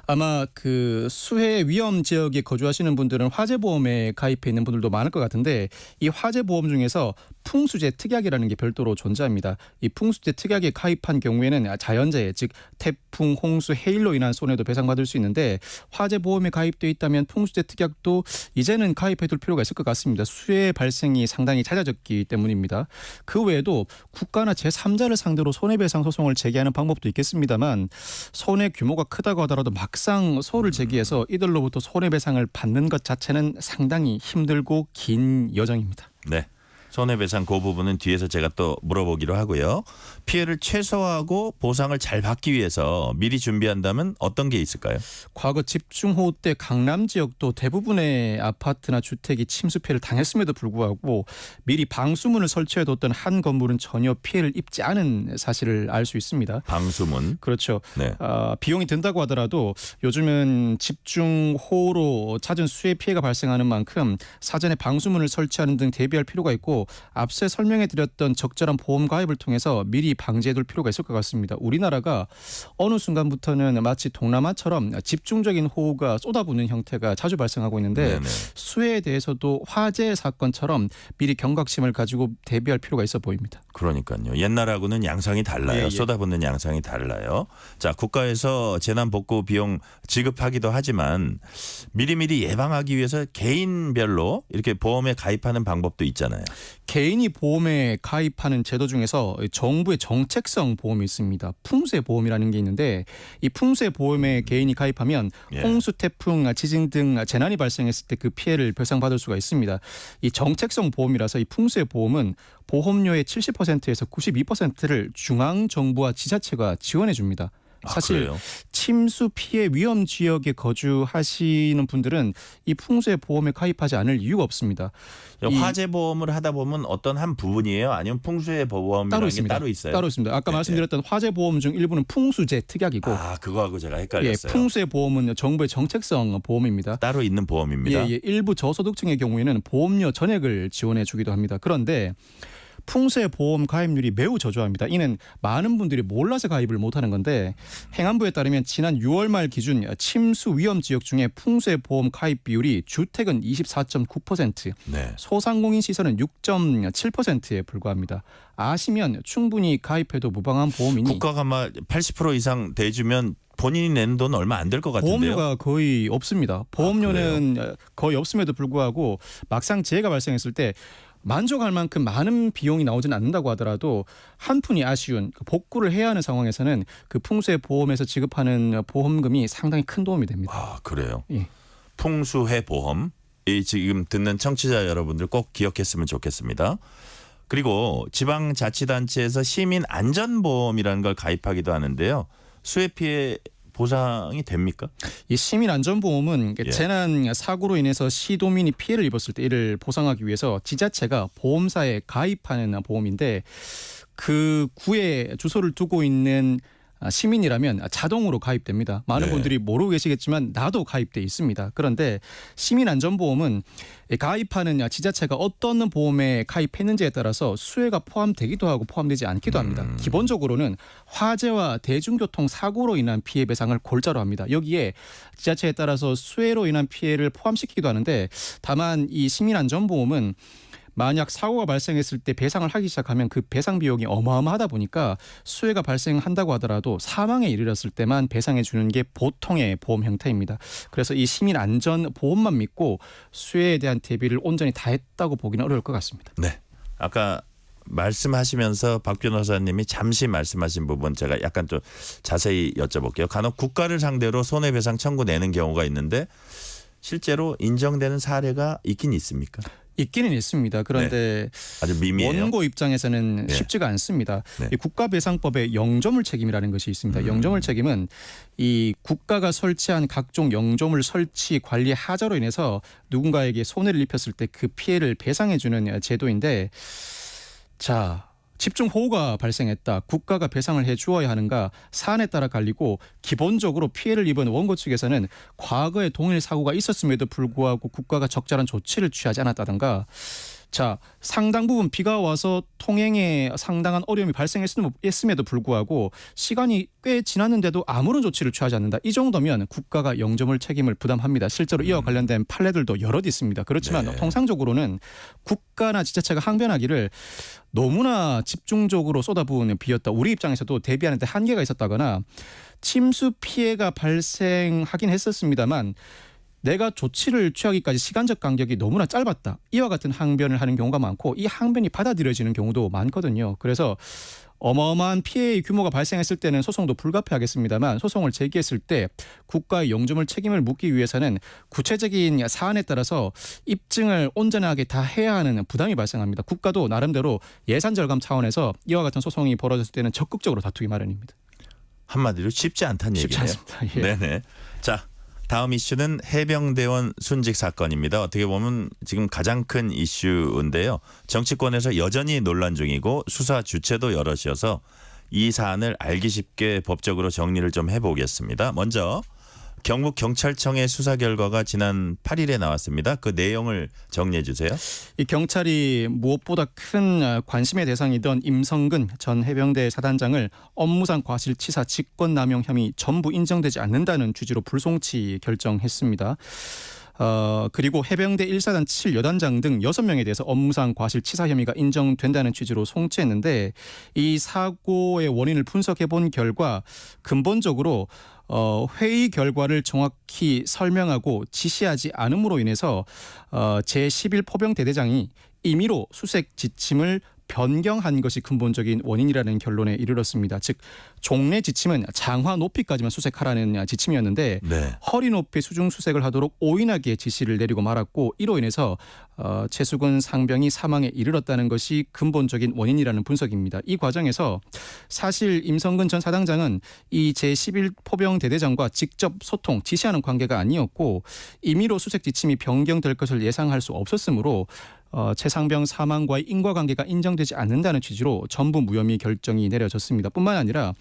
아마 그 수해 위험 지역에 거주하시는 분들은 화재보험에 가입해 있는 분들도 많을 것 같은데 이 화재보험 중에서 풍수재 특약이라는 게 별도로 존재합니다. 이 풍수재 특약에 가입한 경우에는 자연재해 즉 태풍, 홍수, 해일로 인한 손해도 배상받을 수 있는데 화재보험에 가입돼 있다면 풍수재 특약도 이제는 가입해둘 필요가 있을 것 같습니다. 수해 발생이 상당히 잦아졌기 때문입니다. 그 외에도 국가나 제3자를 상대로 손해배상 소송을 제기하는 방법도 있겠습니다만 손해 규모가 크다고 하더라도 막상 소를 제기해서 이들로부터 손해배상을 받는 것 자체는 상당히 힘들고 긴 여정입니다. 네. 손해배상 그 부분은 뒤에서 제가 또 물어보기로 하고요. 피해를 최소화하고 보상을 잘 받기 위해서 미리 준비한다면 어떤 게 있을까요? 과거 집중호우 때 강남 지역도 대부분의 아파트나 주택이 침수 피해를 당했음에도 불구하고 미리 방수문을 설치해뒀던 한 건물은 전혀 피해를 입지 않은 사실을 알 수 있습니다. 방수문. 그렇죠. 네. 비용이 든다고 하더라도 요즘은 집중호우로 잦은 수해 피해가 발생하는 만큼 사전에 방수문을 설치하는 등 대비할 필요가 있고 앞서 설명해드렸던 적절한 보험 가입을 통해서 미리 방지해둘 필요가 있을 것 같습니다. 우리나라가 어느 순간부터는 마치 동남아처럼 집중적인 호우가 쏟아부는 형태가 자주 발생하고 있는데 네네. 수해에 대해서도 화재 사건처럼 미리 경각심을 가지고 대비할 필요가 있어 보입니다. 그러니까요. 옛날하고는 양상이 달라요. 예. 쏟아붓는 양상이 달라요. 자, 국가에서 재난복구 비용 지급하기도 하지만 미리미리 예방하기 위해서 개인별로 이렇게 보험에 가입하는 방법도 있잖아요. 개인이 보험에 가입하는 제도 중에서 정부의 정책성 보험이 있습니다. 풍수해 보험이라는 게 있는데 이 풍수해 보험에 개인이 가입하면 홍수, 태풍, 지진 등 재난이 발생했을 때 그 피해를 배상받을 수가 있습니다. 이 정책성 보험이라서 이 풍수해 보험은 보험료의 70%에서 92%를 중앙정부와 지자체가 지원해 줍니다. 사실 그래요? 침수 피해 위험 지역에 거주하시는 분들은 이 풍수해 보험에 가입하지 않을 이유가 없습니다. 이 화재 보험을 하다 보면 어떤 한 부분이에요? 아니면 풍수해 보험이라는 따로 게 있습니다. 따로 있어요? 따로 있습니다. 아까 네, 말씀드렸던 화재 보험 중 일부는 풍수재 특약이고, 그거하고 제가 예, 헷갈렸어요. 풍수해 보험은 정부의 정책성 보험입니다. 따로 있는 보험입니다. 예, 일부 저소득층의 경우에는 보험료 전액을 지원해 주기도 합니다. 그런데 풍수해 보험 가입률이 매우 저조합니다. 이는 많은 분들이 몰라서 가입을 못하는 건데, 행안부에 따르면 지난 6월 말 기준 침수 위험 지역 중에 풍수해 보험 가입 비율이 주택은 24.9%, 네. 소상공인 시설은 6.7%에 불과합니다. 아시면 충분히 가입해도 무방한 보험이니 국가가 막 80% 이상 대주면 본인이 내는 돈 얼마 안 될 것 같은데요. 보험료가 거의 없습니다. 보험료는 거의 없음에도 불구하고 막상 재해가 발생했을 때 만족할 만큼 많은 비용이 나오지는 않는다고 하더라도 한푼이 아쉬운 복구를 해야 하는 상황에서는 그 풍수해 보험에서 지급하는 보험금이 상당히 큰 도움이 됩니다. 아, 그래요? 예. 풍수해 보험. 이 지금 듣는 청취자 여러분들 꼭 기억했으면 좋겠습니다. 그리고 지방자치단체에서 시민안전보험이라는 걸 가입하기도 하는데요. 수해 피해 보상이 됩니까? 이 시민안전보험은 예. 재난 사고로 인해서 시도민이 피해를 입었을 때 이를 보상하기 위해서 지자체가 보험사에 가입하는 보험인데, 그 구에 주소를 두고 있는 시민이라면 자동으로 가입됩니다. 많은 네. 분들이 모르고 계시겠지만 나도 가입돼 있습니다. 그런데 시민안전보험은 가입하는 지자체가 어떤 보험에 가입했는지에 따라서 수혜가 포함되기도 하고 포함되지 않기도 합니다. 기본적으로는 화재와 대중교통 사고로 인한 피해 배상을 골자로 합니다. 여기에 지자체에 따라서 수혜로 인한 피해를 포함시키기도 하는데, 다만 이 시민안전보험은 만약 사고가 발생했을 때 배상을 하기 시작하면 그 배상 비용이 어마어마하다 보니까 수혜가 발생한다고 하더라도 사망에 이르렀을 때만 배상해 주는 게 보통의 보험 형태입니다. 그래서 이 시민 안전 보험만 믿고 수혜에 대한 대비를 온전히 다 했다고 보기는 어려울 것 같습니다. 네. 아까 말씀하시면서 박 변호사님이 잠시 말씀하신 부분 제가 약간 좀 자세히 여쭤볼게요. 간혹 국가를 상대로 손해배상 청구 내는 경우가 있는데 실제로 인정되는 사례가 있긴 있습니까? 있기는 있습니다. 그런데 아주 미미해요. 원고 입장에서는 네. 쉽지가 않습니다. 네. 이 국가배상법에 영조물 책임이라는 것이 있습니다. 영조물 책임은 이 국가가 설치한 각종 영조물 설치 관리 하자로 인해서 누군가에게 손해를 입혔을 때 그 피해를 배상해주는 제도인데, 자, 집중호우가 발생했다. 국가가 배상을 해주어야 하는가 사안에 따라 갈리고, 기본적으로 피해를 입은 원고 측에서는 과거에 동일 사고가 있었음에도 불구하고 국가가 적절한 조치를 취하지 않았다든가, 자, 상당 부분 비가 와서 통행에 상당한 어려움이 발생했음에도 불구하고 시간이 꽤 지났는데도 아무런 조치를 취하지 않는다. 이 정도면 국가가 영조물 책임을 부담합니다. 실제로 이와 관련된 판례들도 여럿 있습니다. 그렇지만 네. 통상적으로는 국가나 지자체가 항변하기를 너무나 집중적으로 쏟아부은 비였다. 우리 입장에서도 대비하는 데 한계가 있었다거나, 침수 피해가 발생하긴 했었습니다만 내가 조치를 취하기까지 시간적 간격이 너무나 짧았다. 이와 같은 항변을 하는 경우가 많고, 이 항변이 받아들여지는 경우도 많거든요. 그래서 어마어마한 피해의 규모가 발생했을 때는 소송도 불가피하겠습니다만, 소송을 제기했을 때 국가의 영조물 책임을 묻기 위해서는 구체적인 사안에 따라서 입증을 온전하게 다 해야 하는 부담이 발생합니다. 국가도 나름대로 예산 절감 차원에서 이와 같은 소송이 벌어졌을 때는 적극적으로 다투기 마련입니다. 한마디로 쉽지 않다는 쉽지 얘기네요. 않습니다. 예. 네네. 자, 다음 이슈는 해병대원 순직 사건입니다. 어떻게 보면 지금 가장 큰 이슈인데요. 정치권에서 여전히 논란 중이고 수사 주체도 여럿이어서 이 사안을 알기 쉽게 법적으로 정리를 좀 해보겠습니다. 먼저 경북경찰청의 수사 결과가 지난 8일에 나왔습니다. 그 내용을 정리해 주세요. 이 경찰이 무엇보다 큰 관심의 대상이던 임성근 전 해병대 사단장을 업무상 과실치사 직권남용 혐의 전부 인정되지 않는다는 취지로 불송치 결정했습니다. 그리고 해병대 1사단 7여단장 등 6명에 대해서 업무상 과실치사 혐의가 인정된다는 취지로 송치했는데, 이 사고의 원인을 분석해 본 결과 근본적으로 회의 결과를 정확히 설명하고 지시하지 않음으로 인해서 제11포병대대장이 임의로 수색 지침을 변경한 것이 근본적인 원인이라는 결론에 이르렀습니다. 즉 종래 지침은 장화 높이까지만 수색하라는 지침이었는데 네. 허리 높이 수중 수색을 하도록 오인하게 지시를 내리고 말았고 이로 인해서 최수근 상병이 사망에 이르렀다는 것이 근본적인 원인이라는 분석입니다. 이 과정에서 사실 임성근 전 사단장은 이 제11포병 대대장과 직접 소통, 지시하는 관계가 아니었고 임의로 수색 지침이 변경될 것을 예상할 수 없었으므로 최상병 사망과의 인과관계가 인정되지 않는다는 취지로 전부 무혐의 결정이 내려졌습니다. 뿐만 아니라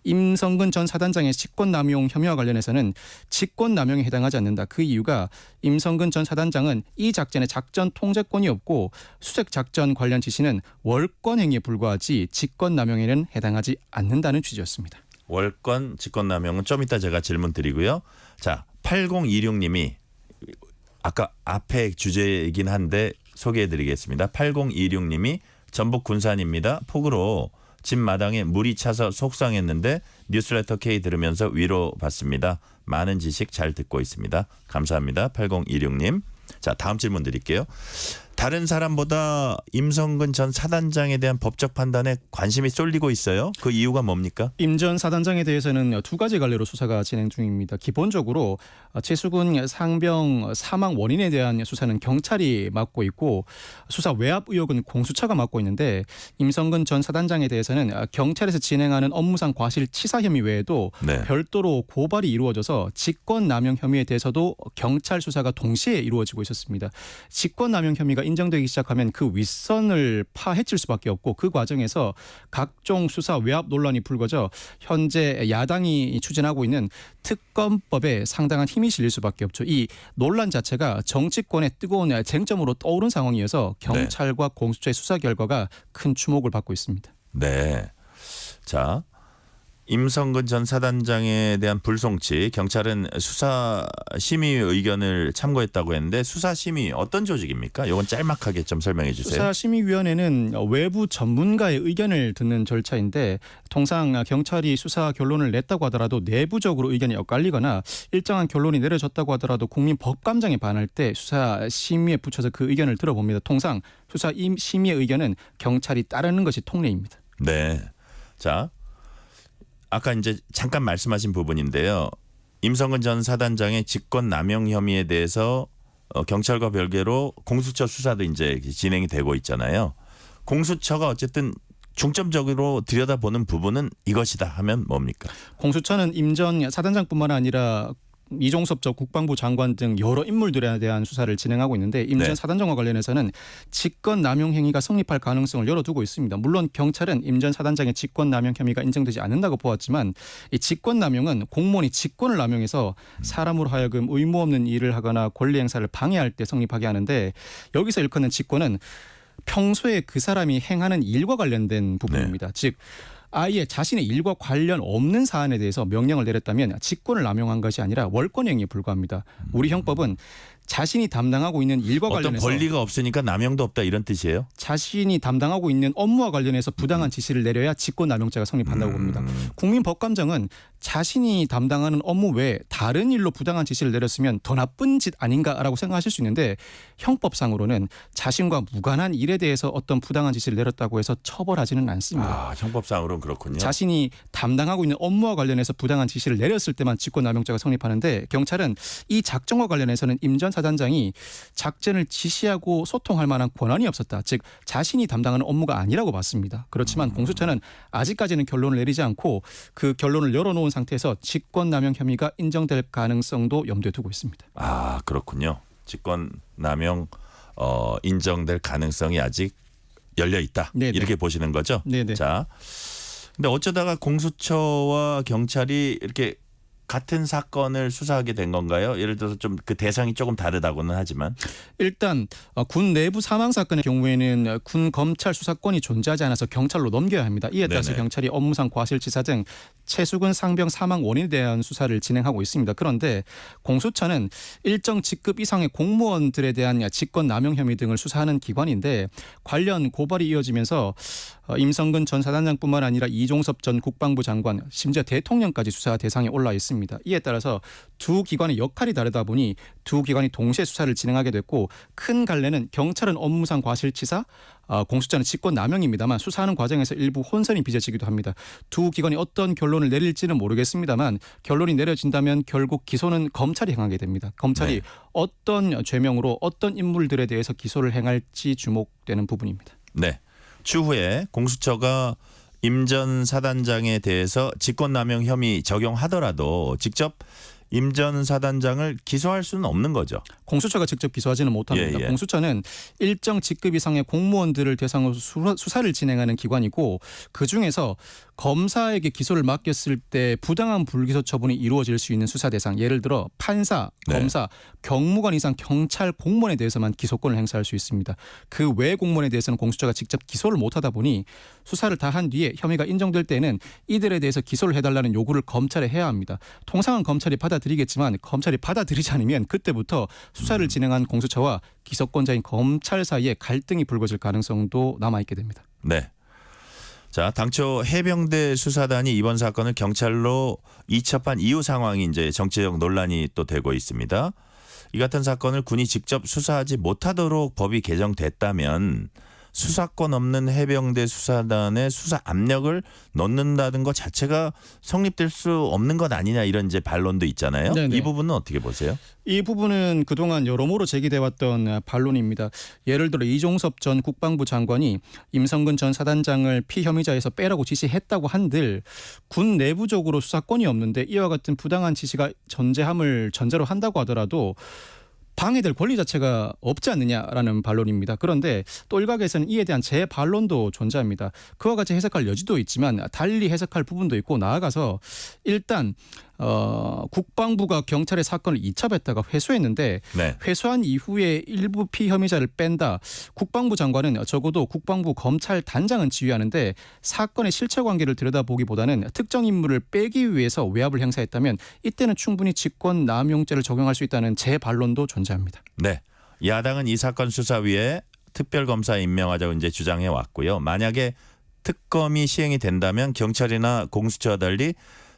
임성근 전 사단장의 직권남용 혐의와 관련해서는 직권남용에 해당하지 않는다. 그 이유가 임성근 전 사단장은 이 작전에 작전 통제권이 없고 수색작전 관련 지시는 월권 행위에 불과하지 직권남용에는 해당하지 않는다는 취지였습니다. 월권 직권남용은 좀 이따 제가 질문 드리고요. 자, 8026님이 아까 앞에 주제이긴 한데 소개해드리겠습니다. 8026님이 전북 군산입니다. 폭우로 집 마당에 물이 차서 속상했는데 뉴스레터 K 들으면서 위로받습니다. 많은 지식 잘 듣고 있습니다. 감사합니다. 8026님. 자, 다음 질문 드릴게요. 다른 사람보다 임성근 전 사단장에 대한 법적 판단에 관심이 쏠리고 있어요. 그 이유가 뭡니까? 임 전 사단장에 대해서는 두 가지 갈래로 수사가 진행 중입니다. 기본적으로 최수근 상병 사망 원인에 대한 수사는 경찰이 맡고 있고 수사 외압 의혹은 공수처가 맡고 있는데 임성근 전 사단장에 대해서는 경찰에서 진행하는 업무상 과실치사 혐의 외에도 네. 별도로 고발이 이루어져서 직권남용 혐의에 대해서도 경찰 수사가 동시에 이루어지고 있었습니다. 직권남용 혐의가 인정되기 시작하면 그 윗선을 파헤칠 수밖에 없고 그 과정에서 각종 수사 외압 논란이 불거져 현재 야당이 추진하고 있는 특검법에 상당한 힘이 실릴 수밖에 없죠. 이 논란 자체가 정치권의 뜨거운 쟁점으로 떠오른 상황이어서 경찰과 공수처의 수사 결과가 큰 주목을 받고 있습니다. 네. 자, 임성근 전 사단장에 대한 불송치 경찰은 수사 심의 의견을 참고했다고 했는데 수사 심의 어떤 조직입니까? 이건 짤막하게 좀 설명해 주세요. 수사심의위원회는 외부 전문가의 의견을 듣는 절차인데 통상 경찰이 수사 결론을 냈다고 하더라도 내부적으로 의견이 엇갈리거나 일정한 결론이 내려졌다고 하더라도 국민 법감정에 반할 때 수사심의에 붙여서 그 의견을 들어봅니다. 통상 수사심의의 의견은 경찰이 따르는 것이 통례입니다. 네. 자, 아까 이제 잠깐 말씀하신 부분인데요. 임성근 전 사단장의 직권남용 혐의에 대해서 경찰과 별개로 공수처 수사도 이제 진행이 되고 있잖아요. 공수처가 어쨌든 중점적으로 들여다보는 부분은 이것이다 하면 뭡니까? 공수처는 임 전 사단장뿐만 아니라 이종섭 전 국방부 장관 등 여러 인물들에 대한 수사를 진행하고 있는데 임 전 사단장과 관련해서는 직권남용 행위가 성립할 가능성을 열어두고 있습니다. 물론 경찰은 임 전 사단장의 직권남용 혐의가 인정되지 않는다고 보았지만 이 직권남용은 공무원이 직권을 남용해서 사람으로 하여금 의무 없는 일을 하거나 권리 행사를 방해할 때 성립하게 하는데 여기서 일컫는 직권은 평소에 그 사람이 행하는 일과 관련된 부분입니다. 즉 아예 자신의 일과 관련 없는 사안에 대해서 명령을 내렸다면 직권을 남용한 것이 아니라 월권 행위에 불과합니다. 우리 형법은 자신이 담당하고 있는 일과 어떤 관련해서 권리가 없으니까 남용도 없다 이런 뜻이에요? 자신이 담당하고 있는 업무와 관련해서 부당한 지시를 내려야 직권남용죄가 성립한다고 봅니다. 국민법감정은 자신이 담당하는 업무 외에 다른 일로 부당한 지시를 내렸으면 더 나쁜 짓 아닌가라고 생각하실 수 있는데 형법상으로는 자신과 무관한 일에 대해서 어떤 부당한 지시를 내렸다고 해서 처벌하지는 않습니다. 아, 형법상으로는 그렇군요. 자신이 담당하고 있는 업무와 관련해서 부당한 지시를 내렸을 때만 직권남용죄가 성립하는데 경찰은 이 작전과 관련해서는 임 전 사단장이 작전을 지시하고 소통할 만한 권한이 없었다. 즉 자신이 담당하는 업무가 아니라고 봤습니다. 그렇지만 공수처는 아직까지는 결론을 내리지 않고 그 결론을 열어놓은 상태에서 직권남용 혐의가 인정될 가능성도 염두에 두고 있습니다. 아, 그렇군요. 직권남용 인정될 가능성이 아직 열려 있다. 네네. 이렇게 보시는 거죠? 네네. 자, 근데 어쩌다가 공수처와 경찰이 이렇게 같은 사건을 수사하게 된 건가요? 예를 들어서 좀 그 대상이 조금 다르다고는 하지만 일단 군 내부 사망 사건의 경우에는 군 검찰 수사권이 존재하지 않아서 경찰로 넘겨야 합니다. 이에 따라서 네네. 경찰이 업무상 과실치사 등 최수근 상병 사망 원인에 대한 수사를 진행하고 있습니다. 그런데 공수처는 일정 직급 이상의 공무원들에 대한 직권남용 혐의 등을 수사하는 기관인데 관련 고발이 이어지면서 임성근 전 사단장뿐만 아니라 이종섭 전 국방부 장관 심지어 대통령까지 수사 대상에 올라 있습니다. 없습니다. 이에 따라서 두 기관의 역할이 다르다 보니 두 기관이 동시에 수사를 진행하게 됐고 큰 갈래는 경찰은 업무상 과실치사, 공수처는 직권남용입니다만 수사하는 과정에서 일부 혼선이 빚어지기도 합니다. 두 기관이 어떤 결론을 내릴지는 모르겠습니다만 결론이 내려진다면 결국 기소는 검찰이 행하게 됩니다. 검찰이 어떤 죄명으로 어떤 인물들에 대해서 기소를 행할지 주목되는 부분입니다. 네. 추후에 공수처가 임 전 사단장에 대해서 직권남용 혐의 적용하더라도 직접 임 전 사단장을 기소할 수는 없는 거죠. 공수처가 직접 기소하지는 못합니다. 예. 공수처는 일정 직급 이상의 공무원들을 대상으로 수사를 진행하는 기관이고 그중에서 검사에게 기소를 맡겼을 때 부당한 불기소 처분이 이루어질 수 있는 수사 대상, 예를 들어 판사, 검사, 경무관 이상 경찰 공무원에 대해서만 기소권을 행사할 수 있습니다. 그 외 공무원에 대해서는 공수처가 직접 기소를 못하다 보니 수사를 다 한 뒤에 혐의가 인정될 때는 이들에 대해서 기소를 해달라는 요구를 검찰에 해야 합니다. 통상은 검찰이 받아들이겠지만 검찰이 받아들이지 않으면 그때부터 수사를 진행한 공수처와 기소권자인 검찰 사이에 갈등이 불거질 가능성도 남아있게 됩니다. 네. 자, 당초 해병대 수사단이 이번 사건을 경찰로 이첩한 이후 상황이 이제 정치적 논란이 또 되고 있습니다. 이 같은 사건을 군이 직접 수사하지 못하도록 법이 개정됐다면 수사권 없는 해병대 수사단의 수사 압력을 넣는다는 것 자체가 성립될 수 없는 것 아니냐 이런 이제 반론도 있잖아요. 네네. 이 부분은 어떻게 보세요? 이 부분은 그동안 여러모로 제기돼 왔던 반론입니다. 예를 들어 이종섭 전 국방부 장관이 임성근 전 사단장을 피혐의자에서 빼라고 지시했다고 한들 군 내부적으로 수사권이 없는데 이와 같은 부당한 지시가 전제함을 전제로 한다고 하더라도 방해될 권리 자체가 없지 않느냐라는 반론입니다. 그런데 또 일각에서는 이에 대한 재반론도 존재합니다. 그와 같이 해석할 여지도 있지만 달리 해석할 부분도 있고 나아가서 일단 국방부가 경찰의 사건을 이첩했다가 회수했는데 회수한 이후에 일부 피혐의자를 뺀다. 국방부 장관은 적어도 국방부 검찰 단장은 지휘하는데 사건의 실체관계를 들여다보기보다는 특정 인물을 빼기 위해서 외압을 행사했다면 이때는 충분히 직권남용죄를 적용할 수 있다는 재반론도 존재합니다. 네. 야당은 이 사건 수사위에 특별검사 임명하자고 이제 주장해 왔고요. 만약에 특검이 시행이 된다면 경찰이나 공수처와 달리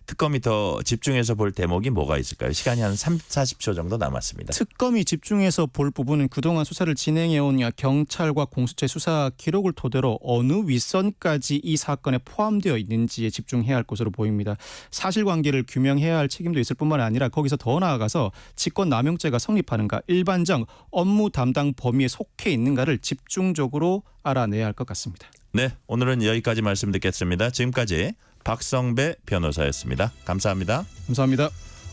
특검이 더 집중해서 볼 대목이 뭐가 있을까요? 시간이 한 30-40초 정도 남았습니다. 특검이 집중해서 볼 부분은 그동안 수사를 진행해온 경찰과 공수처의 수사 기록을 토대로 어느 윗선까지 이 사건에 포함되어 있는지에 집중해야 할 것으로 보입니다. 사실관계를 규명해야 할 책임도 있을 뿐만 아니라 거기서 더 나아가서 직권남용죄가 성립하는가, 일반적 업무 담당 범위에 속해 있는가를 집중적으로 알아내야 할 것 같습니다. 네, 오늘은 여기까지 말씀 듣겠습니다. 지금까지 박성배 변호사였습니다. 감사합니다. 감사합니다.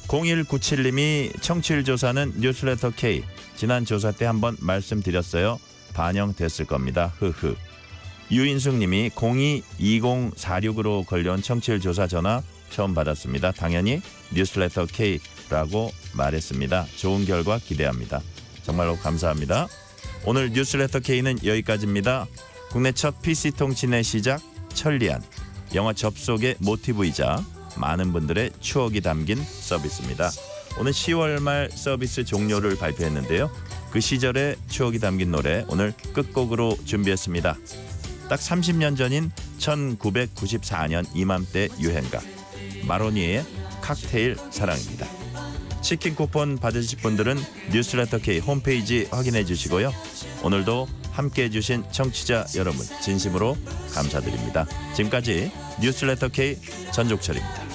0197님이 청취율 조사는 뉴스레터 K. 지난 조사 때 한번 말씀드렸어요. 반영됐을 겁니다. 흐흐. 유인숙님이 022046으로 걸려온 청취율 조사 전화 처음 받았습니다. 당연히 뉴스레터 K라고 말했습니다. 좋은 결과 기대합니다. 정말로 감사합니다. 오늘 뉴스레터 K는 여기까지입니다. 국내 첫 PC통신의 시작 천리안. 영화 접속의 모티브이자 많은 분들의 추억이 담긴 서비스입니다. 오늘 10월 말 서비스 종료를 발표했는데요. 그 시절의 추억이 담긴 노래 오늘 끝곡으로 준비했습니다. 딱 30년 전인 1994년 이맘때 유행가 마로니에의 칵테일 사랑입니다. 치킨 쿠폰 받으실 분들은 뉴스레터 K 홈페이지 확인해 주시고요. 오늘도 함께해 주신 청취자 여러분 진심으로 감사드립니다. 지금까지 뉴스레터 K 전종철입니다.